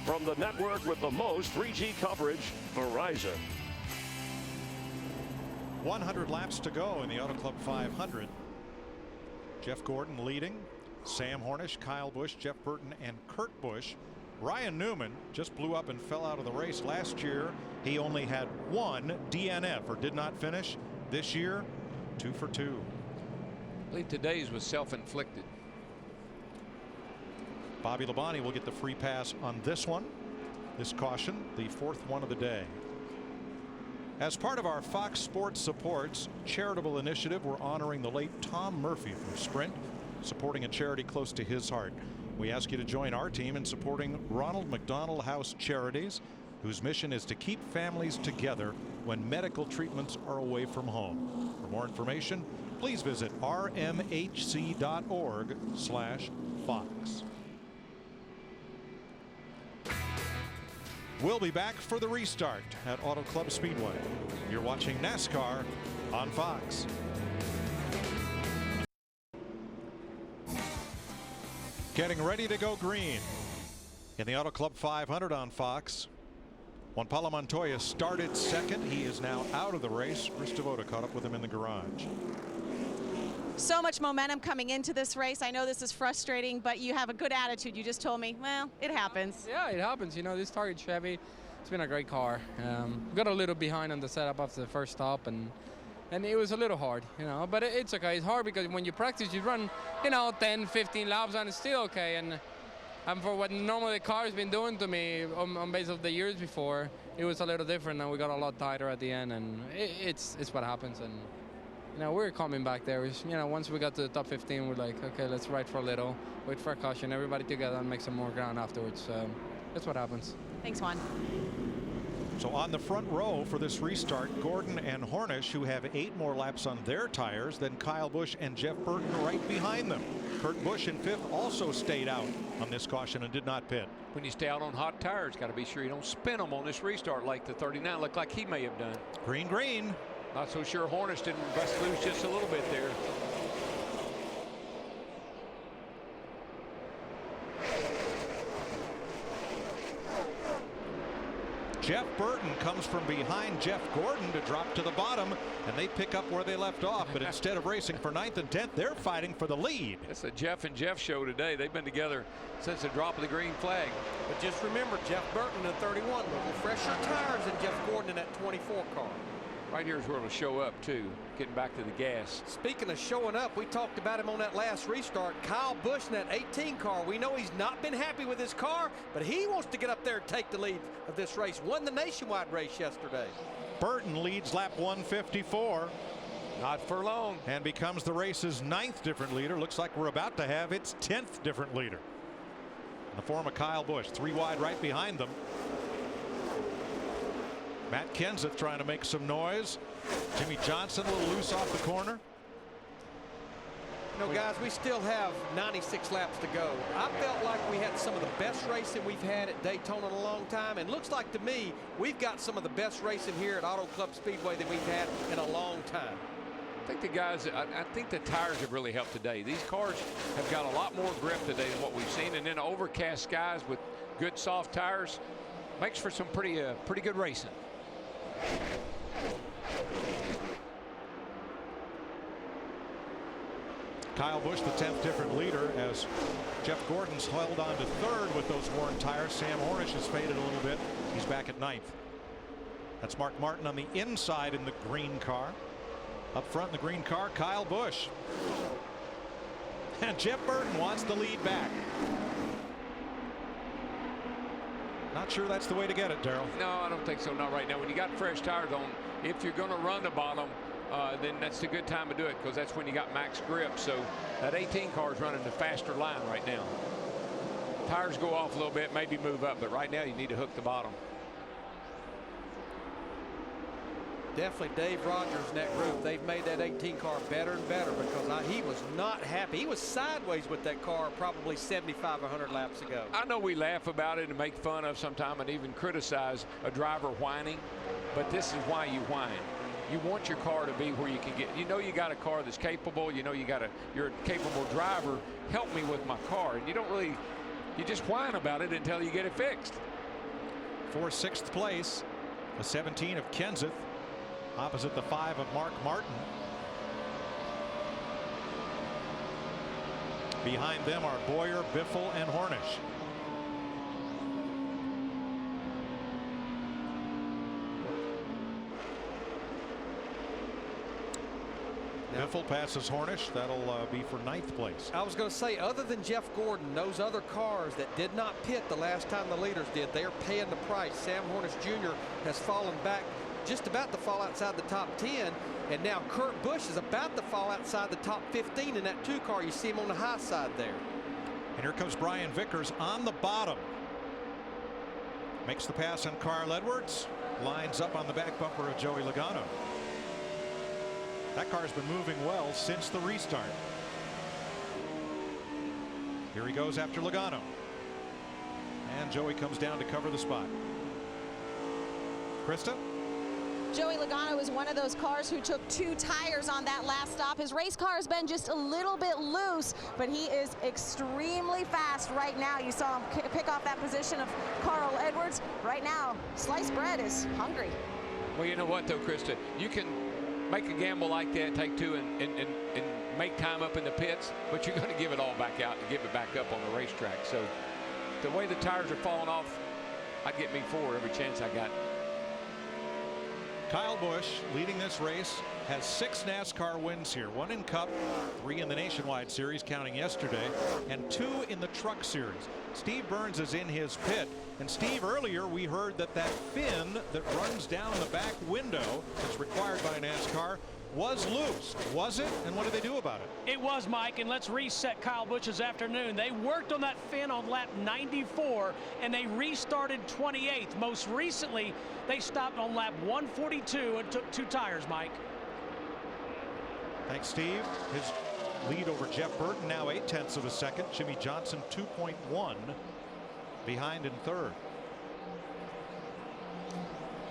F: From the network with the most 3G coverage, Verizon.
C: 100 laps to go in the Auto Club 500. Jeff Gordon leading. Sam Hornish, Kyle Busch, Jeff Burton, and Kurt Busch. Ryan Newman just blew up and fell out of the race. Last year, he only had 1 DNF or did not finish. This year, 2 for 2.
G: I believe today's was self-inflicted.
C: Bobby Labonte will get the free pass on this one. This caution, the 4th one of the day. As part of our Fox Sports Supports charitable initiative, we're honoring the late Tom Murphy from Sprint, supporting a charity close to his heart. We ask you to join our team in supporting Ronald McDonald House Charities, whose mission is to keep families together when medical treatments are away from home. For more information, please visit rmhc.org/Fox. We'll be back for the restart at Auto Club Speedway. You're watching NASCAR on Fox. Getting ready to go green in the Auto Club 500 on Fox. Juan Pablo Montoya started 2nd. He is now out of the race. Chris Devoto caught up with him in the garage.
K: So much momentum coming into this race. I know this is frustrating, but you have a good attitude. You just told me, well, it happens.
O: Yeah, it happens. You know, this Target Chevy, it's been a great car. Got a little behind on the setup after the first stop, and and it was a little hard, you know, but it's okay. It's hard because when you practice, you run, you know, 10, 15 laps, and it's still okay. And for what normally the car has been doing to me on base of the years before, it was a little different, and we got a lot tighter at the end, and it's what happens. And you know, we're coming back there. You know, once we got to the top 15, we're like, okay, let's ride for a little, wait for a caution, everybody together, and make some more ground afterwards. That's what happens.
K: Thanks, Juan.
C: So on the front row for this restart, Gordon and Hornish, who have 8 more laps on their tires than Kyle Busch and Jeff Burton right behind them. Kurt Busch in 5th also stayed out on this caution and did not pit.
G: When you stay out on hot tires, got to be sure you don't spin them on this restart like the 39 looked like he may have done.
C: Green, green.
G: Not so sure Hornish didn't bust loose just a little bit there.
C: Jeff Burton comes from behind Jeff Gordon to drop to the bottom, and they pick up where they left off. But instead of racing for 9th and 10th, they're fighting for the lead.
G: It's a Jeff and Jeff show today. They've been together since the drop of the green flag.
D: But just remember, Jeff Burton in 31, a little fresher tires than Jeff Gordon in that 24 car.
G: Right here is where it'll show up, too, getting back to the gas.
D: Speaking of showing up, we talked about him on that last restart. Kyle Busch in that 18 car. We know he's not been happy with his car, but he wants to get up there and take the lead of this race. Won the nationwide race yesterday.
C: Burton leads lap 154.
G: Not for long.
C: And becomes the race's 9th different leader. Looks like we're about to have its 10th different leader. In the form of Kyle Busch, 3 wide right behind them. Matt Kenseth trying to make some noise. Jimmy Johnson a little loose off the corner.
D: You know, guys, we still have 96 laps to go. I felt like we had some of the best racing we've had at Daytona in a long time. And looks like to me, we've got some of the best racing here at Auto Club Speedway that we've had in a long time.
G: I think the guys, I think the tires have really helped today. These cars have got a lot more grip today than what we've seen. And then overcast skies with good soft tires makes for some pretty good racing.
C: Kyle Busch, the 10th different leader, as Jeff Gordon's held on to 3rd with those worn tires. Sam Hornish has faded a little bit. He's back at 9th. That's Mark Martin on the inside in the green car. Up front in the green car, Kyle Busch. And Jeff Burton wants the lead back. Not sure that's the way to get it, Darrell.
G: No, I don't think so. Not right now. When you got fresh tires on, if you're going to run the bottom, then that's a good time to do it because that's when you got max grip. So that 18 car is running the faster line right now. Tires go off a little bit, maybe move up, but right now you need to hook the bottom.
D: Definitely Dave Rogers and that group, they've made that 18 car better and better because he was not happy. He was sideways with that car probably 75 or 100 laps ago.
G: I know we laugh about it and make fun of sometimes and even criticize a driver whining, but this is why you whine. You want your car to be where you can get, you know, you got a car that's capable, you know, you're a capable driver, help me with my car. And you don't really, you just whine about it until you get it fixed.
C: For 6th place, the 17 of Kenseth. Opposite the 5 of Mark Martin. Behind them are Boyer, Biffle, and Hornish. Biffle passes Hornish. That'll be for 9th place.
D: I was going to say, other than Jeff Gordon, those other cars that did not pit the last time the leaders did, they are paying the price. Sam Hornish Jr. has fallen back, just about to fall outside the top 10, and now Kurt Busch is about to fall outside the top 15 in that 2 car. You see him on the high side there.
C: And here comes Brian Vickers on the bottom. Makes the pass on Carl Edwards. Lines up on the back bumper of Joey Logano. That car's been moving well since the restart. Here he goes after Logano. And Joey comes down to cover the spot. Krista?
K: Joey Logano is one of those cars who took 2 tires on that last stop. His race car has been just a little bit loose, but he is extremely fast right now. You saw him pick off that position of Carl Edwards. Right now, sliced bread is hungry.
G: Well, you know what, though, Krista? You can make a gamble like that, take 2 and make time up in the pits, but you're going to give it all back out and give it back up on the racetrack. So the way the tires are falling off, I'd get me 4 every chance I got.
C: Kyle Busch, leading this race, has 6 NASCAR wins here. 1 in Cup, 3 in the Nationwide Series, counting yesterday, and 2 in the Truck Series. Steve Burns is in his pit. And Steve, earlier we heard that fin that runs down the back window that's required by NASCAR was loose. Was it? And what did they do about it?
M: It was, Mike, and let's reset Kyle Busch's afternoon. They worked on that fin on lap 94, and they restarted 28th. Most recently, they stopped on lap 142 and took 2 tires, Mike.
C: Thanks, Steve. His lead over Jeff Burton now 0.8 of a second. Jimmy Johnson 2.1 behind in third.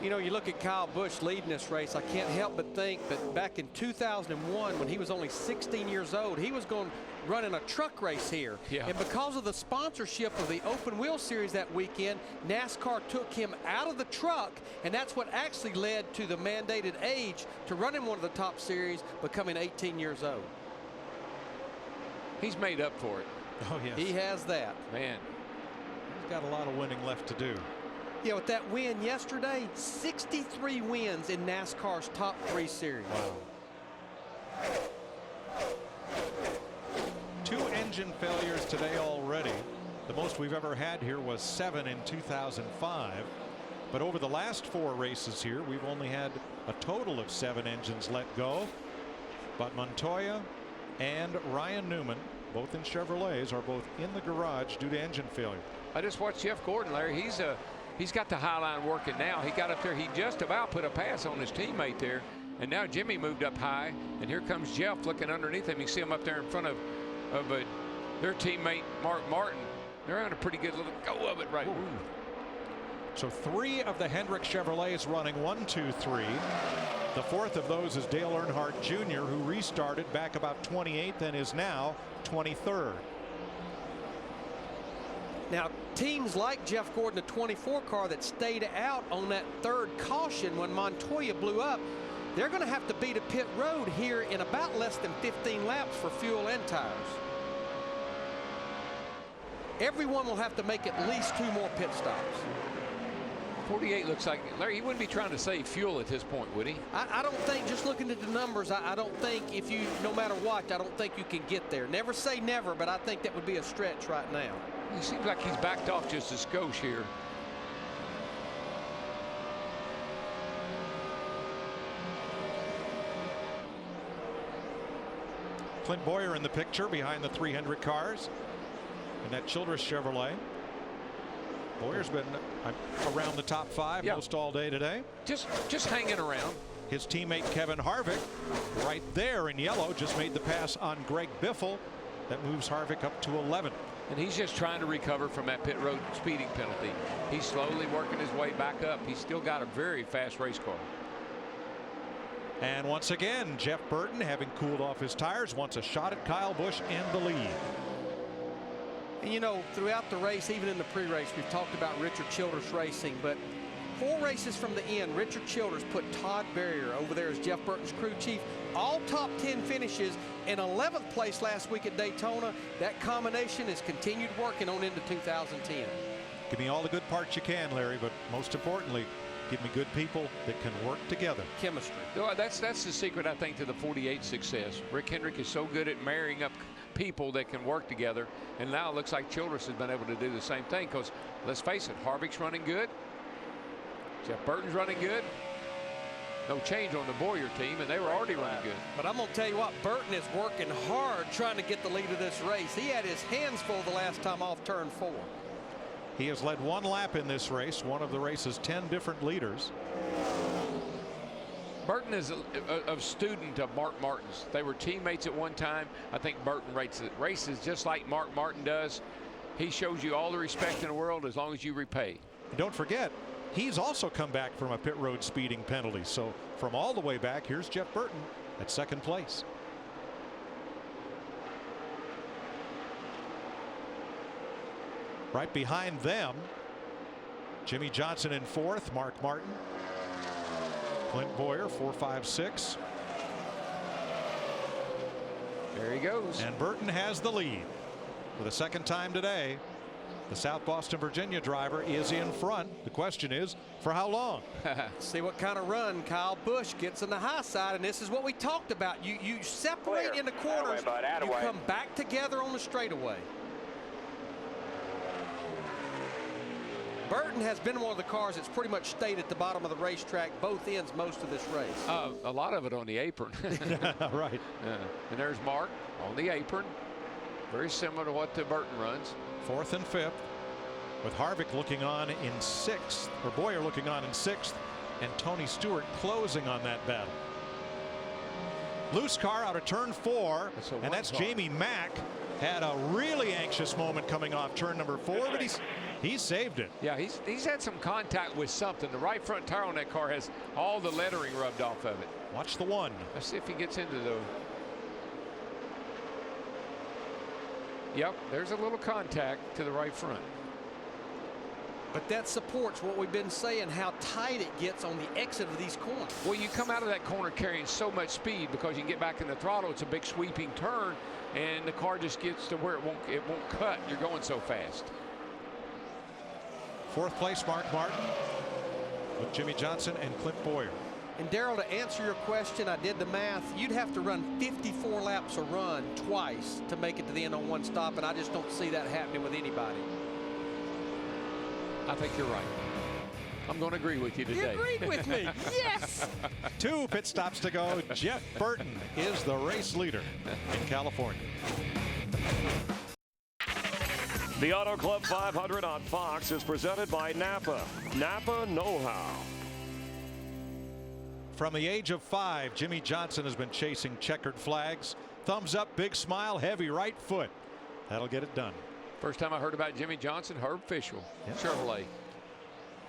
D: You know, you look at Kyle Busch leading this race, I can't help but think that back in 2001, when he was only 16 years old, he was going running a truck race here.
G: Yeah.
D: And because of the sponsorship of the Open Wheel Series that weekend, NASCAR took him out of the truck, and that's what actually led to the mandated age to run in one of the top series, becoming 18 years old.
G: He's made up for it.
C: Oh, yes.
D: He has that.
G: Man.
C: He's got a lot of winning left to do.
D: Yeah, with that win yesterday, 63 wins in NASCAR's top 3 series.
C: Wow. 2 engine failures today already. The most we've ever had here was 7 in 2005. But over the last 4 races here, we've only had a total of 7 engines let go. But Montoya and Ryan Newman, both in Chevrolets, are both in the garage due to engine failure.
G: I just watched Jeff Gordon, Larry. He's got the high line working now. He got up there. He just about put a pass on his teammate there. And now Jimmy moved up high. And here comes Jeff looking underneath him. You see him up there in front of their teammate, Mark Martin. They're on a pretty good little go of it right now.
C: So 3 of the Hendrick Chevrolets running 1, 2, 3. The 4th of those is Dale Earnhardt Jr., who restarted back about 28th and is now 23rd.
D: Now, teams like Jeff Gordon, the 24 car that stayed out on that 3rd caution when Montoya blew up, they're going to have to beat a pit road here in about less than 15 laps for fuel and tires. Everyone will have to make at least 2 more pit stops.
G: 48 looks like, Larry, he wouldn't be trying to save fuel at this point, would he?
D: I don't think, just looking at the numbers, I don't think if you, no matter what, I don't think you can get there. Never say never, but I think that would be a stretch right now.
G: He seems like he's backed off just a skosh here.
C: Clint Boyer in the picture behind the 300 cars in that Childress Chevrolet. Boyer's been around the top 5 most all day today.
G: Just hanging around.
C: His teammate Kevin Harvick right there in yellow just made the pass on Greg Biffle. That moves Harvick up to 11.
G: And he's just trying to recover from that pit road speeding penalty. He's slowly working his way back up. He's still got a very fast race car.
C: And once again, Jeff Burton, having cooled off his tires, wants a shot at Kyle Busch and the lead.
D: And you know, throughout the race, even in the pre-race, we've talked about Richard Childress racing, but 4 races from the end, Richard Childress put Todd Berrier over there as Jeff Burton's crew chief. All top 10 finishes, in 11th place last week at Daytona. That combination has continued working on into 2010.
C: Give me all the good parts you can, Larry, but most importantly, give me good people that can work together.
D: Chemistry.
G: No, that's the secret, I think, to the 48 success. Rick Hendrick is so good at marrying up people that can work together, and now it looks like Childress has been able to do the same thing, because let's face it, Harvick's running good, Jeff Burton's running good. No change on the Boyer team, and they were already running good.
D: But I'm going to tell you what, Burton is working hard trying to get the lead of this race. He had his hands full the last time off turn 4.
C: He has led 1 lap in this race, one of the race's 10 different leaders.
G: Burton is a student of Mark Martin's. They were teammates at one time. I think Burton races just like Mark Martin does. He shows you all the respect in the world as long as you repay.
C: Don't forget, he's also come back from a pit road speeding penalty. So from all the way back, here's Jeff Burton at 2nd place. Right behind them, Jimmy Johnson in 4th, Mark Martin, Clint Boyer 4, 5, 6.
G: There he goes.
C: And Burton has the lead for the 2nd time today. The South Boston, Virginia driver is in front. The question is, for how long?
D: See what kind of run Kyle Busch gets on the high side, and this is what we talked about. You separate into corners, you come back together on the straightaway. Burton has been one of the cars that's pretty much stayed at the bottom of the racetrack, both ends most of this race.
G: A lot of it on the apron.
C: Right.
G: And there's Mark on the apron. Very similar to what the Burton runs.
C: 4th and 5th, with Harvick looking on in 6th, or Boyer looking on in 6th, and Tony Stewart closing on that battle. Loose car out of turn 4, and that's Jamie Mack. Had a really anxious moment coming off turn number 4, but he saved it.
G: Yeah, he's had some contact with something. The right front tire on that car has all the lettering rubbed off of it.
C: Watch the 1.
G: Let's see if he gets into the. Yep, there's a little contact to the right front.
D: But that supports what we've been saying, how tight it gets on the exit of these corners.
G: Well, you come out of that corner carrying so much speed because you can get back in the throttle. It's a big sweeping turn, and the car just gets to where it won't cut. You're going so fast.
C: 4th place, Mark Martin, with Jimmy Johnson and Clint Boyer.
D: And Darrell, to answer your question, I did the math. You'd have to run 54 laps a run twice to make it to the end on one stop, and I just don't see that happening with anybody.
G: I think you're right. I'm going to agree with you today.
D: You agreed with me. Yes.
C: 2 pit stops to go. Jeff Burton is the race leader in California.
F: The Auto Club 500 on Fox is presented by Napa. Napa know-how.
C: From the age of 5, Jimmy Johnson has been chasing checkered flags. Thumbs up, big smile, heavy right foot. That'll get it done.
G: First time I heard about Jimmy Johnson, Herb Fischel, Chevrolet.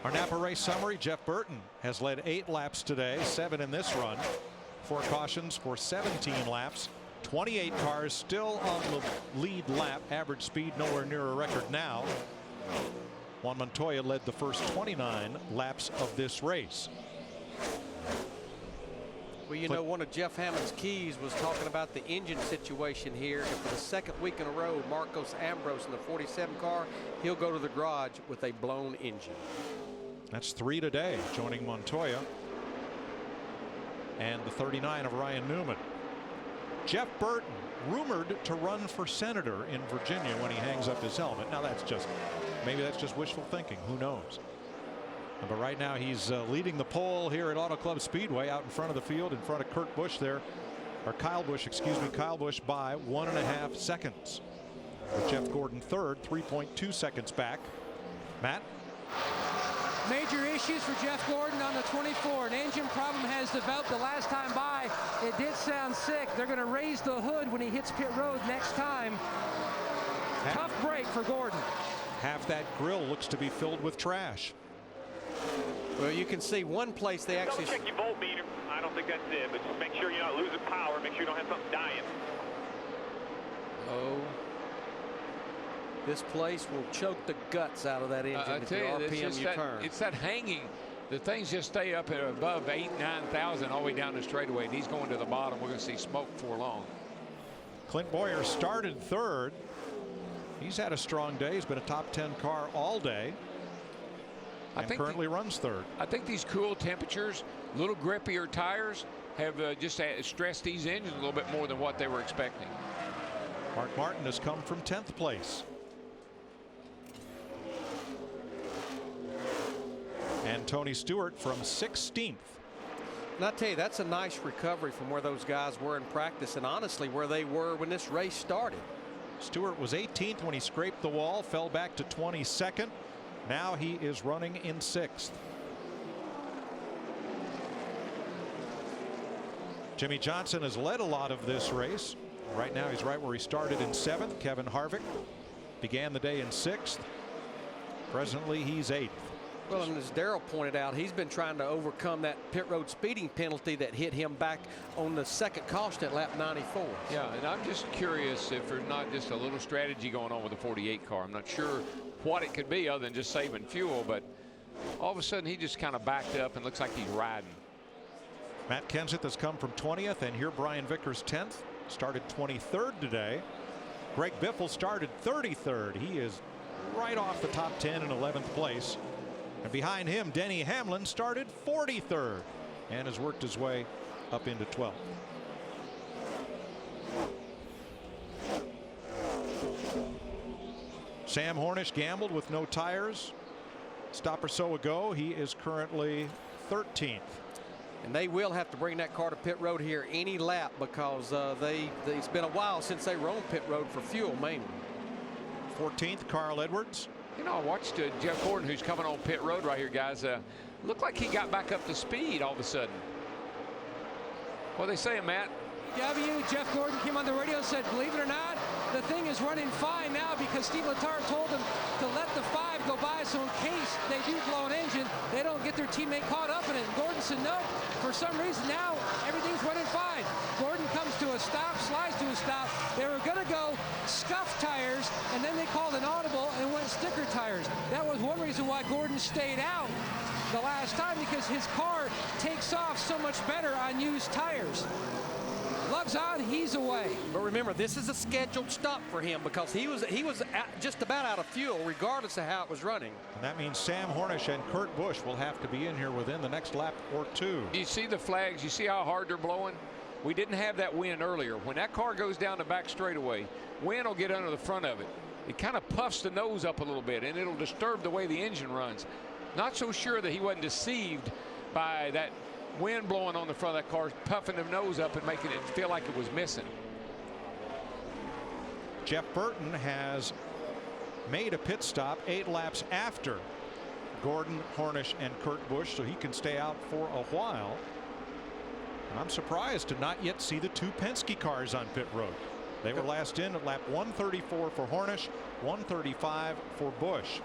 C: Our Napa race summary, Jeff Burton has led 8 laps today, 7 in this run. 4 cautions for 17 laps. 28 cars still on the lead lap. Average speed nowhere near a record now. Juan Montoya led the first 29 laps of this race.
D: Well, you know, one of Jeff Hammond's keys was talking about the engine situation here. And for the 2nd week in a row, Marcos Ambrose in the 47 car, he'll go to the garage with a blown engine.
C: That's 3 today, joining Montoya and the 39 of Ryan Newman. Jeff Burton rumored to run for senator in Virginia when he hangs up his helmet. Now maybe that's just wishful thinking. Who knows? But right now he's leading the poll here at Auto Club Speedway out in front of the field, in front of Kurt Busch there, or Kyle Busch, excuse me, Kyle Busch by 1.5 seconds. With Jeff Gordon 3rd, 3.2 seconds back. Matt?
L: Major issues for Jeff Gordon on the 24. An engine problem has developed the last time by. It did sound sick. They're going to raise the hood when he hits pit road next time. Tough break for Gordon.
C: Half that grill looks to be filled with trash.
D: Well, you can see one place they actually.
J: Check your voltmeter. I don't think that's it, but just make sure you're not losing power. Make sure you don't have something dying.
D: Oh. This place will choke the guts out of that engine if the RPM you turn.
G: It's that hanging. The things just stay up at above 8,000, 9,000 all the way down the straightaway, and he's going to the bottom. We're going to see smoke before long.
C: Clint Boyer started 3rd. He's had a strong day. He's been a top 10 car all day. And currently runs 3rd.
G: I think these cool temperatures, little grippier tires, have just stressed these engines a little bit more than what they were expecting.
C: Mark Martin has come from 10th place. And Tony Stewart from 16th.
D: And I tell you, that's a nice recovery from where those guys were in practice, and honestly where they were when this race started.
C: Stewart was 18th when he scraped the wall, fell back to 22nd. Now he is running in 6th. Jimmy Johnson has led a lot of this race. Right now he's right where he started in 7th. Kevin Harvick began the day in 6th. Presently he's 8th.
D: Well, and as Darrell pointed out, he's been trying to overcome that pit road speeding penalty that hit him back on the 2nd caution at lap 94.
G: Yeah, and I'm just curious if there's not just a little strategy going on with the 48 car. I'm not sure what it could be other than just saving fuel, but all of a sudden he just kind of backed up and looks like he's riding.
C: Matt Kenseth has come from 20th, and here Brian Vickers 10th, started 23rd today. Greg Biffle started 33rd. He is right off the top 10 in 11th place. And behind him, Denny Hamlin started 43rd and has worked his way up into 12th. Sam Hornish gambled with no tires. Stop or so ago. He is currently 13th.
D: And they will have to bring that car to pit road here any lap because it's been a while since they were on pit road for fuel mainly.
C: 14th, Carl Edwards.
G: You know, I watched Jeff Gordon, who's coming on pit road right here, guys. Looked like he got back up to speed all of a sudden. What are they saying, Matt?
L: Jeff Gordon came on the radio and said, believe it or not, the thing is running fine now because Steve Letarte told them to let the 5 go by, so in case they do blow an engine, they don't get their teammate caught up in it. And Gordon said, no, for some reason now everything's running fine. Gordon comes to a stop, slides to a stop. They were going to go scuff tires, and then they called an audible and went sticker tires. That was one reason why Gordon stayed out the last time, because his car takes off so much better on used tires. Gloves on, he's away.
D: But remember, this is a scheduled stop for him because he was just about out of fuel regardless of how it was running.
C: And that means Sam Hornish and Kurt Busch will have to be in here within the next lap or two.
G: You see the flags? You see how hard they're blowing? We didn't have that wind earlier. When that car goes down the back straightaway, wind will get under the front of it. It kind of puffs the nose up a little bit, and it'll disturb the way the engine runs. Not so sure that he wasn't deceived by that wind blowing on the front of that car, puffing the nose up and making it feel like it was missing.
C: Jeff Burton has made a pit stop 8 laps after Gordon, Hornish, and Kurt Busch, so he can stay out for a while. And I'm surprised to not yet see the 2 Penske cars on pit road. They were last in at lap 134 for Hornish, 135 for Busch.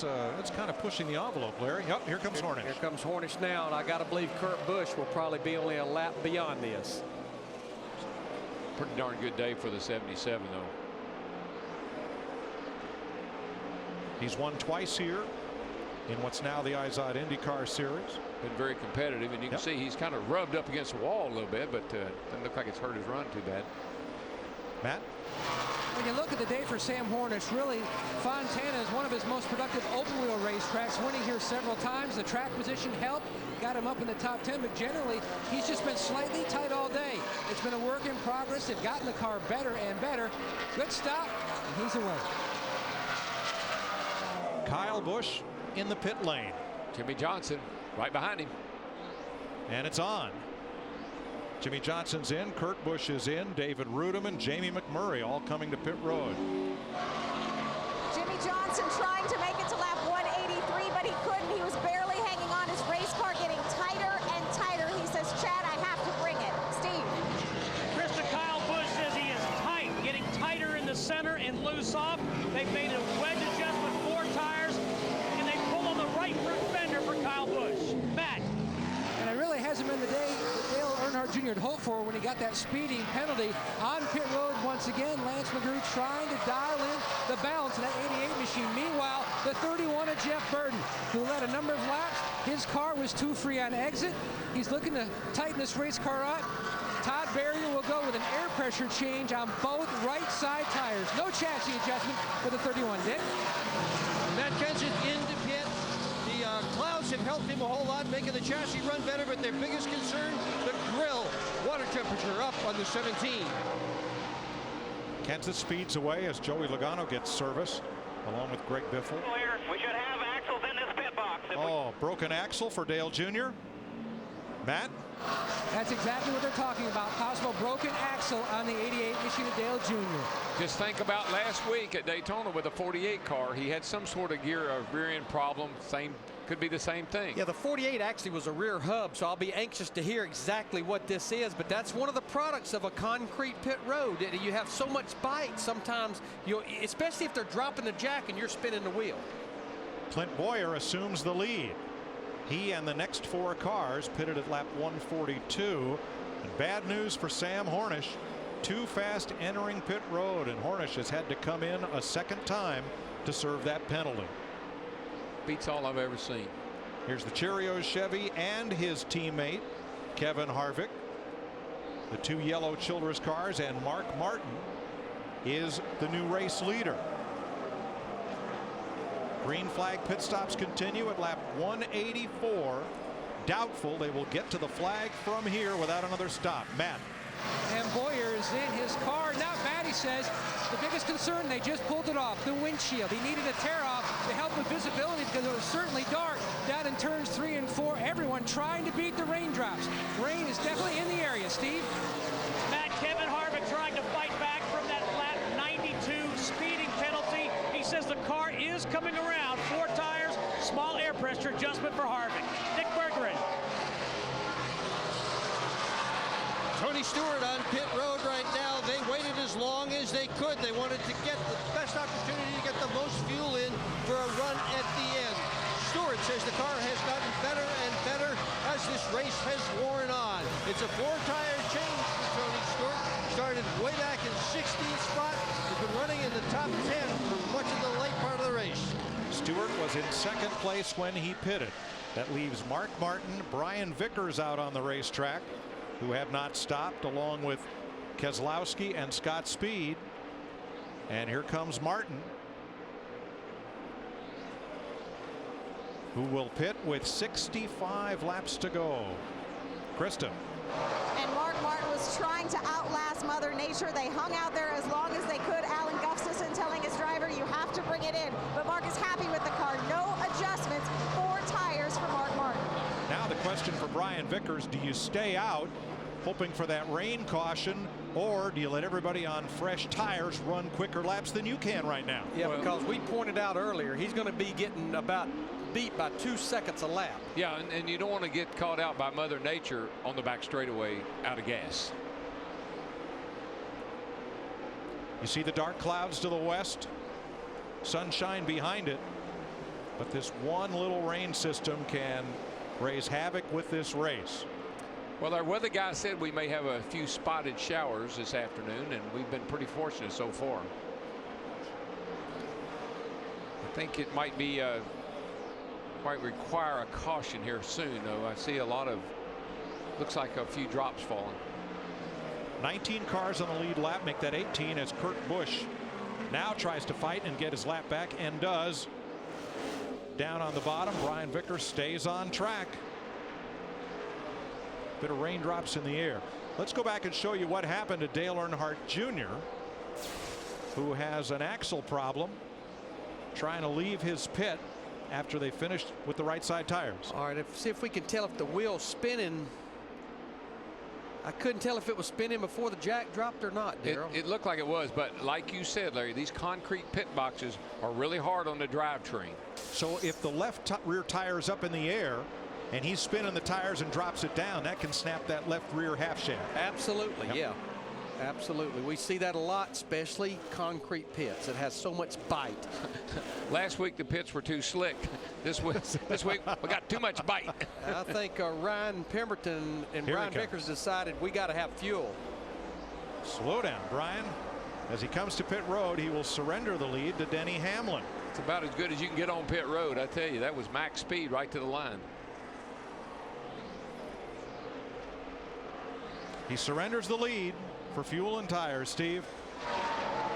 C: That's kind of pushing the envelope, Larry. Yep, here comes Hornish.
D: Here comes Hornish now, and I got to believe Kurt Busch will probably be only a lap beyond this.
G: Pretty darn good day for the 77, though.
C: He's won twice here in what's now the Izod IndyCar Series.
G: Been very competitive, and you can see he's kind of rubbed up against the wall a little bit, but doesn't look like it's hurt his run too bad.
C: Matt?
L: When you look at the day for Sam Hornish, really, Fontana is one of his most productive open-wheel racetracks, winning here several times. The track position helped, got him up in the top 10, but generally, he's just been slightly tight all day. It's been a work in progress. They've gotten the car better and better. Good stop, and he's away.
C: Kyle Busch in the pit lane.
G: Jimmy Johnson right behind him.
C: And it's on. Jimmy Johnson's in, Kurt Busch is in, David Rudeman, Jamie McMurray all coming to pit road.
Q: Jimmy Johnson trying to make it to lap 183, but he couldn't. He was barely hanging on. His race car getting tighter and tighter. He says, Chad, I have to bring it. Steve.
M: Krista, Kyle Busch says he is tight, getting tighter in the center and loose off. They've made a wedge adjustment, 4 tires, and they pull on the right front fender for Kyle Busch. Matt.
L: And it really hasn't been the day that Dale Earnhardt Jr. had hoped for when he got that speeding penalty on pit road once again. Lance McGrew trying to dial in the balance of that 88 machine. Meanwhile, the 31 of Jeff Burton, who led a number of laps. His car was too free on exit. He's looking to tighten this race car up. Todd Berrier will go with an air pressure change on both right side tires. No chassis adjustment for the 31, Dick.
N: Matt Kenseth into pit. The clouds have helped him a whole lot, making the chassis run better, but their biggest concern, the grill. Water temperature up on the 17.
C: Kenseth speeds away as Joey Logano gets service along with Greg Biffle.
W: We should have axles in this pit box.
C: Oh, broken axle for Dale Jr. Matt?
L: That's exactly what they're talking about. Possible broken axle on the 88 machine of Dale Jr.
G: Just think about last week at Daytona with a 48 car. He had some sort of rear end problem. Could be the same thing.
D: Yeah, the 48 actually was a rear hub, so I'll be anxious to hear exactly what this is, but that's one of the products of a concrete pit road. You have so much bite sometimes, especially if they're dropping the jack and you're spinning the wheel.
C: Clint Boyer assumes the lead. He and the next 4 cars pitted at lap 142. And bad news for Sam Hornish. Too fast entering pit road, and Hornish has had to come in a second time to serve that penalty.
G: Beats all I've ever seen.
C: Here's the Cheerios Chevy and his teammate Kevin Harvick. The 2 yellow Childress cars, and Mark Martin is the new race leader. Green flag pit stops continue at lap 184. Doubtful they will get to the flag from here without another stop. Matt.
L: And Boyer is in his car. Now Matty says the biggest concern, they just pulled it off, the windshield. He needed a tear off to help with visibility because it was certainly dark down in turns 3 and 4. Everyone trying to beat the raindrops. Rain is definitely in the area, Steve.
M: Matt, Kevin Harvick trying to fight back from that lap 92 speeding penalty. He says the car is coming around. 4 tires, small air pressure adjustment for Harvick. Nick Bergeron.
N: Tony Stewart on pit road right now. They waited as long as they could. They wanted to get the best opportunity to get the most fuel in for a run at the end. Stewart says the car has gotten better and better as this race has worn on. It's a 4-tire change for Tony Stewart. Started way back in 16th spot. He's been running in the top 10 for much of the late part of the race.
C: Stewart was in second place when he pitted. That leaves Mark Martin, Brian Vickers out on the racetrack, who have not stopped, along with Keselowski and Scott Speed. And here comes Martin, who will pit with 65 laps to go. Krista.
Q: And Mark Martin was trying to outlast Mother Nature. They hung out there as long as they could. Alan Gustafson telling his driver, you have to bring it in. But Mark is happy with the car. No adjustments. 4 tires for Mark Martin.
C: Now the question for Brian Vickers, do you stay out hoping for that rain caution, or do you let everybody on fresh tires run quicker laps than you can right now?
D: Yeah, because we pointed out earlier, he's going to be getting about beat by 2 seconds a lap.
G: Yeah, and you don't want to get caught out by Mother Nature on the back straightaway out of gas.
C: You see the dark clouds to the west, sunshine behind it, but this one little rain system can raise havoc with this race.
G: Well, our weather guy said we may have a few spotted showers this afternoon, and we've been pretty fortunate so far. I think it might be might require a caution here soon, though. I see a lot of, looks like a few drops falling.
C: 19 cars on the lead lap make that 18 as Kurt Busch now tries to fight and get his lap back, and does. Down on the bottom, Brian Vickers stays on track. Bit of raindrops in the air. Let's go back and show you what happened to Dale Earnhardt Jr., who has an axle problem, trying to leave his pit after they finished with the right side tires.
D: All right, see if we can tell if the wheel's spinning. I couldn't tell if it was spinning before the jack dropped or not, Darrell.
G: It looked like it was, but like you said, Larry, these concrete pit boxes are really hard on the drivetrain.
C: So if the left rear tire is up in the air and he's spinning the tires and drops it down, that can snap that left rear half shaft.
D: Absolutely,
C: Yep.
D: yeah. Absolutely. We see that a lot, especially concrete pits. It has so much bite.
G: Last week the pits were too slick. This week we got too much bite.
D: I think Ryan Pemberton and
C: Here
D: Brian Vickers decided we got to have fuel.
C: Slow down, Brian. As he comes to pit road, he will surrender the lead to Denny Hamlin.
G: It's about as good as you can get on pit road. I tell you, that was max speed right to the line.
C: He surrenders the lead for fuel and tires, Steve.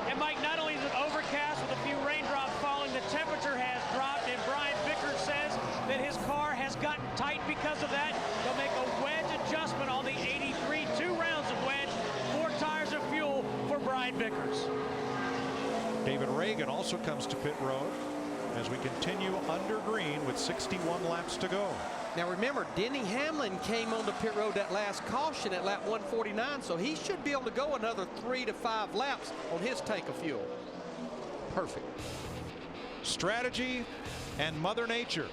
M: And Mike, not only is it overcast with a few raindrops falling, the temperature has dropped, and Brian Vickers says that his car has gotten tight because of that. They'll make a wedge adjustment on the 83, 2 rounds of wedge, 4 tires of fuel for Brian Vickers.
C: David Reagan also comes to pit road as we continue under green with 61 laps to go.
D: Now remember, Denny Hamlin came onto pit road that last caution at lap 149, so he should be able to go another 3 to 5 laps on his tank of fuel.
G: Perfect.
C: Strategy and Mother Nature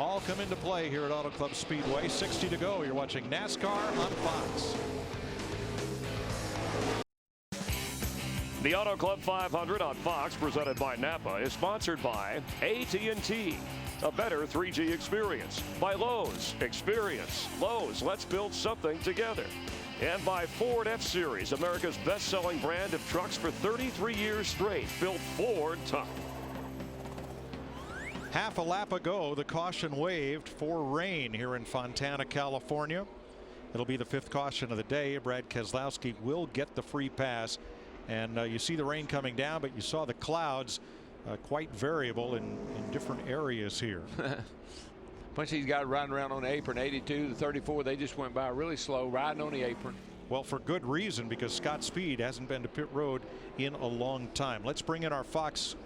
C: all come into play here at Auto Club Speedway. 60 to go. You're watching NASCAR on Fox.
F: The Auto Club 500 on Fox, presented by Napa, is sponsored by AT&T. A better 3G experience. By Lowe's. Experience. Lowe's. Let's build something together. And by Ford F-Series, America's best-selling brand of trucks for 33 years straight. Built Ford tough.
C: Half a lap ago, the caution waived for rain here in Fontana, California. It'll be the 5th caution of the day. Brad Keselowski will get the free pass. And you see the rain coming down, but you saw the clouds quite variable in different areas here.
G: Bunch of these guys riding around on the apron, 82 to 34, they just went by really slow, riding on the apron.
C: Well, for good reason, because Scott Speed hasn't been to pit road in a long time. Let's bring in our Fox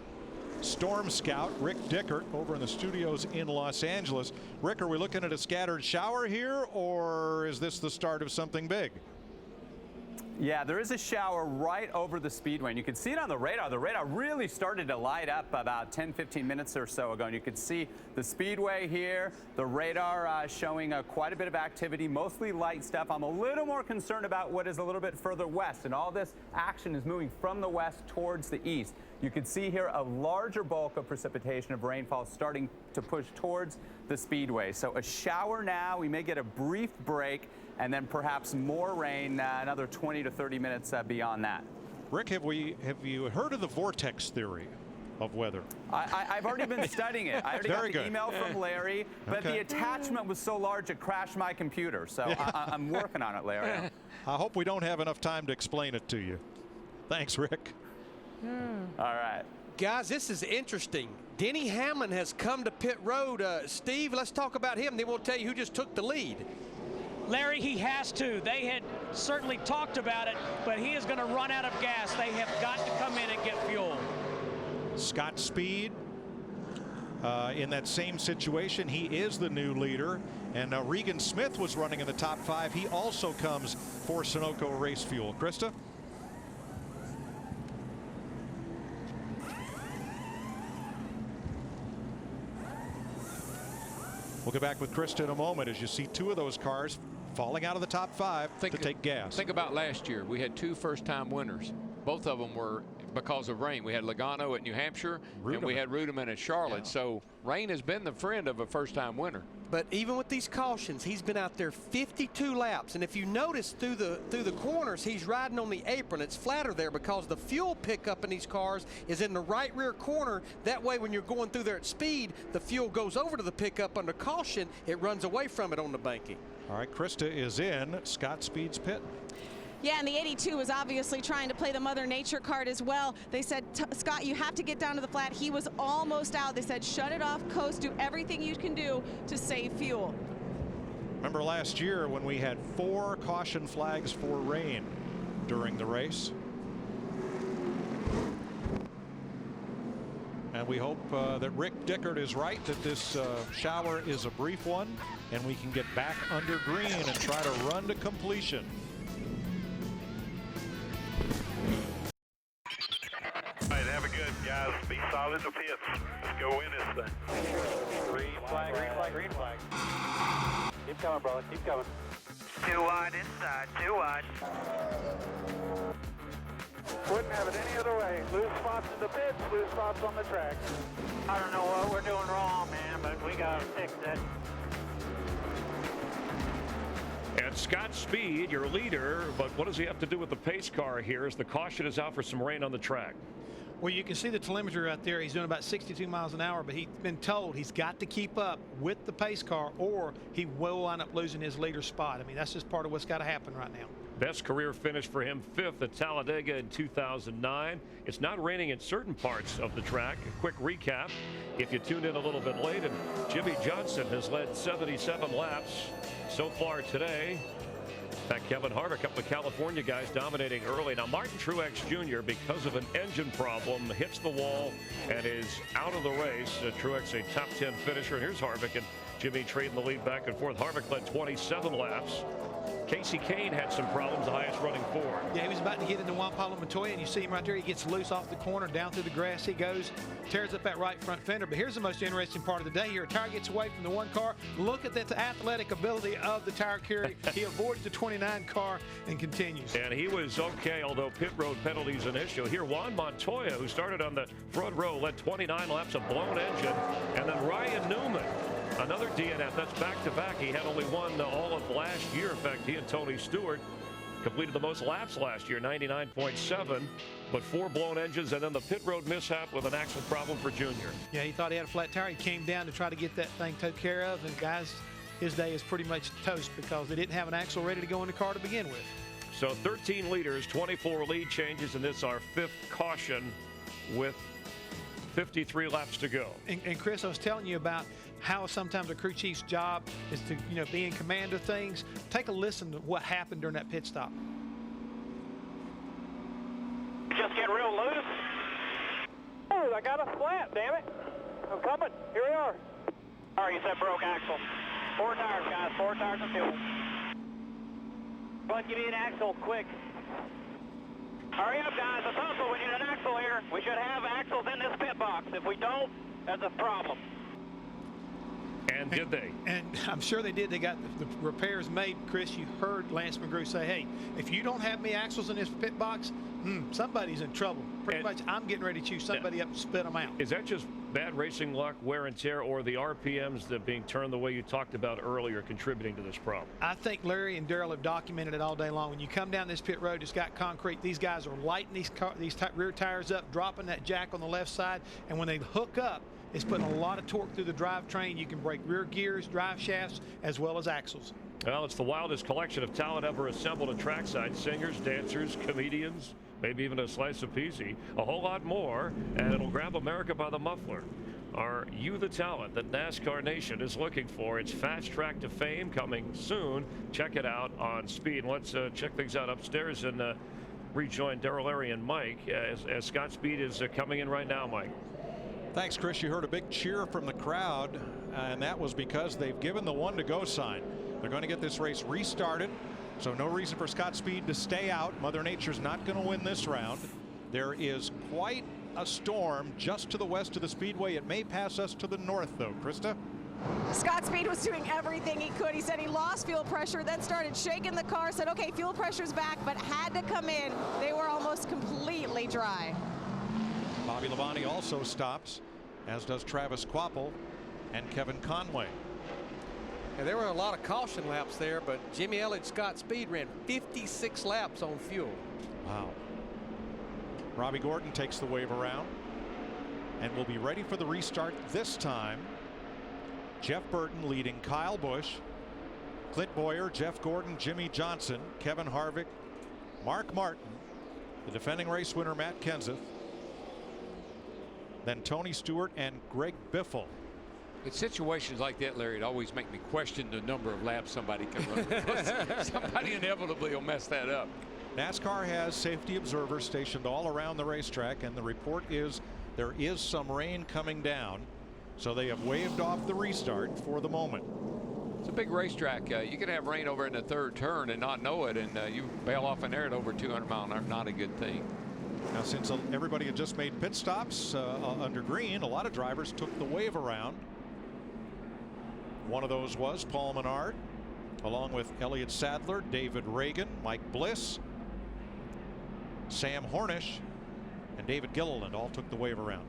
C: Storm Scout, Rick Dickert, over in the studios in Los Angeles. Rick, are we looking at a scattered shower here, or is this the start of something big?
P: Yeah, there is a shower right over the Speedway, and you can see it on the radar. The radar really started to light up about 10-15 minutes or so ago, and you can see the Speedway here, the radar showing quite a bit of activity, mostly light stuff. I'm a little more concerned about what is a little bit further west, and all this action is moving from the west towards the east. You can see here a larger bulk of precipitation of rainfall starting to push towards the Speedway. So a shower now, we may get a brief break, and then perhaps more rain another 20 to 30 minutes beyond that.
C: Rick, have you heard of the vortex theory of weather?
P: I've already been studying it. I already got the email from Larry, but the attachment was so large it crashed my computer. So I'm working on it, Larry.
C: I hope we don't have enough time to explain it to you. Thanks, Rick.
P: All right.
D: Guys, this is interesting. Denny Hamlin has come to pit road. Steve, let's talk about him. Then we'll tell you who just took the lead.
M: Larry, he has to. They had certainly talked about it, but he is going to run out of gas. They have got to come in and get fuel.
C: Scott Speed in that same situation. He is the new leader. And Regan Smith was running in the top 5. He also comes for Sunoco race fuel. Krista? We'll get back with Krista in a moment as you see 2 of those cars falling out of the top 5 to take gas.
G: Think about last year. We had 2 first-time winners. Both of them were because of rain. We had Logano at New Hampshire, and we had Rudeman at Charlotte. Yeah. So rain has been the friend of a first-time winner.
D: But even with these cautions, he's been out there 52 laps. And if you notice through the corners, he's riding on the apron. It's flatter there because the fuel pickup in these cars is in the right rear corner. That way, when you're going through there at speed, the fuel goes over to the pickup under caution. It runs away from it on the banking.
C: All right, Krista is in Scott Speed's pit.
K: Yeah, and the 82 was obviously trying to play the Mother Nature card as well. They said, Scott, you have to get down to the flat. He was almost out. They said, shut it off, coast, do everything you can do to save fuel.
C: Remember last year when we had 4 caution flags for rain during the race? And we hope that Rick Dickert is right, that this shower is a brief one, and we can get back under green and try to run to completion.
J: All right, have a good, guys. Be solid in the pits. Let's go win this thing. Green flag, green flag, green flag. Keep coming, brother. Keep coming.
W: 2 wide inside, 2 wide.
J: Wouldn't have it any other way. Loose spots in the pits, loose spots on the track.
W: I don't know what we're doing wrong, man, but we got to fix it.
F: And Scott Speed, your leader, but what does he have to do with the pace car here as the caution is out for some rain on the track?
H: Well, you can see the telemetry right there. He's doing about 62 miles an hour, but he's been told he's got to keep up with the pace car or he will wind up losing his leader spot. I mean, that's just part of what's got to happen right now.
F: Best career finish for him, 5th at Talladega in 2009. It's not raining in certain parts of the track. A quick recap, if you tuned in a little bit late, and Jimmy Johnson has led 77 laps so far today. In fact, Kevin Harvick, a couple of California guys dominating early. Now, Martin Truex Jr., because of an engine problem, hits the wall and is out of the race. Truex, a top 10 finisher. And here's Harvick and Jimmy trading the lead back and forth. Harvick led 27 laps. Casey Kane had some problems, the highest running Ford.
H: Yeah, he was about to get into Juan Pablo Montoya, and you see him right there. He gets loose off the corner, down through the grass he goes, tears up that right front fender. But here's the most interesting part of the day here. A tire gets away from the one car. Look at the athletic ability of the tire carrier. He avoids the 29 car and continues.
F: And he was okay, although pit road penalties an issue. Here, Juan Montoya, who started on the front row, led 29 laps of blown engine. And then Ryan Newman, another DNF. That's back-to-back. He had only won all of last year. In fact, he and Tony Stewart completed the most laps last year, 99.7, but 4 blown engines, and then the pit road mishap with an axle problem for Junior.
H: Yeah, he thought he had a flat tire. He came down to try to get that thing taken care of, and guys, his day is pretty much toast because they didn't have an axle ready to go in the car to begin with.
F: So 13 leaders, 24 lead changes, and this our 5th caution with 53 laps to go.
H: And Chris, I was telling you about how sometimes a crew chief's job is to, be in command of things. Take a listen to what happened during that pit stop.
E: Just get real loose. Oh, I got a flat, damn it. I'm coming. Here we are. All right, you said broke axle. 4 tires, guys. 4 tires and fuel. Bud, give me an axle, quick. Hurry up, guys. It's hustle. We need an axle here. We should have axles in this pit box. If we don't, that's a problem.
F: And did they?
H: And I'm sure they did. They got the repairs made. Chris, you heard Lance McGrew say, hey, if you don't have me axles in this pit box, somebody's in trouble. Pretty much, I'm getting ready to choose somebody up and spit them out.
F: Is that just bad racing luck, wear and tear, or the RPMs that being turned the way you talked about earlier contributing to this problem?
H: I think Larry and Darrell have documented it all day long. When you come down this pit road, it's got concrete. These guys are lighting these rear tires up, dropping that jack on the left side, and when they hook up, it's putting a lot of torque through the drivetrain. You can break rear gears, drive shafts, as well as axles.
F: Well, it's the wildest collection of talent ever assembled at trackside. Singers, dancers, comedians, maybe even a slice of peasy, a whole lot more, and it'll grab America by the muffler. Are you the talent that NASCAR Nation is looking for? It's Fast Track to Fame coming soon. Check it out on Speed. Let's check things out upstairs and rejoin Darrell, Larry, and Mike as Scott Speed is coming in right now, Mike.
C: Thanks, Chris. You heard a big cheer from the crowd, and that was because they've given the 1 to go sign. They're going to get this race restarted, so no reason for Scott Speed to stay out. Mother Nature's not going to win this round. There is quite a storm just to the west of the Speedway. It may pass us to the north, though. Krista?
K: Scott Speed was doing everything he could. He said he lost fuel pressure, then started shaking the car, said, okay, fuel pressure's back, but had to come in. They were almost completely dry.
C: Bobby Labonte also stops, as does Travis Quapple and Kevin Conway.
D: And there were a lot of caution laps there, but Jimmy Elliott Scott Speed ran 56 laps on fuel.
C: Wow. Robbie Gordon takes the wave around and will be ready for the restart this time. Jeff Burton leading Kyle Busch, Clint Boyer, Jeff Gordon, Jimmy Johnson, Kevin Harvick, Mark Martin, the defending race winner Matt Kenseth, then Tony Stewart and Greg Biffle.
G: In situations like that, Larry, it always makes me question the number of laps somebody can run. Somebody inevitably will mess that up.
C: NASCAR has safety observers stationed all around the racetrack, and the report is there is some rain coming down, so they have waved off the restart for the moment.
G: It's a big racetrack. You can have rain over in the third turn and not know it, and you bail off an air at over 200 miles an hour. Not a good thing.
C: Now, since everybody had just made pit stops under green, a lot of drivers took the wave around. One of those was Paul Menard, along with Elliott Sadler, David Reagan, Mike Bliss, Sam Hornish, and David Gilliland all took the wave around.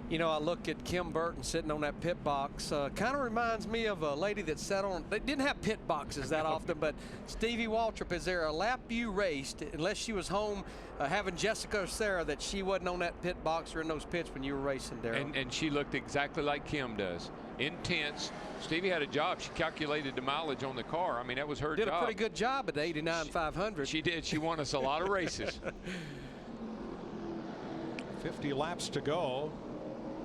D: You know, I look at Kim Burton sitting on that pit box. Kind of reminds me of a lady that sat on. They didn't have pit boxes that often, but Stevie Waltrip, is there a lap you raced, unless she was home having Jessica or Sarah, that she wasn't on that pit box or in those pits when you were racing, Darrell?
G: And she looked exactly like Kim does. Intense. Stevie had a job. She calculated the mileage on the car. I mean, that was her job.
D: Did a pretty good job at the 89 500.
G: She did. She won us a lot of races.
C: 50 laps to go.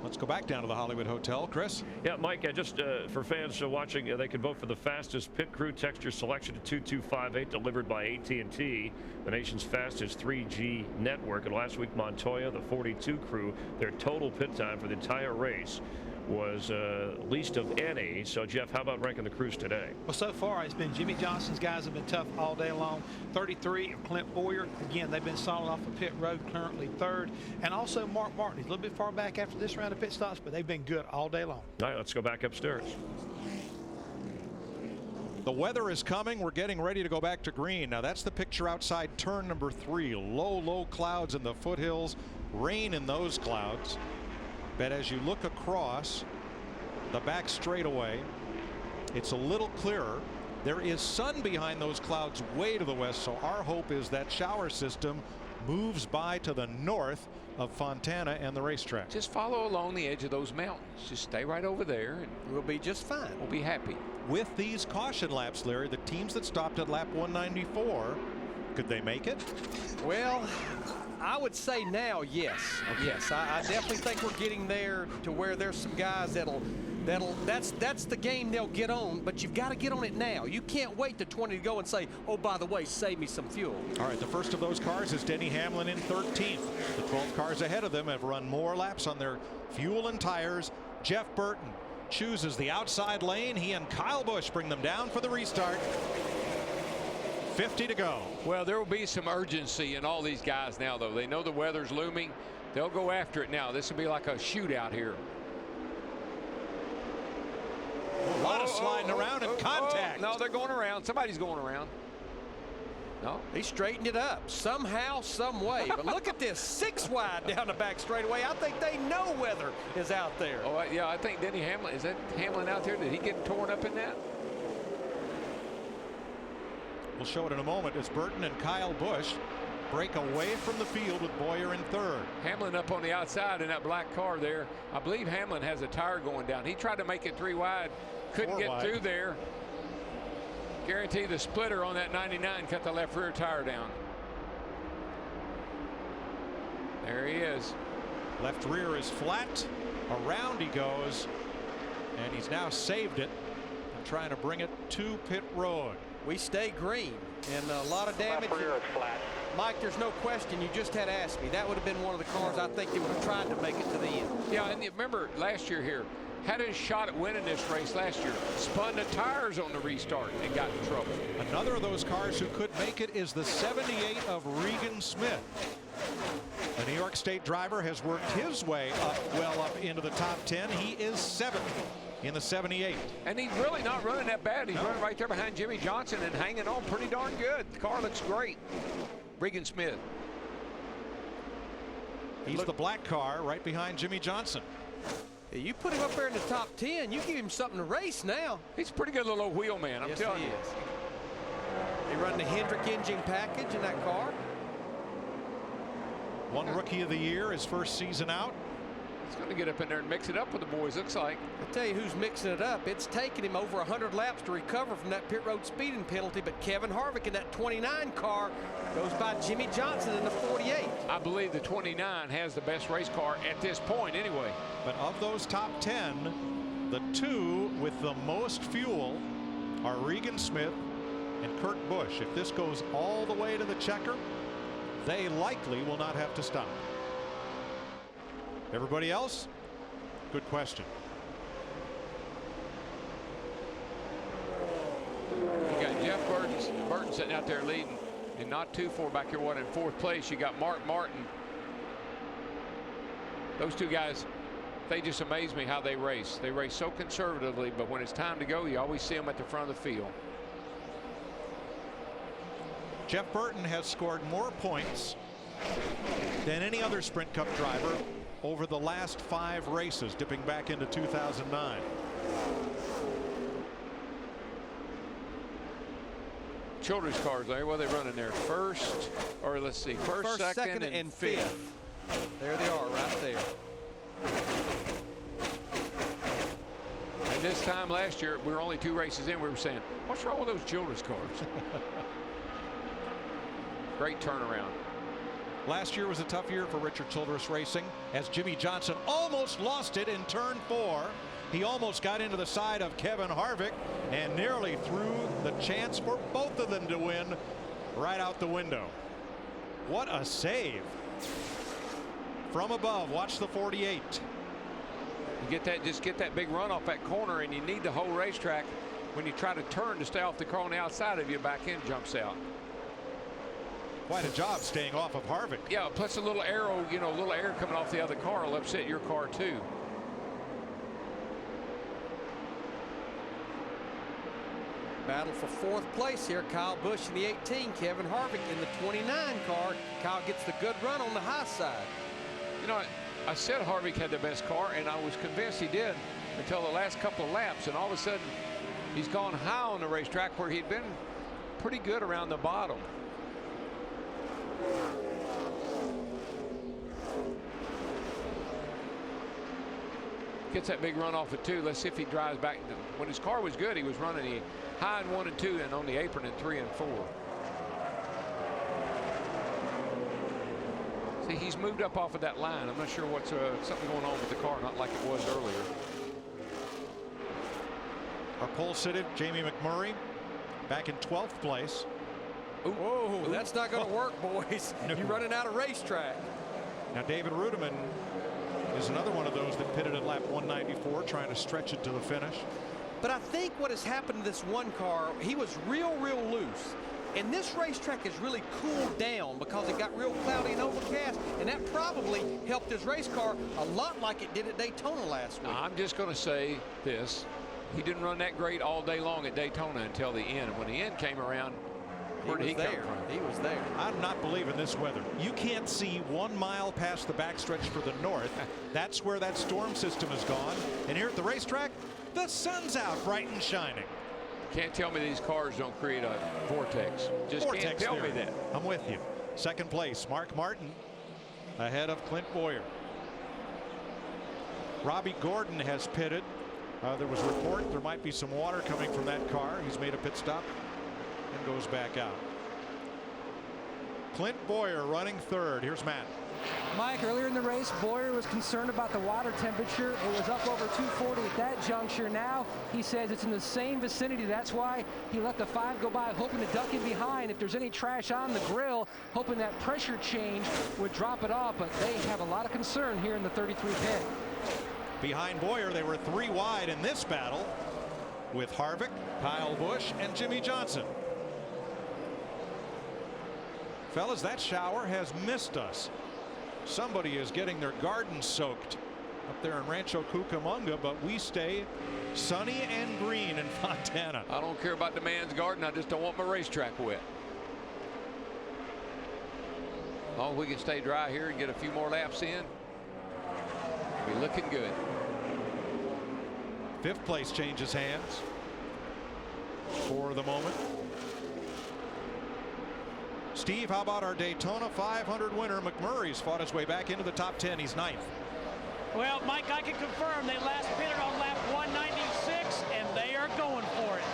C: Let's go back down to the Hollywood Hotel. Chris?
F: Yeah, Mike, just for fans watching, they can vote for the fastest pit crew texture selection at 2258, delivered by AT&T, the nation's fastest 3G network. And last week, Montoya, the 42 crew, their total pit time for the entire race was least of any. So, Jeff, how about ranking the crews today?
H: Well, so far, it's been Jimmy Johnson's guys have been tough all day long. 33 of Clint Boyer. Again, they've been solid off the pit road, currently third. And also Mark Martin. He's a little bit far back after this round of pit stops, but they've been good all day long.
F: All right, let's go back upstairs.
C: The weather is coming. We're getting ready to go back to green. Now, that's the picture outside turn number 3. Low clouds in the foothills. Rain in those clouds. But as you look across the back straightaway, it's a little clearer. There is sun behind those clouds way to the west, so our hope is that shower system moves by to the north of Fontana and the racetrack.
G: Just follow along the edge of those mountains. Just stay right over there, and
D: we'll be just fine.
G: We'll be happy.
C: With these caution laps, Larry, the teams that stopped at lap 194 Could they make it?
D: Well, I would say now, yes. Okay. Yes, I definitely think we're getting there to where there's some guys that's the game they'll get on, but you've got to get on it now. You can't wait to 20 to go and say, oh, by the way, save me some fuel.
C: All right, the first of those cars is Denny Hamlin in 13th. The 12 cars ahead of them have run more laps on their fuel and tires. Jeff Burton chooses the outside lane. He and Kyle Busch bring them down for the restart. 50 to go.
G: Well, there will be some urgency in all these guys now, though. They know the weather's looming. They'll go after it now. This will be like a shootout here.
C: A lot of sliding around and contact.
G: No, they're going around. Somebody's going around. No,
D: he straightened it up somehow, some way. But look at this, 6 wide down the back straightaway. I think they know weather is out there.
G: Oh, yeah, I think Denny Hamlin, is that Hamlin out there? Did he get torn up in that?
C: We'll show it in a moment as Burton and Kyle Busch break away from the field with Boyer in third.
G: Hamlin up on the outside in that black car there. I believe Hamlin has a tire going down. He tried to make it 3 wide. Couldn't get through there. Guarantee the splitter on that 99 cut the left rear tire down. There he is.
C: Left rear is flat. Around he goes. And he's now saved it and trying to bring it to pit road.
D: We stay green and a lot of damage.
W: Left rear is flat.
D: Mike, there's no question. You just had asked me. That would have been one of the cars I think they would have tried to make it to the end.
G: Yeah, and you remember last year here, had a shot at winning this race last year. Spun the tires on the restart and got in trouble.
C: Another of those cars who could make it is the 78 of Regan Smith. The New York State driver has worked his way well up into the top 10. He is 7th in the 78.
G: And he's really not running that bad. He's running right there behind Jimmy Johnson and hanging on pretty darn good. The car looks great. Regan Smith.
C: He's the black car right behind Jimmy Johnson.
D: You put him up there in the top 10, you give him something to race now.
G: He's a pretty good little old wheel man, I'm telling you.
D: Yes, he is. They run the Hendrick engine package in that car.
C: One rookie of the year, his first season out.
G: He's going to get up in there and mix it up with the boys, looks like.
D: I'll tell you who's mixing it up. It's taken him over 100 laps to recover from that pit road speeding penalty, but Kevin Harvick in that 29 car goes by Jimmy Johnson in the 48.
G: I believe the 29 has the best race car at this point anyway.
C: But of those top 10, the 2 with the most fuel are Regan Smith and Kurt Busch. If this goes all the way to the checker, they likely will not have to stop. Everybody else? Good question.
G: You got Jeff Burton sitting out there leading, and not too far back here, in 4th place. You got Mark Martin. Those 2 guys, they just amaze me how they race. They race so conservatively, but when it's time to go, you always see them at the front of the field.
C: Jeff Burton has scored more points than any other Sprint Cup driver over the last 5 races, dipping back into 2009.
G: Children's cars, Larry, what are they running there? First, or let's see, first, second, and 5th.
D: There they are, right there.
G: And this time last year, we were only 2 races in. We were saying, what's wrong with those children's cars? Great turnaround.
C: Last year was a tough year for Richard Childress Racing as Jimmy Johnson almost lost it in turn 4. He almost got into the side of Kevin Harvick and nearly threw the chance for both of them to win right out the window. What a save. From above, watch the 48.
G: You just get that big run off that corner, and you need the whole racetrack when you try to turn to stay off the car on the outside of you, back end jumps out.
C: Quite a job staying off of Harvick.
G: Yeah, plus a little arrow, a little air coming off the other car will upset your car too.
D: Battle for 4th place here. Kyle Busch in the 18, Kevin Harvick in the 29 car. Kyle gets the good run on the high side.
G: I said Harvick had the best car, and I was convinced he did until the last couple of laps, and all of a sudden he's gone high on the racetrack where he'd been pretty good around the bottom. Gets that big run off it too. Let's see if he drives back. When his car was good, he was running high in 1 and 2 and on the apron in 3 and 4. See, he's moved up off of that line. I'm not sure what's something going on with the car, not like it was earlier.
C: Our pole-sitted Jamie McMurray back in 12th place.
D: Whoa, that's not going to work, boys.
C: No.
D: You're running out of racetrack.
C: Now, David Rudeman is another one of those that pitted at lap 194, trying to stretch it to the finish.
D: But I think what has happened to this one car, he was real loose. And this racetrack has really cooled down because it got real cloudy and overcast, and that probably helped his race car a lot like it did at Daytona last week.
G: I'm just going to say this. He didn't run that great all day long at Daytona until the end. And when the end came around, where did he come from?
D: He was there.
C: I'm not believing this weather. You can't see 1 mile past the backstretch for the north. That's where that storm system has gone. And here at the racetrack, the sun's out bright and shining.
G: Can't tell me these cars don't create a vortex. Just can't tell me that.
C: I'm with you. Second place, Mark Martin ahead of Clint Boyer. Robbie Gordon has pitted. There was a report there might be some water coming from that car. He's made a pit stop and goes back out. Clint Boyer running third. Here's Matt.
L: Mike, earlier in the race, Boyer was concerned about the water temperature. It was up over 240 at that juncture. Now he says it's in the same vicinity. That's why he let the 5 go by, hoping to duck in behind if there's any trash on the grill, hoping that pressure change would drop it off. But they have a lot of concern here in the 33 pit.
C: Behind Boyer, they were 3 wide in this battle with Harvick, Kyle Busch, and Jimmy Johnson. Fellas, that shower has missed us. Somebody is getting their garden soaked up there in Rancho Cucamonga, but we stay sunny and green in Fontana.
G: I don't care about the man's garden. I just don't want my racetrack wet. As long as we can stay dry here and get a few more laps in, we'll be looking good.
C: 5th place changes hands for the moment. Steve, how about our Daytona 500 winner? McMurray's fought his way back into the top 10. He's 9th.
M: Well, Mike, I can confirm they last pitted on lap 196, and they are going for it.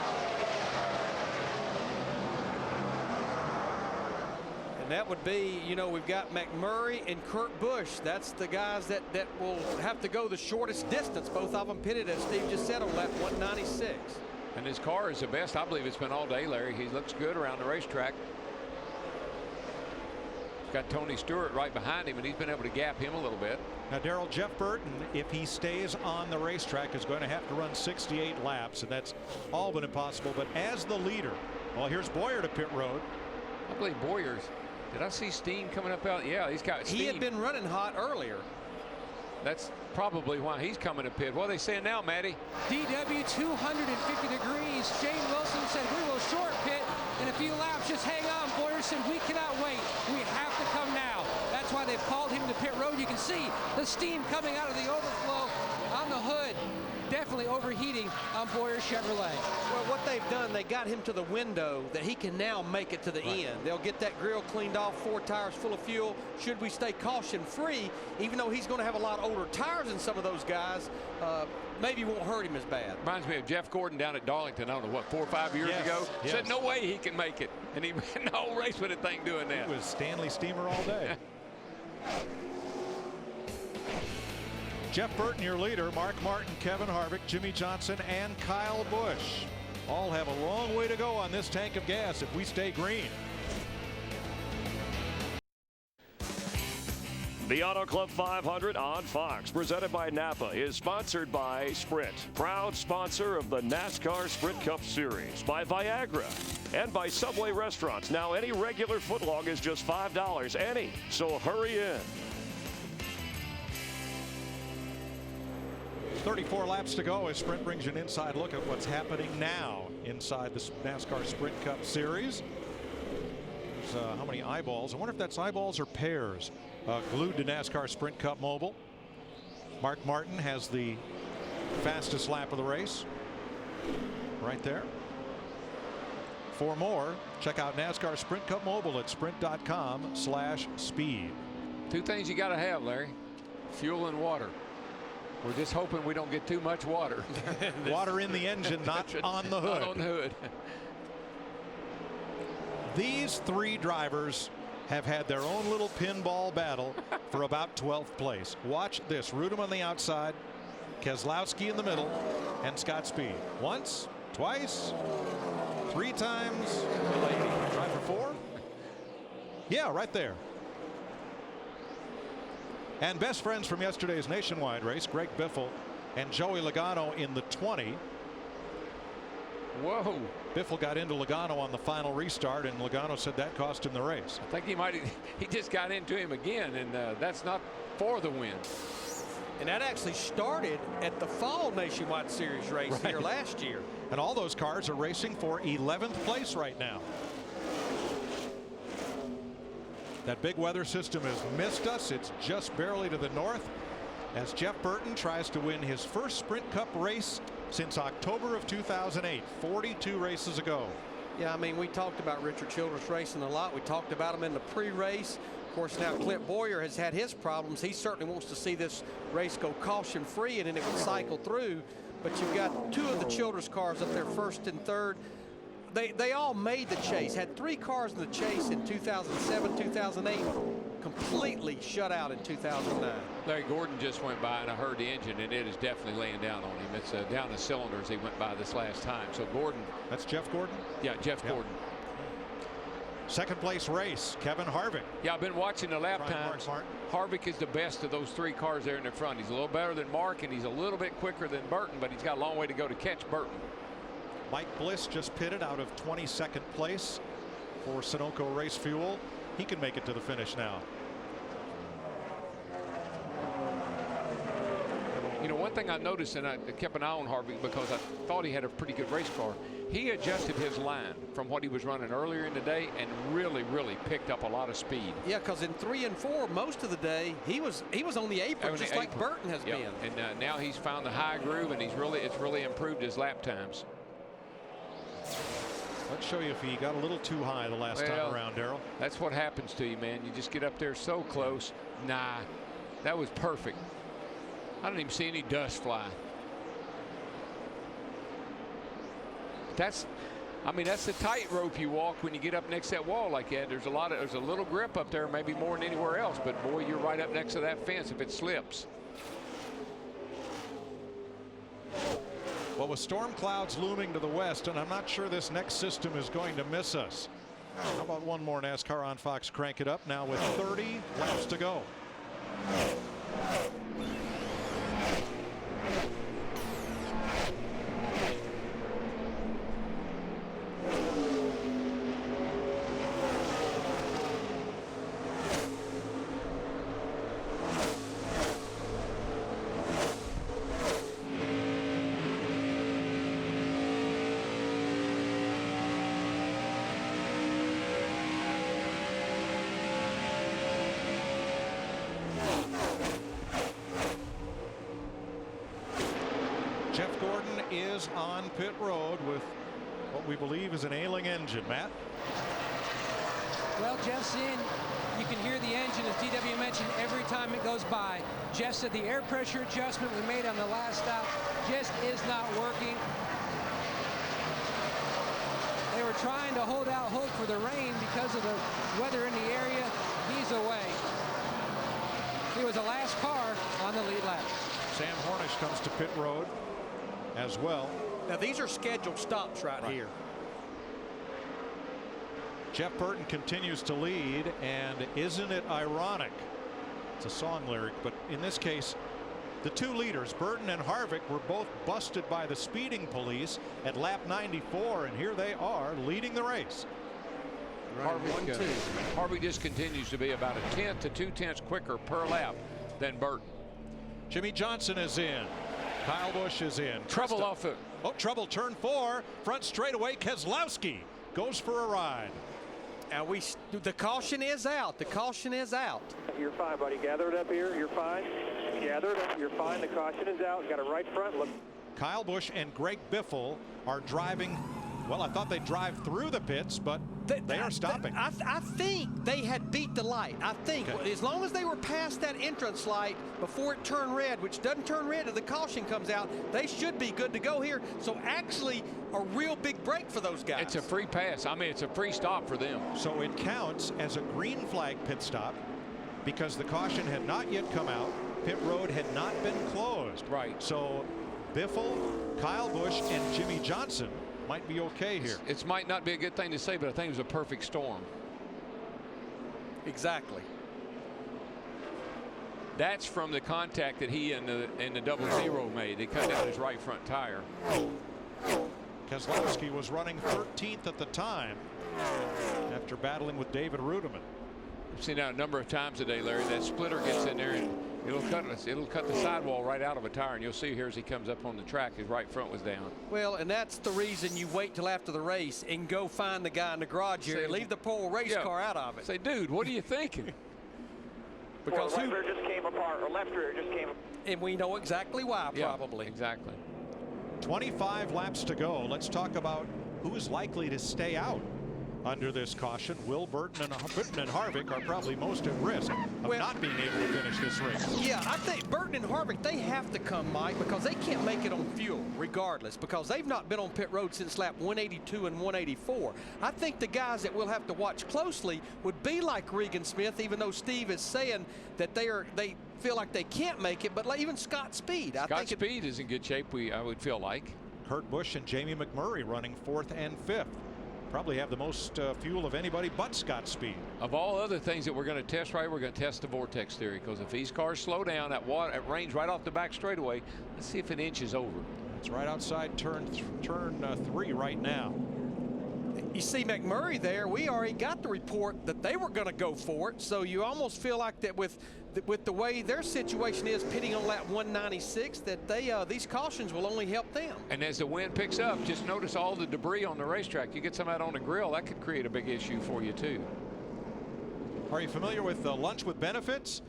D: And that would be, you know, we've got McMurray and Kurt Busch. That's the guys that will have to go the shortest distance. Both of them pitted, as Steve just said, on lap 196.
G: And his car is the best, I believe, it's been all day, Larry. He looks good around the racetrack. Got Tony Stewart right behind him, and he's been able to gap him a little bit.
C: Now, Darrell, Jeff Burton, if he stays on the racetrack, is going to have to run 68 laps, and that's all but impossible. But as the leader, well, here's Boyer to pit road.
G: I believe Boyer's. Did I see steam coming up out? Yeah, he's got steam.
D: He had been running hot earlier.
G: That's probably why he's coming to pit. What are they saying now, Matty?
L: DW 250 degrees. Shane Wilson said we will short pit in a few laps. Just hang on. Boyer said we cannot wait. We have to come now. That's why they've called him to pit road. You can see the steam coming out of the overflow on the hood. Definitely overheating on Boyer's Chevrolet.
D: Well, what they've done, they got him to the window that he can now make it to the end. They'll get that grill cleaned off, 4 tires full of fuel. Should we stay caution free, even though he's going to have a lot older tires than some of those guys, maybe won't hurt him as bad.
G: Reminds me of Jeff Gordon down at Darlington, I don't know, what, 4 or 5 years ago?
C: Yes.
G: Said no way he can make it. And he ran the whole race with the thing doing that.
C: It was Stanley Steamer all day. Jeff Burton, your leader. Mark Martin, Kevin Harvick, Jimmy Johnson, and Kyle Busch all have a long way to go on this tank of gas if we stay green.
F: The Auto Club 500 on Fox, presented by Napa, is sponsored by Sprint, proud sponsor of the NASCAR Sprint Cup Series, by Viagra, and by Subway Restaurants. Now any regular footlong is just $5, any, so hurry in.
C: 34 laps to go as Sprint brings you an inside look at what's happening now inside the NASCAR Sprint Cup Series. There's how many eyeballs? I wonder if that's eyeballs or pairs glued to NASCAR Sprint Cup Mobile. Mark Martin has the fastest lap of the race right there. For more, check out NASCAR Sprint Cup Mobile at sprint.com/speed.
G: 2 things you got to have, Larry: fuel and water. We're just hoping we don't get too much water.
C: Water in the engine, not on the hood.
G: Not on the hood.
C: These 3 drivers have had their own little pinball battle for about 12th place. Watch this. Rudem on the outside, Keselowski in the middle, and Scott Speed. Once, twice, 3 times. Try for 4. Yeah, right there. And best friends from yesterday's nationwide race, Greg Biffle and Joey Logano in the 20.
G: Whoa.
C: Biffle got into Logano on the final restart, and Logano said that cost him the race.
G: I think he just got into him again, and that's not for the win.
D: And that actually started at the Fall Nationwide Series race here last year.
C: And all those cars are racing for 11th place right now. That big weather system has missed us. It's just barely to the north as Jeff Burton tries to win his first Sprint Cup race since October of 2008, 42 races ago.
D: Yeah, I mean, we talked about Richard Childress racing a lot. We talked about him in the pre-race. Of course, now Clint Boyer has had his problems. He certainly wants to see this race go caution-free, and then it would cycle through. But you've got 2 of the Childress cars up there, 1st and 3rd. They all made the chase, had 3 cars in the chase in 2007, 2008, completely shut out in 2009.
G: Larry Gordon just went by, and I heard the engine, and it is definitely laying down on him. It's down the cylinders he went by this last time. So Gordon.
C: That's Jeff Gordon?
G: Yeah, Jeff Gordon.
C: Second place race, Kevin Harvick.
G: Yeah, I've been watching the lap times. Harvick is the best of those 3 cars there in the front. He's a little better than Mark, and he's a little bit quicker than Burton, but he's got a long way to go to catch Burton.
C: Mike Bliss just pitted out of 22nd place for Sunoco Race Fuel. He can make it to the finish now.
G: You know, one thing I noticed, and I kept an eye on Harvick because I thought he had a pretty good race car. He adjusted his line from what he was running earlier in the day and really picked up a lot of speed.
D: Yeah, because in 3 and 4, most of the day he was on the apron, just like Burton has been.
G: And now he's found the high groove, and it's really improved his lap times.
C: Let's show you if he got a little too high the last time around, Darrell.
G: That's what happens to you, man. You just get up there so close. Nah, that was perfect. I didn't even see any dust fly. That's the tightrope you walk when you get up next to that wall like that. There's a little grip up there, maybe more than anywhere else. But boy, you're right up next to that fence if it slips.
C: Well, with storm clouds looming to the west, and I'm not sure this next system is going to miss us. How about one more NASCAR on Fox? Crank it up now with 30 laps to go. Jeff Gordon is on pit road with what we believe is an ailing engine. Matt?
L: Well, Jeff's in. You can hear the engine, as DW mentioned, every time it goes by. Jeff said the air pressure adjustment we made on the last stop just is not working. They were trying to hold out hope for the rain because of the weather in the area. He's away. He was the last car on the lead lap.
C: Sam Hornish comes to pit road as well.
D: Now these are scheduled stops right here.
C: Jeff Burton continues to lead, and isn't it ironic? It's a song lyric, but in this case, the 2 leaders, Burton and Harvick, were both busted by the speeding police at lap 94, and here they are leading the race.
G: Harvick just continues to be about 1/10 to 2/10 quicker per lap than Burton.
C: Jimmy Johnson is in. Kyle Busch is in.
G: Trouble off it.
C: Oh, trouble, turn 4, front straightaway. Keselowski goes for a ride.
D: And the caution is out. The caution is out.
E: You're fine, buddy. Gather it up here. You're fine. Gather it up. You're fine. The caution is out. Got it right front. Look.
C: Kyle Busch and Greg Biffle are driving Well, I thought they'd drive through the pits, but they are stopping.
H: I think they had beat the light. I think as long as they were past that entrance light before it turned red, which doesn't turn red if the caution comes out, they should be good to go here. So actually a real big break for those guys.
G: It's a free pass. I mean, it's a free stop for them.
C: So it counts as a green flag pit stop because the caution had not yet come out. Pit road had not been closed.
G: Right.
C: So Biffle, Kyle Busch, and Jimmy Johnson might be okay here.
G: It might not be a good thing to say, but I think it was a perfect storm.
D: Exactly.
G: That's from the contact that he and the double zero made. They cut out his right front tire.
C: Keselowski was running 13th at the time after battling with David Rudiman.
G: I've seen that a number of times today, Larry. That splitter gets in there and it'll cut the sidewall right out of a tire, and you'll see here as he comes up on the track, his right front was down.
D: Well, and that's the reason you wait till after the race and go find the guy in the garage here. Leave the poor race car out of it.
G: Say, dude, what are you thinking?
D: Because
E: left rear just came apart, or left rear just came apart.
D: And we know exactly why, probably.
G: Exactly.
C: 25 laps to go. Let's talk about who's likely to stay out under this caution. Will Burton and Harvick are probably most at risk of not being able to finish this race.
D: Yeah, I think Burton and Harvick, they have to come, Mike, because they can't make it on fuel regardless, because they've not been on pit road since lap 182 and 184. I think the guys that we'll have to watch closely would be like Regan Smith, even though Steve is saying that they feel like they can't make it, but like even Scott Speed.
G: Scott Speed is in good shape, I would feel like.
C: Kurt Busch and Jamie McMurray running 4th and 5th. Probably have the most fuel of anybody but Scott Speed.
G: Of all other things that we're going to test, we're going to test the vortex theory, because if these cars slow down, that rain's right off the back straightaway. Let's see if it inches over.
C: It's right outside turn 3 right now.
D: You see McMurray there, we already got the report that they were going to go for it, so you almost feel like that with the way their situation is pitting on lap 196, that these cautions will only help them.
G: And as the wind picks up, just notice all the debris on the racetrack. You get some out on the grill, that could create a big issue for you too.
C: Are you familiar with Lunch with Benefits?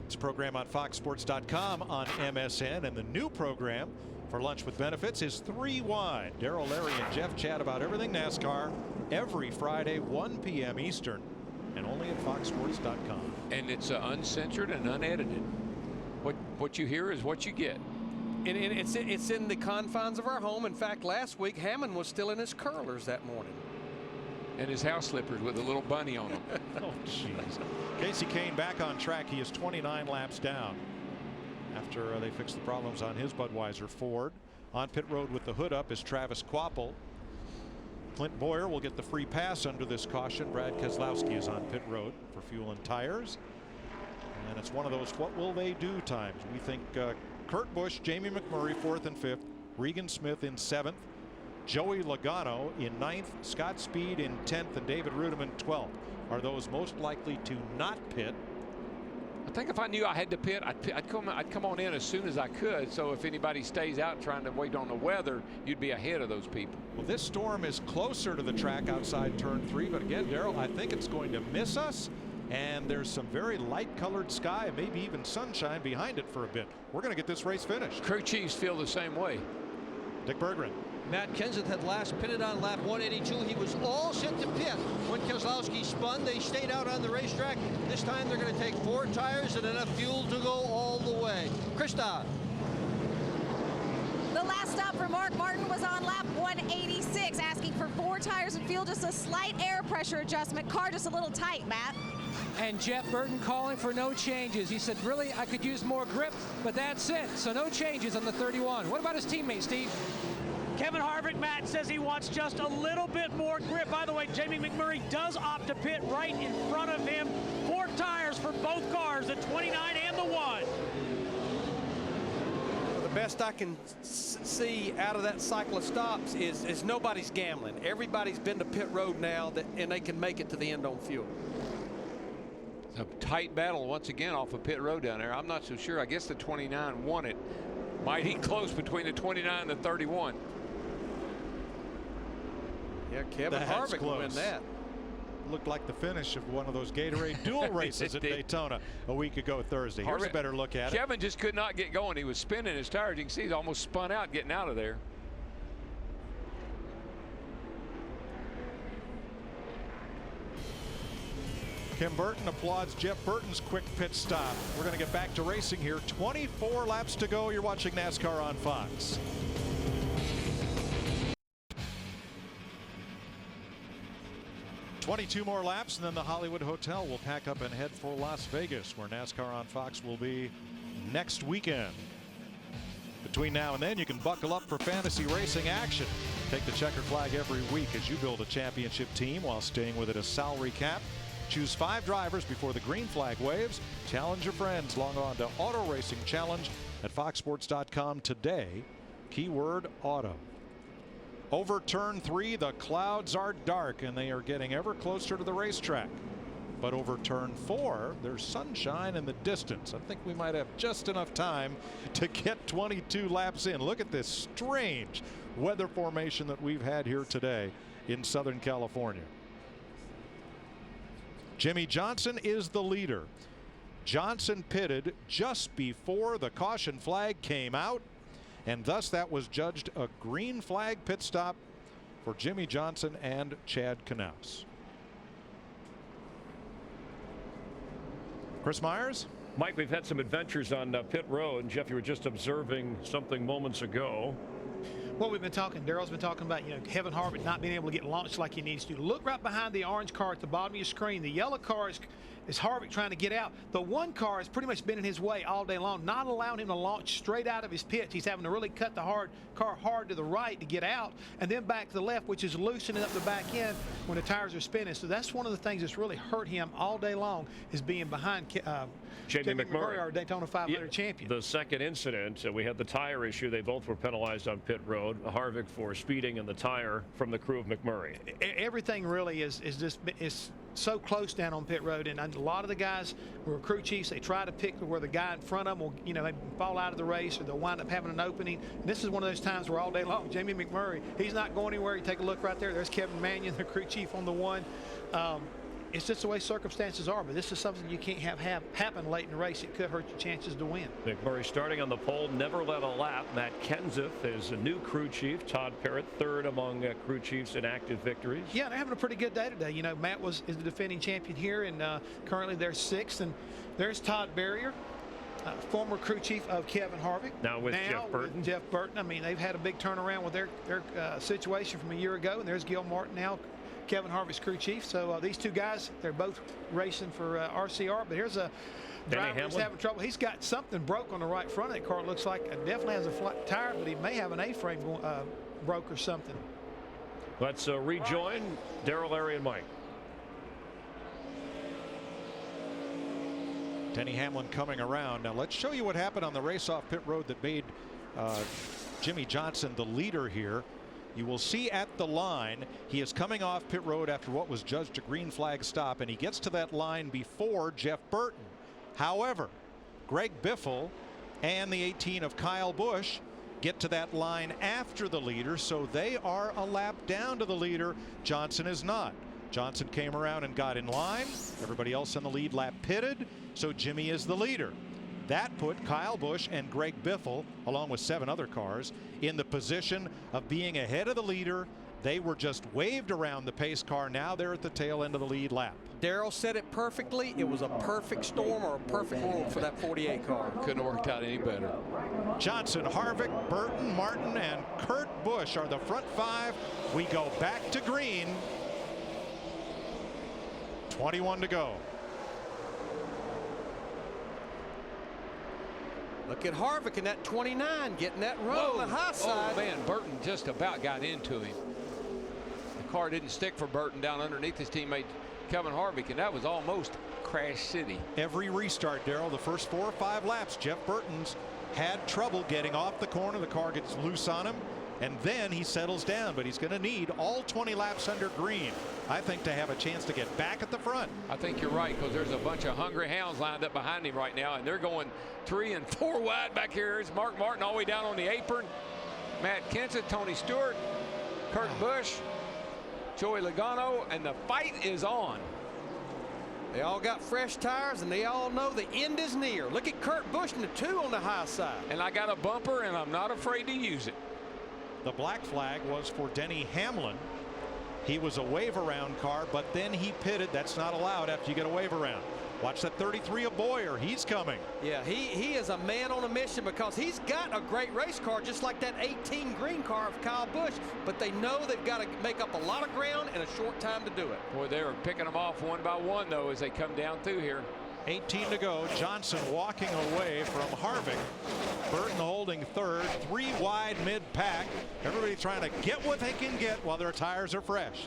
C: It's a program on foxsports.com on MSN, and the new program for Lunch with Benefits is 3 Wide. Darrell, Larry, and Jeff chat about everything NASCAR every Friday, 1 p.m. Eastern, and only at foxsports.com.
G: And it's uncensored and unedited. What you hear is what you get.
D: And it's in the confines of our home. In fact, last week Hammond was still in his curlers that morning.
G: And his house slippers with a little bunny on them.
C: Oh, jeez. Casey Kane back on track. He is 29 laps down after they fixed the problems on his Budweiser Ford. On pit road with the hood up is Travis Kvapil. Clint Boyer will get the free pass under this caution. Brad Keselowski is on pit road for fuel and tires. And it's one of those what will they do times. We think Kurt Busch, Jamie McMurray 4th and 5th, Regan Smith in 7th, Joey Logano in 9th, Scott Speed in 10th, and David Rudiman 12th are those most likely to not pit.
G: I think if I knew I had to pit, I'd come on in as soon as I could. So if anybody stays out trying to wait on the weather, you'd be ahead of those people.
C: Well, this storm is closer to the track outside turn 3, but again, Darrell, I think it's going to miss us. And there's some very light colored sky, maybe even sunshine behind it for a bit. We're going to get this race finished.
G: Crew chiefs feel the same way.
C: Dick Berggren.
N: Matt Kenseth had last pitted on lap 182. He was all set to pit when Keselowski spun. They stayed out on the racetrack. This time they're going to take 4 tires and enough fuel to go all the way. Krista.
K: The last stop for Mark Martin was on lap 186, asking for 4 tires and fuel, just a slight air pressure adjustment. Car just a little tight, Matt.
L: And Jeff Burton calling for no changes. He said, really, I could use more grip, but that's it. So no changes on the 31. What about his teammate, Steve?
M: Kevin Harvick, Matt, says he wants just a little bit more grip. By the way, Jamie McMurray does opt to pit right in front of him. 4 tires for both cars, the 29 and the 1.
D: The best I can see out of that cycle of stops is nobody's gambling. Everybody's been to pit road now, and they can make it to the end on fuel.
G: A tight battle once again off of pit road down there. I'm not so sure. I guess the 29 won it. Mighty close between the 29 and the 31.
D: Yeah, Kevin Harvick will win that.
C: Looked like the finish of one of those Gatorade dual races at Daytona a week ago Thursday. Here's a better look at it.
G: Kevin just could not get going. He was spinning his tires. You can see he's almost spun out getting out of there.
C: Kim Burton applauds Jeff Burton's quick pit stop. We're going to get back to racing here. 24 laps to go. You're watching NASCAR on Fox. "22 more laps, and then the Hollywood Hotel will pack up and head for Las Vegas, where NASCAR on Fox will be next weekend. Between now and then, you can buckle up for fantasy racing action. Take the checkered flag every week as you build a championship team while staying within a salary cap. Choose 5 drivers before the green flag waves. Challenge your friends. Log on to Auto Racing Challenge at foxsports.com today. Keyword auto. Over turn 3, the clouds are dark and they are getting ever closer to the racetrack. But over turn 4, there's sunshine in the distance. I think we might have just enough time to get 22 laps in. Look at this strange weather formation that we've had here today in Southern California. Jimmy Johnson is the leader. Johnson pitted just before the caution flag came out, and thus that was judged a green flag pit stop for Jimmy Johnson and Chad Knaus. Chris Myers?
F: Mike, we've had some adventures on pit road, and Jeff, you were just observing something moments ago.
H: Well, we've been talking, Daryl's been talking about, Kevin Harvick not being able to get launched like he needs to. Look right behind the orange car at the bottom of your screen. The yellow car is Harvick trying to get out. The one car has pretty much been in his way all day long, not allowing him to launch straight out of his pits. He's having to really cut the car hard to the right to get out, and then back to the left, which is loosening up the back end when the tires are spinning. So that's one of the things that's really hurt him all day long, is being behind
F: Jamie McMurray,
H: our Daytona 500 champion.
F: The second incident, we had the tire issue. They both were penalized on pit road. Harvick for speeding, and the tire from the crew of McMurray.
H: Everything really is so close down on pit road, and a lot of the guys who are crew chiefs, they try to pick where the guy in front of them will, they fall out of the race, or they'll wind up having an opening. And this is one of those times where all day long, Jamie McMurray, he's not going anywhere. You take a look right there. There's Kevin Mannion, the crew chief on the one. It's just the way circumstances are, but this is something you can't have happen late in the race. It could hurt your chances to win.
F: McMurray starting on the pole, never led a lap. Matt Kenseth is a new crew chief. Todd Parrott, third among crew chiefs in active victories.
H: Yeah, they're having a pretty good day today. Matt is the defending champion here, and currently they're 6th. And there's Todd Berrier, former crew chief of Kevin Harvick.
F: Now with Jeff Burton.
H: Jeff Burton. I mean, they've had a big turnaround with their situation from a year ago, and there's Gil Martin now, Kevin Harvick's crew chief. So these two guys, they're both racing for RCR. But here's a driver who's having trouble. He's got something broke on the right front of that car. It looks like it definitely has a flat tire, but he may have an A-frame broke or something.
F: Let's rejoin Daryl, Larry, and Mike.
C: Denny Hamlin coming around. Now let's show you what happened on the race off pit road that made Jimmy Johnson the leader here. You will see at the line, he is coming off pit road after what was judged a green flag stop, and he gets to that line before Jeff Burton. However, Greg Biffle and the 18 of Kyle Busch get to that line after the leader, so they are a lap down to the leader. Johnson is not. Johnson came around and got in line. Everybody else on the lead lap pitted, so Jimmy is the leader. That put Kyle Busch and Greg Biffle, along with 7 other cars, in the position of being ahead of the leader. They were just waved around the pace car. Now they're at the tail end of the lead lap.
D: Daryl said it perfectly. It was a perfect storm, or a perfect world for that 48 car.
G: Couldn't have worked out any better.
C: Johnson, Harvick, Burton, Martin, and Kurt Busch are the front 5. We go back to green. 21 to go.
D: Look at Harvick in that 29 getting that run on the high side.
G: Oh man, Burton just about got into him. The car didn't stick for Burton down underneath his teammate Kevin Harvick, and that was almost Crash City.
C: Every restart, Daryl, the first 4 or 5 laps, Jeff Burton's had trouble getting off the corner. The car gets loose on him, and then he settles down, but he's going to need all 20 laps under green, I think, to have a chance to get back at the front.
G: I think you're right, because there's a bunch of hungry hounds lined up behind him right now, and they're going 3 and 4 wide back here. There's Mark Martin all the way down on the apron. Matt Kenseth, Tony Stewart, Kurt Busch, Joey Logano, and the fight is on.
D: They all got fresh tires, and they all know the end is near. Look at Kurt Busch and the 2 on the high side.
G: And I got a bumper, and I'm not afraid to use it.
C: The black flag was for Denny Hamlin. He was a wave around car, but then he pitted. That's not allowed after you get a wave around. Watch that 33 of Boyer. He's coming.
D: Yeah, he is a man on a mission because he's got a great race car, just like that 18 green car of Kyle Busch. But they know they've got to make up a lot of ground in a short time to do it.
G: Boy, they were picking them off one by one, though, as they come down through here.
C: 18 to go. Johnson walking away from Harvick. Burton holding third. 3 wide mid-pack. Everybody trying to get what they can get while their tires are fresh.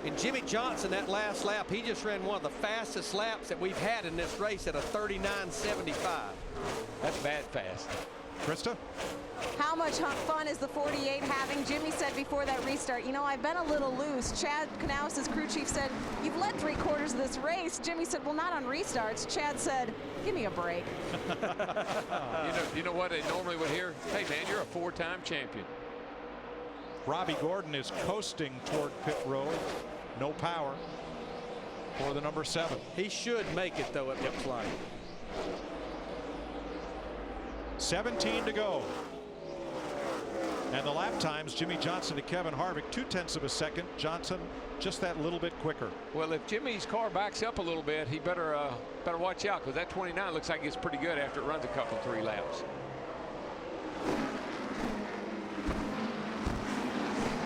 D: And Jimmy Johnson, that last lap, he just ran one of the fastest laps that we've had in this race at a 39.75.
G: That's bad fast.
C: Krista?
Q: How much fun is the 48 having? Jimmy said before that restart, you know, I've been a little loose. Chad Knaus' crew chief said, you've led 3/4 of this race. Jimmy said, well, not on restarts. Chad said, give me a break.
G: You know what they normally would hear? Hey, man, you're a 4-time champion.
C: Robbie Gordon is coasting toward pit road. No power for the number 7.
D: He should make it, though, it looks like.
C: 17 to go. And the lap times, Jimmy Johnson to Kevin Harvick, 0.2 of a second. Johnson just that little bit quicker.
G: Well, if Jimmy's car backs up a little bit, he better watch out, because that 29 looks like it's pretty good after it runs a couple 3 laps.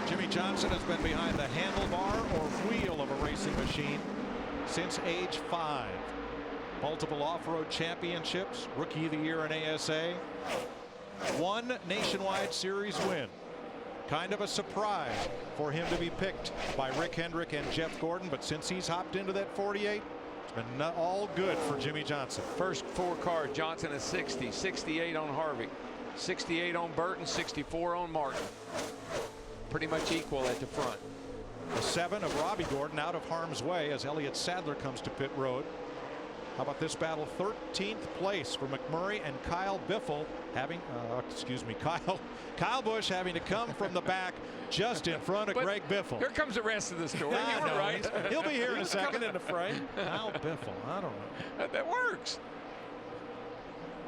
C: Jimmy Johnson has been behind the handlebar or wheel of a racing machine since age 5. Multiple off-road championships, Rookie of the Year in ASA. 1 nationwide series win. Kind of a surprise for him to be picked by Rick Hendrick and Jeff Gordon, but since he's hopped into that 48, it's been all good for Jimmy Johnson.
G: First 4 cars, Johnson is 60, 68 on Harvick, 68 on Burton, 64 on Martin. Pretty much equal at the front.
C: The 7 of Robbie Gordon out of harm's way as Elliott Sadler comes to pit road. How about this battle? 13th place for McMurray and Kyle Biffle having, Kyle Busch having to come from the back just in front of Greg Biffle.
G: Here comes the rest of the story. You were right.
C: He'll be here in a second.
D: Coming in the frame.
C: Kyle Biffle, I don't know.
G: That works.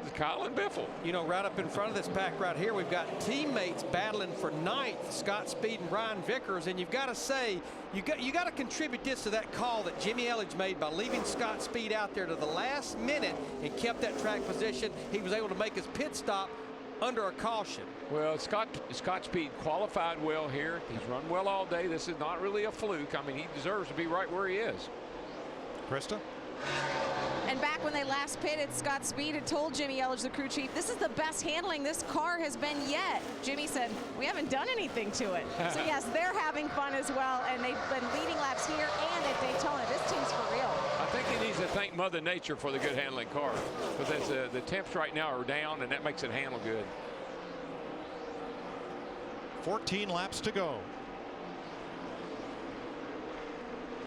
G: It's Kyle and Biffle.
D: You know, right up in front of this pack right here, we've got teammates battling for 9th, Scott Speed and Ryan Vickers, and you've got to say, you got to contribute this to that call that Jimmy Elledge made by leaving Scott Speed out there to the last minute and kept that track position. He was able to make his pit stop under a caution.
G: Well, Scott Speed qualified well here. He's run well all day. This is not really a fluke. I mean, he deserves to be right where he is.
C: Krista?
K: And back when they last pitted, Scott Speed had told Jimmy Elledge, the crew chief, this is the best handling this car has been yet. Jimmy said, we haven't done anything to it. So yes, they're having fun as well, and they've been leading laps here and at Daytona. This team's for real.
G: I think he needs to thank Mother Nature for the good handling car, because the temps right now are down, and that makes it handle good.
C: 14 laps to go.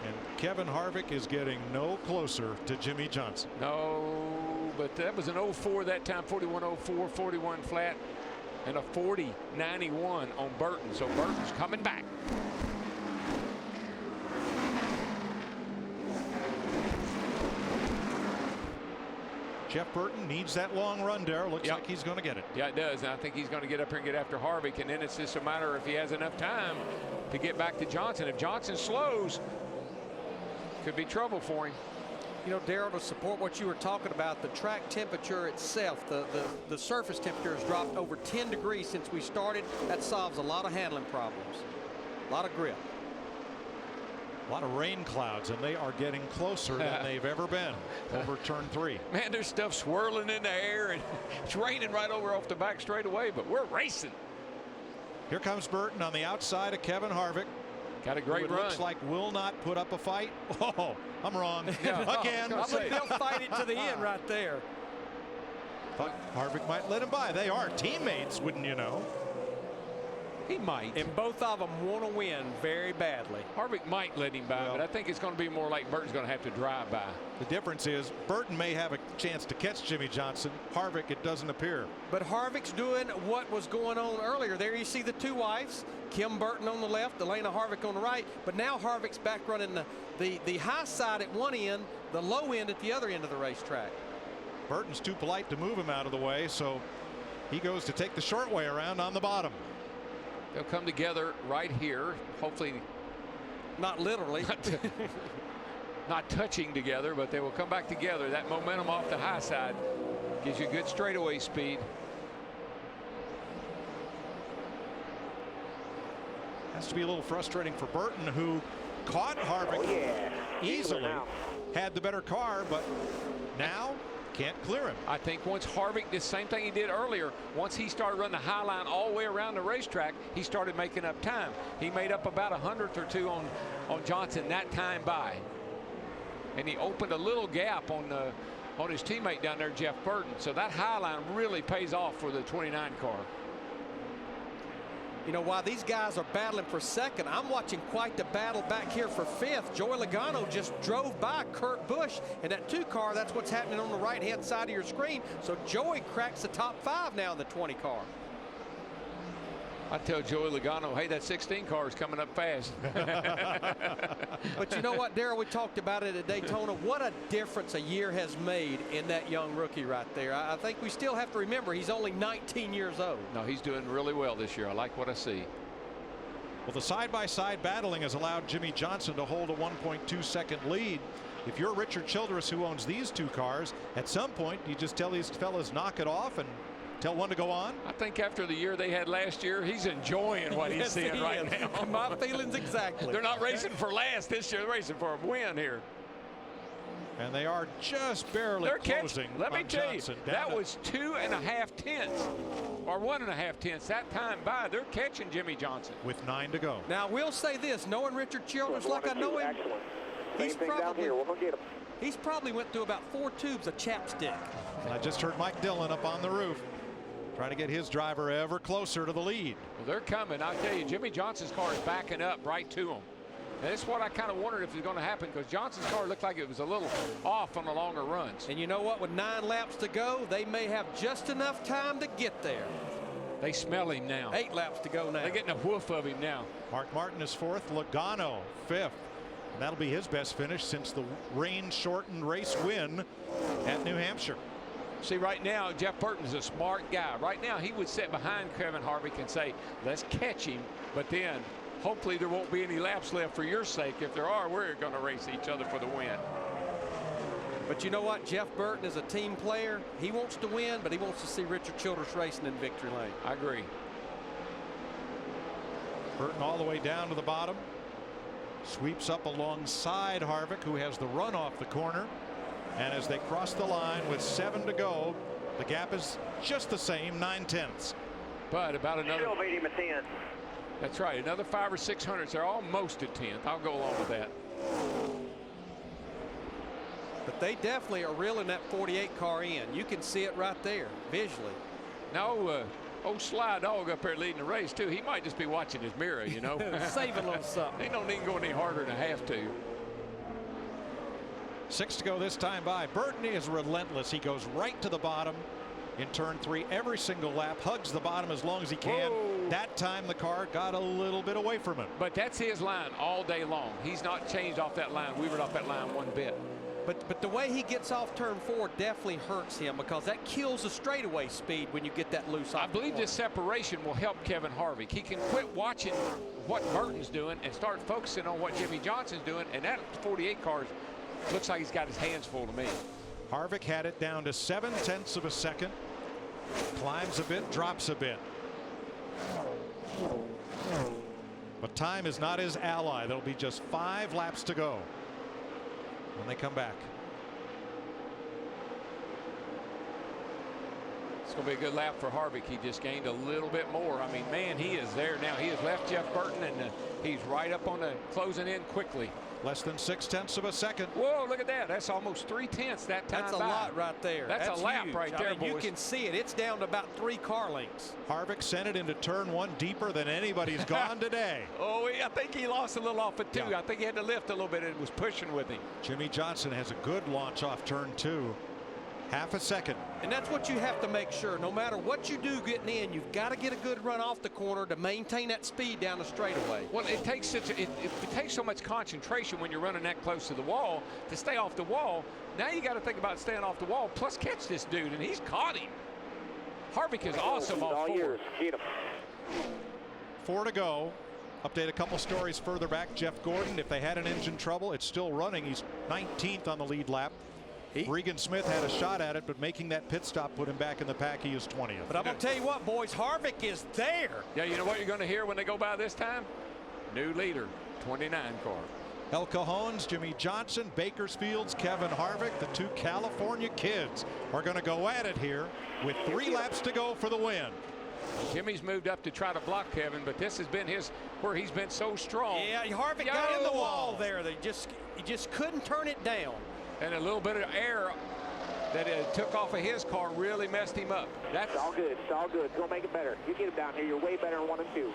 C: And Kevin Harvick is getting no closer to Jimmy Johnson.
G: No, but that was an 04 that time, 41.04, 41 flat, and a 40.91 on Burton. So Burton's coming back.
C: Jeff Burton needs that long run there. Looks like he's going to get it.
G: Yeah, it does. And I think he's going to get up here and get after Harvick. And then it's just a matter if he has enough time to get back to Johnson. If Johnson slows, could be trouble for him.
D: You know, Darrell, to support what you were talking about, the track temperature itself, the surface temperature has dropped over 10 degrees since we started. That solves a lot of handling problems, a lot of grip.
C: A lot of rain clouds, and they are getting closer than they've ever been over turn 3.
G: Man, there's stuff swirling in the air, and it's raining right over off the back straightaway, but we're racing.
C: Here comes Burton on the outside of Kevin Harvick.
G: Got a great run.
C: Looks like will not put up a fight. Oh, I'm wrong. Again.
D: I think they'll fight it to the end right there.
C: But Harvick might let him by. They are teammates, wouldn't you know?
D: He might. And both of them want to win very badly.
G: Harvick might let him by, but I think it's going to be more like Burton's going to have to drive by.
C: The difference is Burton may have a chance to catch Jimmy Johnson. Harvick, it doesn't appear.
D: But Harvick's doing what was going on earlier. There you see the 2 wives. Kim Burton on the left, Elena Harvick on the right. But now Harvick's back running the high side at one end, the low end at the other end of the racetrack.
C: Burton's too polite to move him out of the way, so he goes to take the short way around on the bottom.
G: They'll come together right here. Hopefully,
D: not literally.
G: Not touching together, but they will come back together. That momentum off the high side gives you good straightaway speed.
C: Has to be a little frustrating for Burton, who caught Harvick easily, had the better car, but now can't clear him.
G: I think once Harvick did the same thing he did earlier, once he started running the high line all the way around the racetrack, he started making up time. He made up about 100th or 2 on Johnson that time by. And he opened a little gap on his teammate down there, Jeff Burton. So that high line really pays off for the 29 car.
D: You know, while these guys are battling for second, I'm watching quite the battle back here for fifth. Joey Logano just drove by Kurt Busch, and that 2 car, that's what's happening on the right-hand side of your screen. So Joey cracks the top 5 now in the 20 car.
G: I tell Joey Logano, hey, that 16 car is coming up fast.
D: But you know what, Darrell, we talked about it at Daytona. What a difference a year has made in that young rookie right there. I think we still have to remember he's only 19 years old.
G: No, he's doing really well this year. I like what I see.
C: Well, the side-by-side battling has allowed Jimmy Johnson to hold a 1.2-second lead. If you're Richard Childress, who owns these 2 cars, at some point you just tell these fellas knock it off and tell one to go on.
G: I think after the year they had last year, he's enjoying what he's seeing right now.
D: My feelings exactly.
G: They're not racing for last this year. They're racing for a win here.
C: And they are just barely closing.
G: Let me tell you,
C: Johnson.
G: that was 2.5 tenths or 1.5 tenths that time by. They're catching Jimmy Johnson
C: with 9 to go.
D: Now, we'll say this, knowing Richard Childress like I know him, he's probably went through about 4 tubes of chapstick.
C: And I just heard Mike Dillon up on the roof trying to get his driver ever closer to the lead.
G: Well, they're coming. I'll tell you, Jimmy Johnson's car is backing up right to him. And that's what I kind of wondered if it was going to happen, because Johnson's car looked like it was a little off on the longer runs.
D: And you know what? With 9 laps to go, they may have just enough time to get there.
G: They smell him now.
D: 8 laps to go now.
G: They're getting a whiff of him now.
C: Mark Martin is 4th, Logano 5th. And that'll be his best finish since the rain-shortened race win at New Hampshire.
G: See, right now, Jeff Burton's a smart guy. Right now, he would sit behind Kevin Harvick and say, let's catch him. But then, hopefully, there won't be any laps left for your sake. If there are, we're going to race each other for the win.
D: But you know what? Jeff Burton is a team player. He wants to win, but he wants to see Richard Childress racing in victory lane.
G: I agree.
C: Burton all the way down to the bottom. Sweeps up alongside Harvick, who has the run off the corner. And as they cross the line with 7 to go, the gap is just the same, 9 tenths.
G: But about another.
W: Still beat him a 10.
G: That's right. Another 5 or 6 hundredths. They're almost at 10th. I'll go along with that.
D: But they definitely are reeling that 48 car in. You can see it right there visually.
G: No, old Sly Dog up there leading the race too. He might just be watching his mirror, you know.
D: Saving a little something.
G: He don't need to go any harder than have to.
C: 6 to go this time by. Burton is relentless. He goes right to the bottom in turn 3 every single lap, hugs the bottom as long as he can.
G: Whoa.
C: That time the car got a little bit away from him.
G: But that's his line all day long. He's not changed off that line, wavered off that line one bit.
D: But the way he gets off turn 4 definitely hurts him, because that kills the straightaway speed when you get that loose off.
G: I believe this separation will help Kevin Harvick. He can quit watching what Burton's doing and start focusing on what Jimmy Johnson's doing, and that 48 car looks like he's got his hands full to me.
C: Harvick had it down to 7 tenths of a second. Climbs a bit, drops a bit. But time is not his ally. There'll be just 5 laps to go when they come back.
G: It's going to be a good lap for Harvick. He just gained a little bit more. I mean, man, he is there now. He has left Jeff Burton, and he's right up on the closing in quickly.
C: Less than 6 tenths of a second.
G: Whoa, look at that. That's almost 3 tenths that time.
D: That's a lot right there.
G: That's a lap
D: huge.
G: right there, boys.
D: You can see it. It's down to about 3 car lengths.
C: Harvick sent it into turn 1 deeper than anybody's gone today.
G: Oh, I think he lost a little off it too.
C: Yeah.
G: I think he had to lift a little bit and was pushing with him.
C: Jimmy Johnson has a good launch off turn 2. Half a second.
D: And that's what you have to make sure. No matter what you do getting in, you've got to get a good run off the corner to maintain that speed down the straightaway.
G: Well, it takes it takes so much concentration when you're running that close to the wall to stay off the wall. Now you got to think about staying off the wall, plus catch this dude, and he's caught him. Harvick is awesome off 4.
C: 4 to go. Update a couple stories further back. Jeff Gordon, if they had an engine trouble, it's still running. He's 19th on the lead lap. Regan Smith had a shot at it, but making that pit stop put him back in the pack. He is 20th.
D: But I'm going to tell you what, boys, Harvick is there.
G: Yeah, you know what you're going to hear when they go by this time? New leader, 29 car.
C: El Cajones, Jimmy Johnson, Bakersfield's Kevin Harvick, the two California kids are going to go at it here with 3 laps to go for the win.
G: Jimmy's moved up to try to block Kevin, but this has been where he's been so strong.
D: Yeah, Harvick got in the wall there. He just couldn't turn it down.
G: And a little bit of air that took off of his car really messed him up.
E: It's all good. It's all good. Go make it better. You get him down here. You're way better in 1 and 2.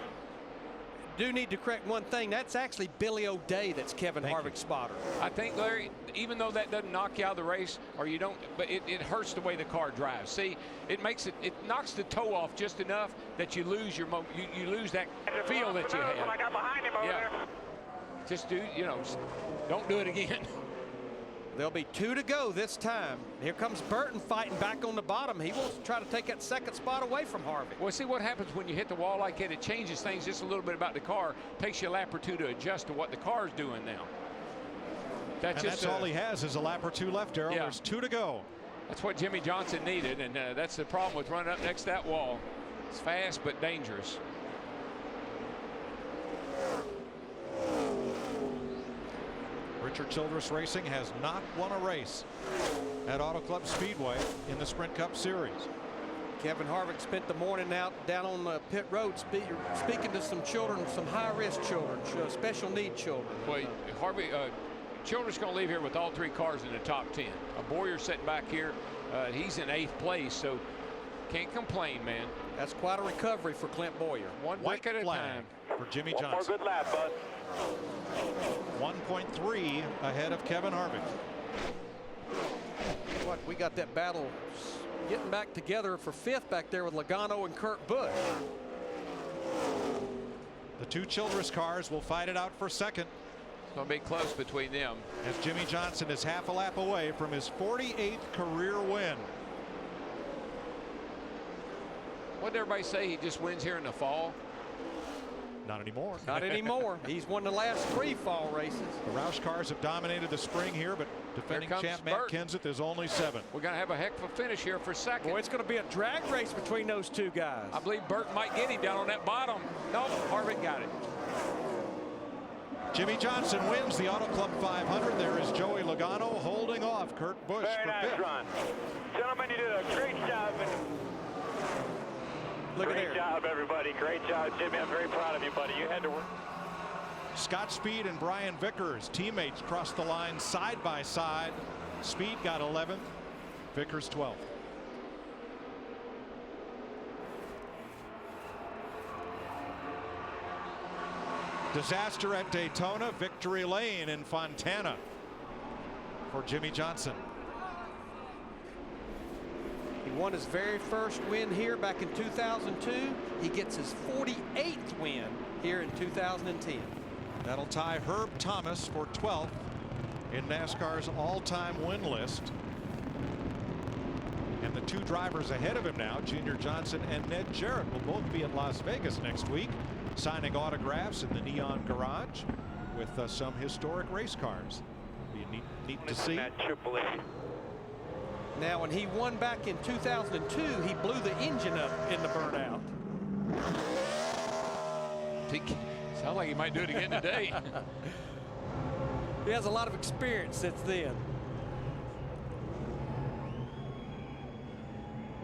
D: Do need to correct one thing. That's actually Billy O'Day that's Kevin Harvick's spotter.
G: I think, Larry, even though that doesn't knock you out of the race, or you don't, but it hurts the way the car drives. See, it knocks the toe off just enough that you lose you lose that feel that you had.
E: I got behind him over there.
G: Just don't do it again.
D: There'll be 2 to go this time. Here comes Burton fighting back on the bottom. He wants to try to take that second spot away from Harvick.
G: Well, see what happens when you hit the wall like that. It changes things just a little bit about the car. Takes you a lap or 2 to adjust to what the car's doing now.
C: That's all he has is a lap or 2 left, Darrell.
G: Yeah.
C: There's 2 to go.
G: That's what Jimmy Johnson needed, and that's the problem with running up next to that wall. It's fast but dangerous.
C: Richard Childress Racing has not won a race at Auto Club Speedway in the Sprint Cup Series.
D: Kevin Harvick spent the morning out down on pit road speaking to some children, some high-risk children, special need children.
G: Well, Childress going to leave here with all 3 cars in the top 10. Boyer's sitting back here. He's in 8th place, so can't complain, man.
D: That's quite a recovery for Clint Boyer.
G: One
C: White
G: at a
C: flag
G: time
C: for Jimmy
E: One
C: Johnson.
E: more good lap, bud.
C: 1.3 ahead of Kevin Harvick.
D: What, we got that battle getting back together for 5th back there with Logano and Kurt Busch.
C: The 2 Childress cars will fight it out for 2nd.
G: It's going to be close between them.
C: As Jimmy Johnson is half a lap away from his 48th career win.
G: What did everybody say? He just wins here in the fall?
C: Not anymore.
D: Not anymore. He's won the last 3 fall races.
C: The Roush cars have dominated the spring here, but defending champ Matt Kenseth is only 7th.
G: We're going to have a heck of a finish here for 2nd.
D: Boy, it's going to be a drag race between those 2 guys.
G: I believe Burton might get him down on that bottom. No, Harvick got it.
C: Jimmy Johnson wins the Auto Club 500. There is Joey Logano holding off Kurt Busch
E: Very
C: for
E: nice
C: 5th.
E: run. Gentlemen, you did a great job. Great job, everybody. Great job, Jimmy. I'm very proud of you, buddy. You had to work.
C: Scott Speed and Brian Vickers, teammates, crossed the line side by side. Speed got 11th, Vickers 12th. Disaster at Daytona, victory lane in Fontana for Jimmy Johnson.
D: He won his very first win here back in 2002. He gets his 48th win here in 2010.
C: That'll tie Herb Thomas for 12th in NASCAR's all-time win list. And the 2 drivers ahead of him now, Junior Johnson and Ned Jarrett, will both be at Las Vegas next week, signing autographs in the Neon Garage with some historic race cars. Be neat to see.
D: Now, when he won back in 2002, he blew the engine up in the burnout.
G: Sounds like he might do it again today.
D: He has a lot of experience since then.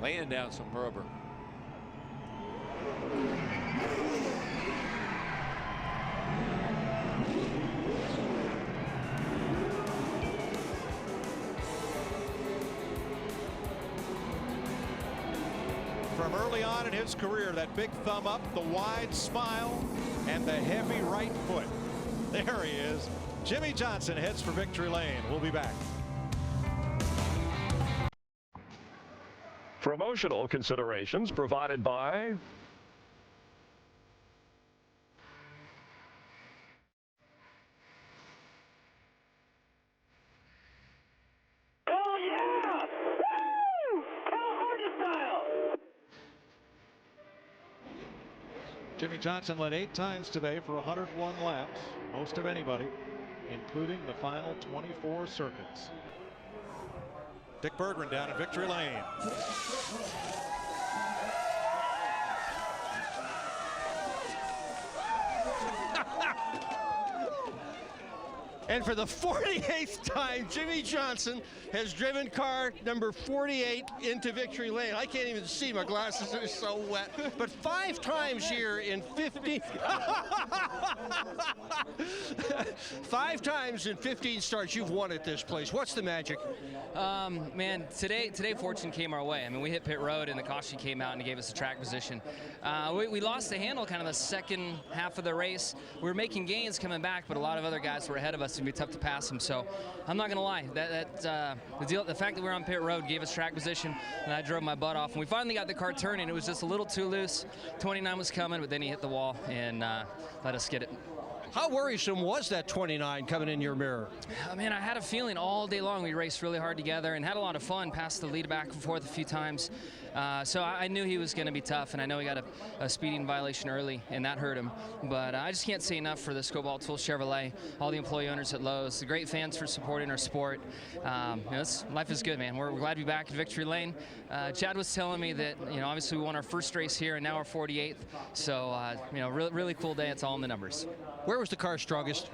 G: Laying down some rubber.
C: From early on in his career, that big thumb up, the wide smile, and the heavy right foot. There he is. Jimmy Johnson heads for victory lane. We'll be back.
F: Promotional considerations provided by
C: Jimmy Johnson led 8 times today for 101 laps, most of anybody, including the final 24 circuits. Dick Berggren down in victory lane.
N: And for the 48th time, Jimmy Johnson has driven car number 48 into victory lane. I can't even see, my glasses are so wet. But 5 times here in 15... 5 times in 15 starts, you've won at this place. What's the magic?
R: Man, today fortune came our way. I mean, we hit pit road and the caution came out and gave us a track position. We lost the handle kind of the second half of the race. We were making gains coming back, but a lot of other guys were ahead of us. It'd be tough to pass them. So I'm not gonna lie, the fact that we were on pit road gave us track position, and I drove my butt off. And we finally got the car turning. It was just a little too loose. 29 was coming, but then he hit the wall and let us get it.
N: How worrisome was that 29 coming in your mirror?
R: Man, I had a feeling all day long. We raced really hard together and had a lot of fun, passed the lead back and forth a few times. So I knew he was going to be tough, and I know he got a speeding violation early, and that hurt him. But I just can't say enough for the Scobalt Tool Chevrolet, all the employee owners at Lowe's, the great fans for supporting our sport. Life is good, man. We're glad to be back at Victory Lane. Chad was telling me that, obviously we won our first race here, and now our 48th. So, really cool day. It's all in the numbers.
N: Where was the car strongest?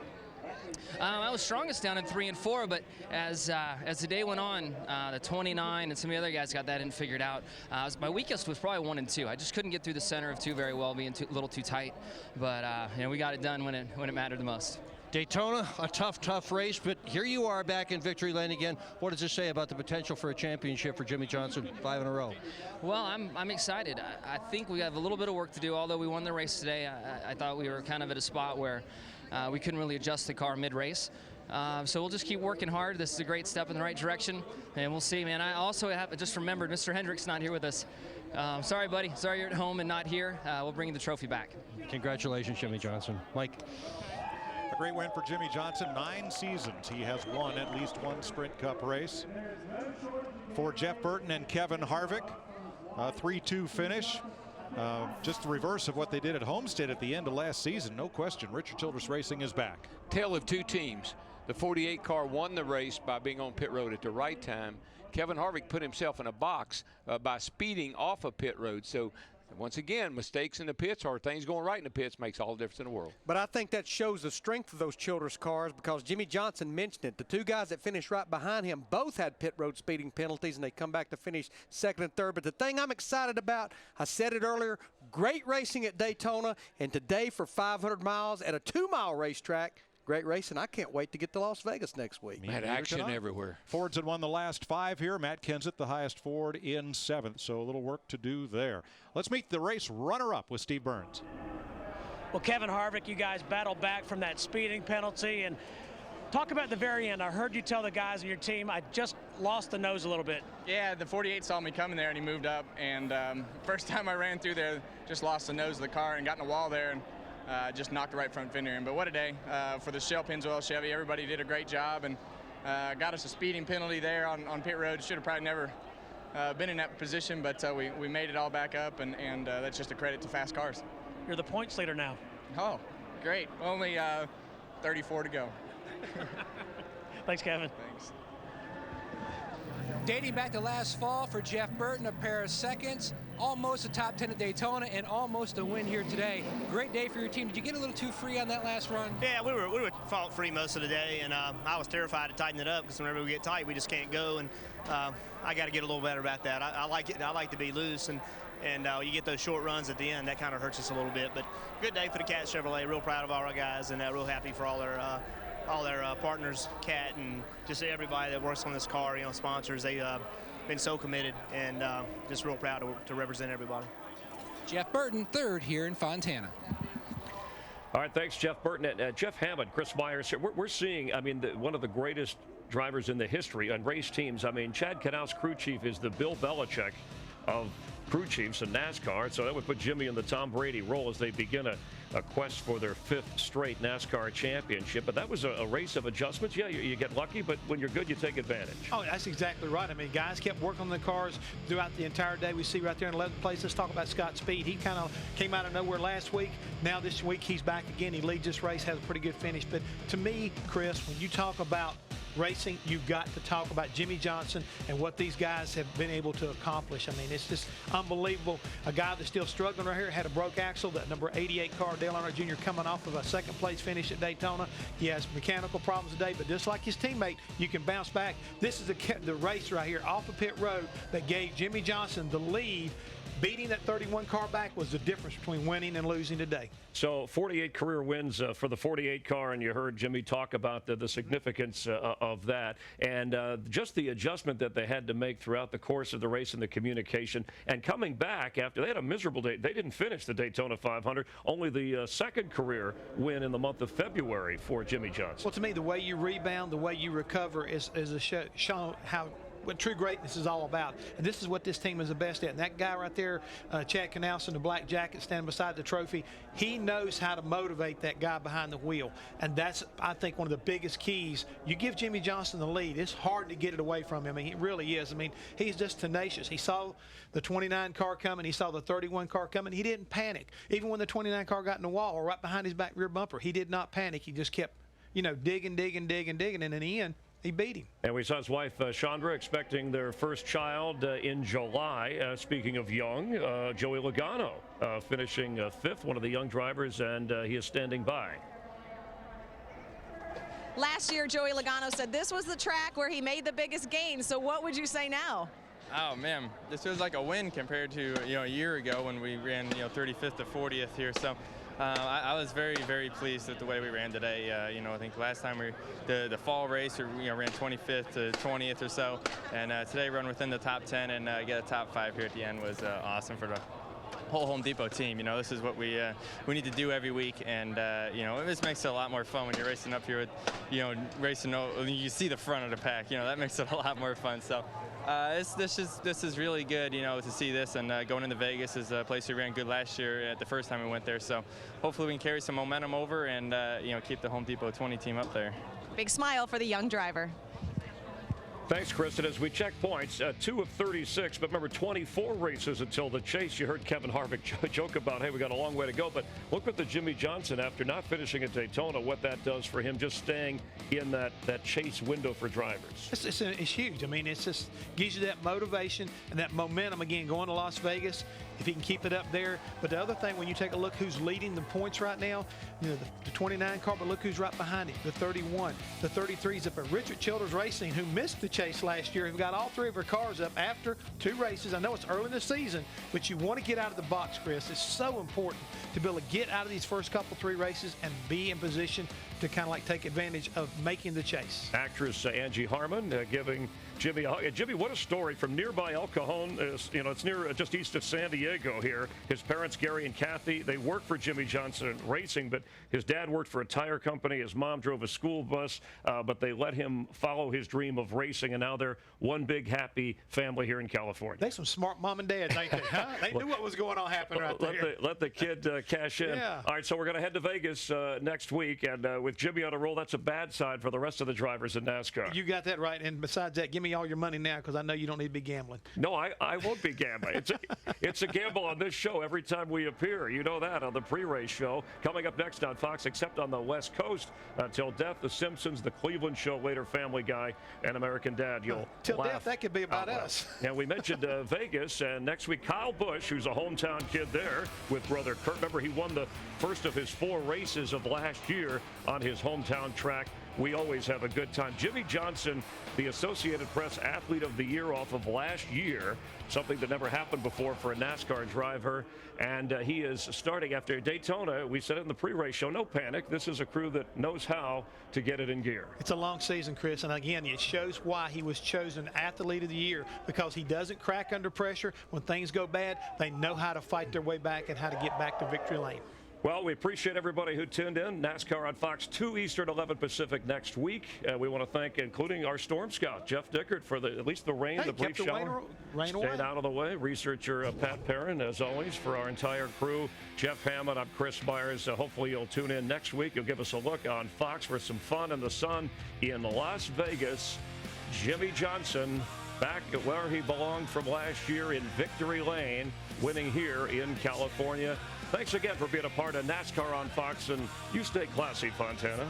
R: I was strongest down in 3 and 4, but as the day went on, the 29 and some of the other guys got that and figured out. My weakest was probably 1 and 2. I just couldn't get through the center of 2 very well, being a little too tight. But we got it done when it mattered the most.
N: Daytona, a tough race, but here you are back in victory lane again. What does this say about the potential for a championship for Jimmy Johnson 5 in a row?
R: Well, I'm excited. I think we have a little bit of work to do. Although we won the race today, I thought we were kind of at a spot where we couldn't really adjust the car mid-race. So we'll just keep working hard. This is a great step in the right direction, and we'll see, man. I also have just remembered Mr. Hendrick's not here with us. Sorry, buddy. Sorry you're at home and not here. We'll bring the trophy back.
N: Congratulations, Jimmy Johnson. Mike?
C: A great win for Jimmy Johnson. 9 seasons he has won at least one Sprint Cup race. For Jeff Burton and Kevin Harvick, a 3-2 finish. Just the reverse of what they did at Homestead at the end of last season. No question, Richard Childress Racing is back.
G: Tale of 2 teams. The 48 car won the race by being on pit road at the right time. Kevin Harvick put himself in a box by speeding off of pit road. So once again, mistakes in the pits or things going right in the pits makes all the difference in the world.
D: But I think that shows the strength of those Childress cars, because Jimmy Johnson mentioned it. The 2 guys that finished right behind him both had pit road speeding penalties, and they come back to finish 2nd and 3rd. But the thing I'm excited about, I said it earlier, great racing at Daytona, and today for 500 miles at a 2-mile racetrack. Great racing. I can't wait to get to Las Vegas next week.
G: Had action everywhere.
C: Fords had won the last 5 here. Matt Kenseth, the highest Ford, in 7th. So a little work to do there. Let's meet the race runner-up with Steve Burns.
M: Well, Kevin Harvick, you guys battled back from that speeding penalty. And talk about the very end. I heard you tell the guys on your team, I just lost the nose a little bit.
U: Yeah, the 48 saw me coming there, and he moved up. And first time I ran through there, just lost the nose of the car and got in the wall there. And just knocked the right front fender in. But what a day for the Shell Pennzoil Chevy. Everybody did a great job and got us a speeding penalty there on pit road. Should have probably never been in that position, but we made it all back up, and that's just a credit to fast cars.
M: You're the points leader now.
U: Oh, great. Only 34 to go.
M: Thanks, Kevin.
U: Thanks.
L: Dating back to last fall for Jeff Burton, a pair of seconds, almost a top 10 at Daytona, and almost a win here today. Great day for your team. Did you get a little too free on that last run?
V: Yeah, we were fault free most of the day, and I was terrified to tighten it up, because whenever we get tight, we just can't go, and I got to get a little better about that. I like it. I like to be loose, and you get those short runs at the end. That kind of hurts us a little bit. But good day for the Cat Chevrolet. Real proud of all our guys, and real happy for all their partners, Cat, and just everybody that works on this car. Sponsors. They been so committed, and just real proud to represent everybody.
L: Jeff Burton, 3rd here in Fontana.
F: All right, thanks, Jeff Burton. And Jeff Hammond, Chris Myers. We're seeing, one of the greatest drivers in the history on race teams. Chad Knaus, crew chief, is the Bill Belichick of crew chiefs in NASCAR. So that would put Jimmy in the Tom Brady role as they begin a quest for their 5th straight NASCAR championship. But that was a race of adjustments. Yeah, you get lucky, but when you're good, you take advantage.
H: Oh, that's exactly right. I mean, guys kept working on the cars throughout the entire day. We see right there in 11th place. Let's talk about Scott Speed. He kind of came out of nowhere last week. Now this week he's back again. He leads this race, has a pretty good finish. But to me, Chris, when you talk about racing, you've got to talk about Jimmy Johnson and what these guys have been able to accomplish. I mean, it's just unbelievable. A guy that's still struggling right here had a broke axle. That number 88 car, Dale Earnhardt Jr., coming off of a 2nd place finish at Daytona. He has mechanical problems today, but just like his teammate, you can bounce back. This is the race right here off of pit road that gave Jimmy Johnson the lead. Beating that 31 car back was the difference between winning and losing today.
F: So 48 career wins for the 48 car, and you heard Jimmy talk about the significance of that, and just the adjustment that they had to make throughout the course of the race and the communication, and coming back after they had a miserable day. They didn't finish the Daytona 500, only the 2nd career win in the month of February for Jimmy Johnson.
H: Well, to me, the way you rebound, the way you recover is a show how what true greatness is all about. And this is what this team is the best at. And that guy right there, Chad Knaus in the black jacket standing beside the trophy, he knows how to motivate that guy behind the wheel. And that's, I think, one of the biggest keys. You give Jimmy Johnson the lead, it's hard to get it away from him. I mean, he really is. I mean, he's just tenacious. He saw the 29 car coming. He saw the 31 car coming. He didn't panic. Even when the 29 car got in the wall or right behind his back rear bumper, he did not panic. He just kept, digging. And in the end, he beat him.
F: And we saw his wife, Chandra, expecting their first child in July. Speaking of young, Joey Logano finishing 5th, one of the young drivers, and he is standing by.
K: Last year, Joey Logano said this was the track where he made the biggest gain. So what would you say now?
A: Oh, man, this feels like a win compared to, a year ago when we ran, 35th to 40th here. So I was very, very pleased with the way we ran today. I think last time the fall race, ran 25th to 20th or so, and today run within the top 10 and get a top 5 here at the end was awesome for the whole Home Depot team. This is what we need to do every week, and this makes it a lot more fun when you're racing up here with, racing. You see the front of the pack. That makes it a lot more fun. So. This is really good, to see this, and going into Vegas is a place we ran good last year at the first time we went there. So hopefully we can carry some momentum over and keep the Home Depot 20 team up there.
K: Big smile for the young driver.
F: Thanks, Kristen. As we check points, 2 of 36, but remember 24 races until the chase. You heard Kevin Harvick joke about, hey, we got a long way to go. But look at the Jimmy Johnson after not finishing at Daytona, what that does for him, just staying in that chase window for drivers.
H: It's huge. I mean, it's just gives you that motivation and that momentum again going to Las Vegas. If he can keep it up there. But the other thing, when you take a look who's leading the points right now, the 29 car, but look who's right behind him, the 31, the 33's up at Richard Childers Racing, who missed the chase last year. Who got all 3 of her cars up after 2 races. I know it's early in the season, but you want to get out of the box, Chris. It's so important to be able to get out of these first couple 3 races and be in position to kind of like take advantage of making the chase.
F: Actress Angie Harmon giving Jimmy a hug. Jimmy, what a story from nearby El Cajon. It's near just east of San Diego here. His parents, Gary and Kathy, they work for Jimmy Johnson Racing, but his dad worked for a tire company. His mom drove a school bus, but they let him follow his dream of racing, and now they're one big happy family here in California.
H: They some smart mom and dads, ain't they? Huh? They knew what was going on happening right there.
F: Let the kid cash in.
H: Yeah.
F: All right, so we're going to head to Vegas next week, and with Jimmy on a roll, that's a bad side for the rest of the drivers in NASCAR.
H: You got that right, and besides that, give me all your money now because I know you don't need to be gambling.
F: No, I won't be gambling. It's a gamble on this show every time we appear. You know that on the pre-race show. Coming up next on Fox, except on the West Coast, Till Death, The Simpsons, The Cleveland Show, later Family Guy, and American Dad. You'll
H: Till
F: laugh
H: Death, that could be about us.
F: And we mentioned Vegas, and next week Kyle Busch, who's a hometown kid there with brother Kurt. Remember, he won the first of his 4 races of last year on his hometown track. We always have a good time. Jimmy Johnson, the Associated Press Athlete of the Year off of last year, something that never happened before for a NASCAR driver. And he is starting after Daytona. We said it in the pre-race show, no panic. This is a crew that knows how to get it in gear.
H: It's a long season, Chris. And again, it shows why he was chosen Athlete of the Year, because he doesn't crack under pressure. When things go bad, they know how to fight their way back and how to get back to victory lane.
F: Well, we appreciate everybody who tuned in. NASCAR on Fox 2 Eastern, 11 Pacific next week. We want to thank, including our storm scout, Jeff Dickert, for at least the rain, the brief shower.
H: Rain
F: Stayed out of the way. Researcher Pat Perrin, as always, for our entire crew. Jeff Hammond, I'm Chris Myers. Hopefully you'll tune in next week. You'll give us a look on Fox for some fun in the sun in Las Vegas. Jimmy Johnson back at where he belonged from last year in Victory Lane, winning here in California. Thanks again for being a part of NASCAR on Fox, and you stay classy, Fontana.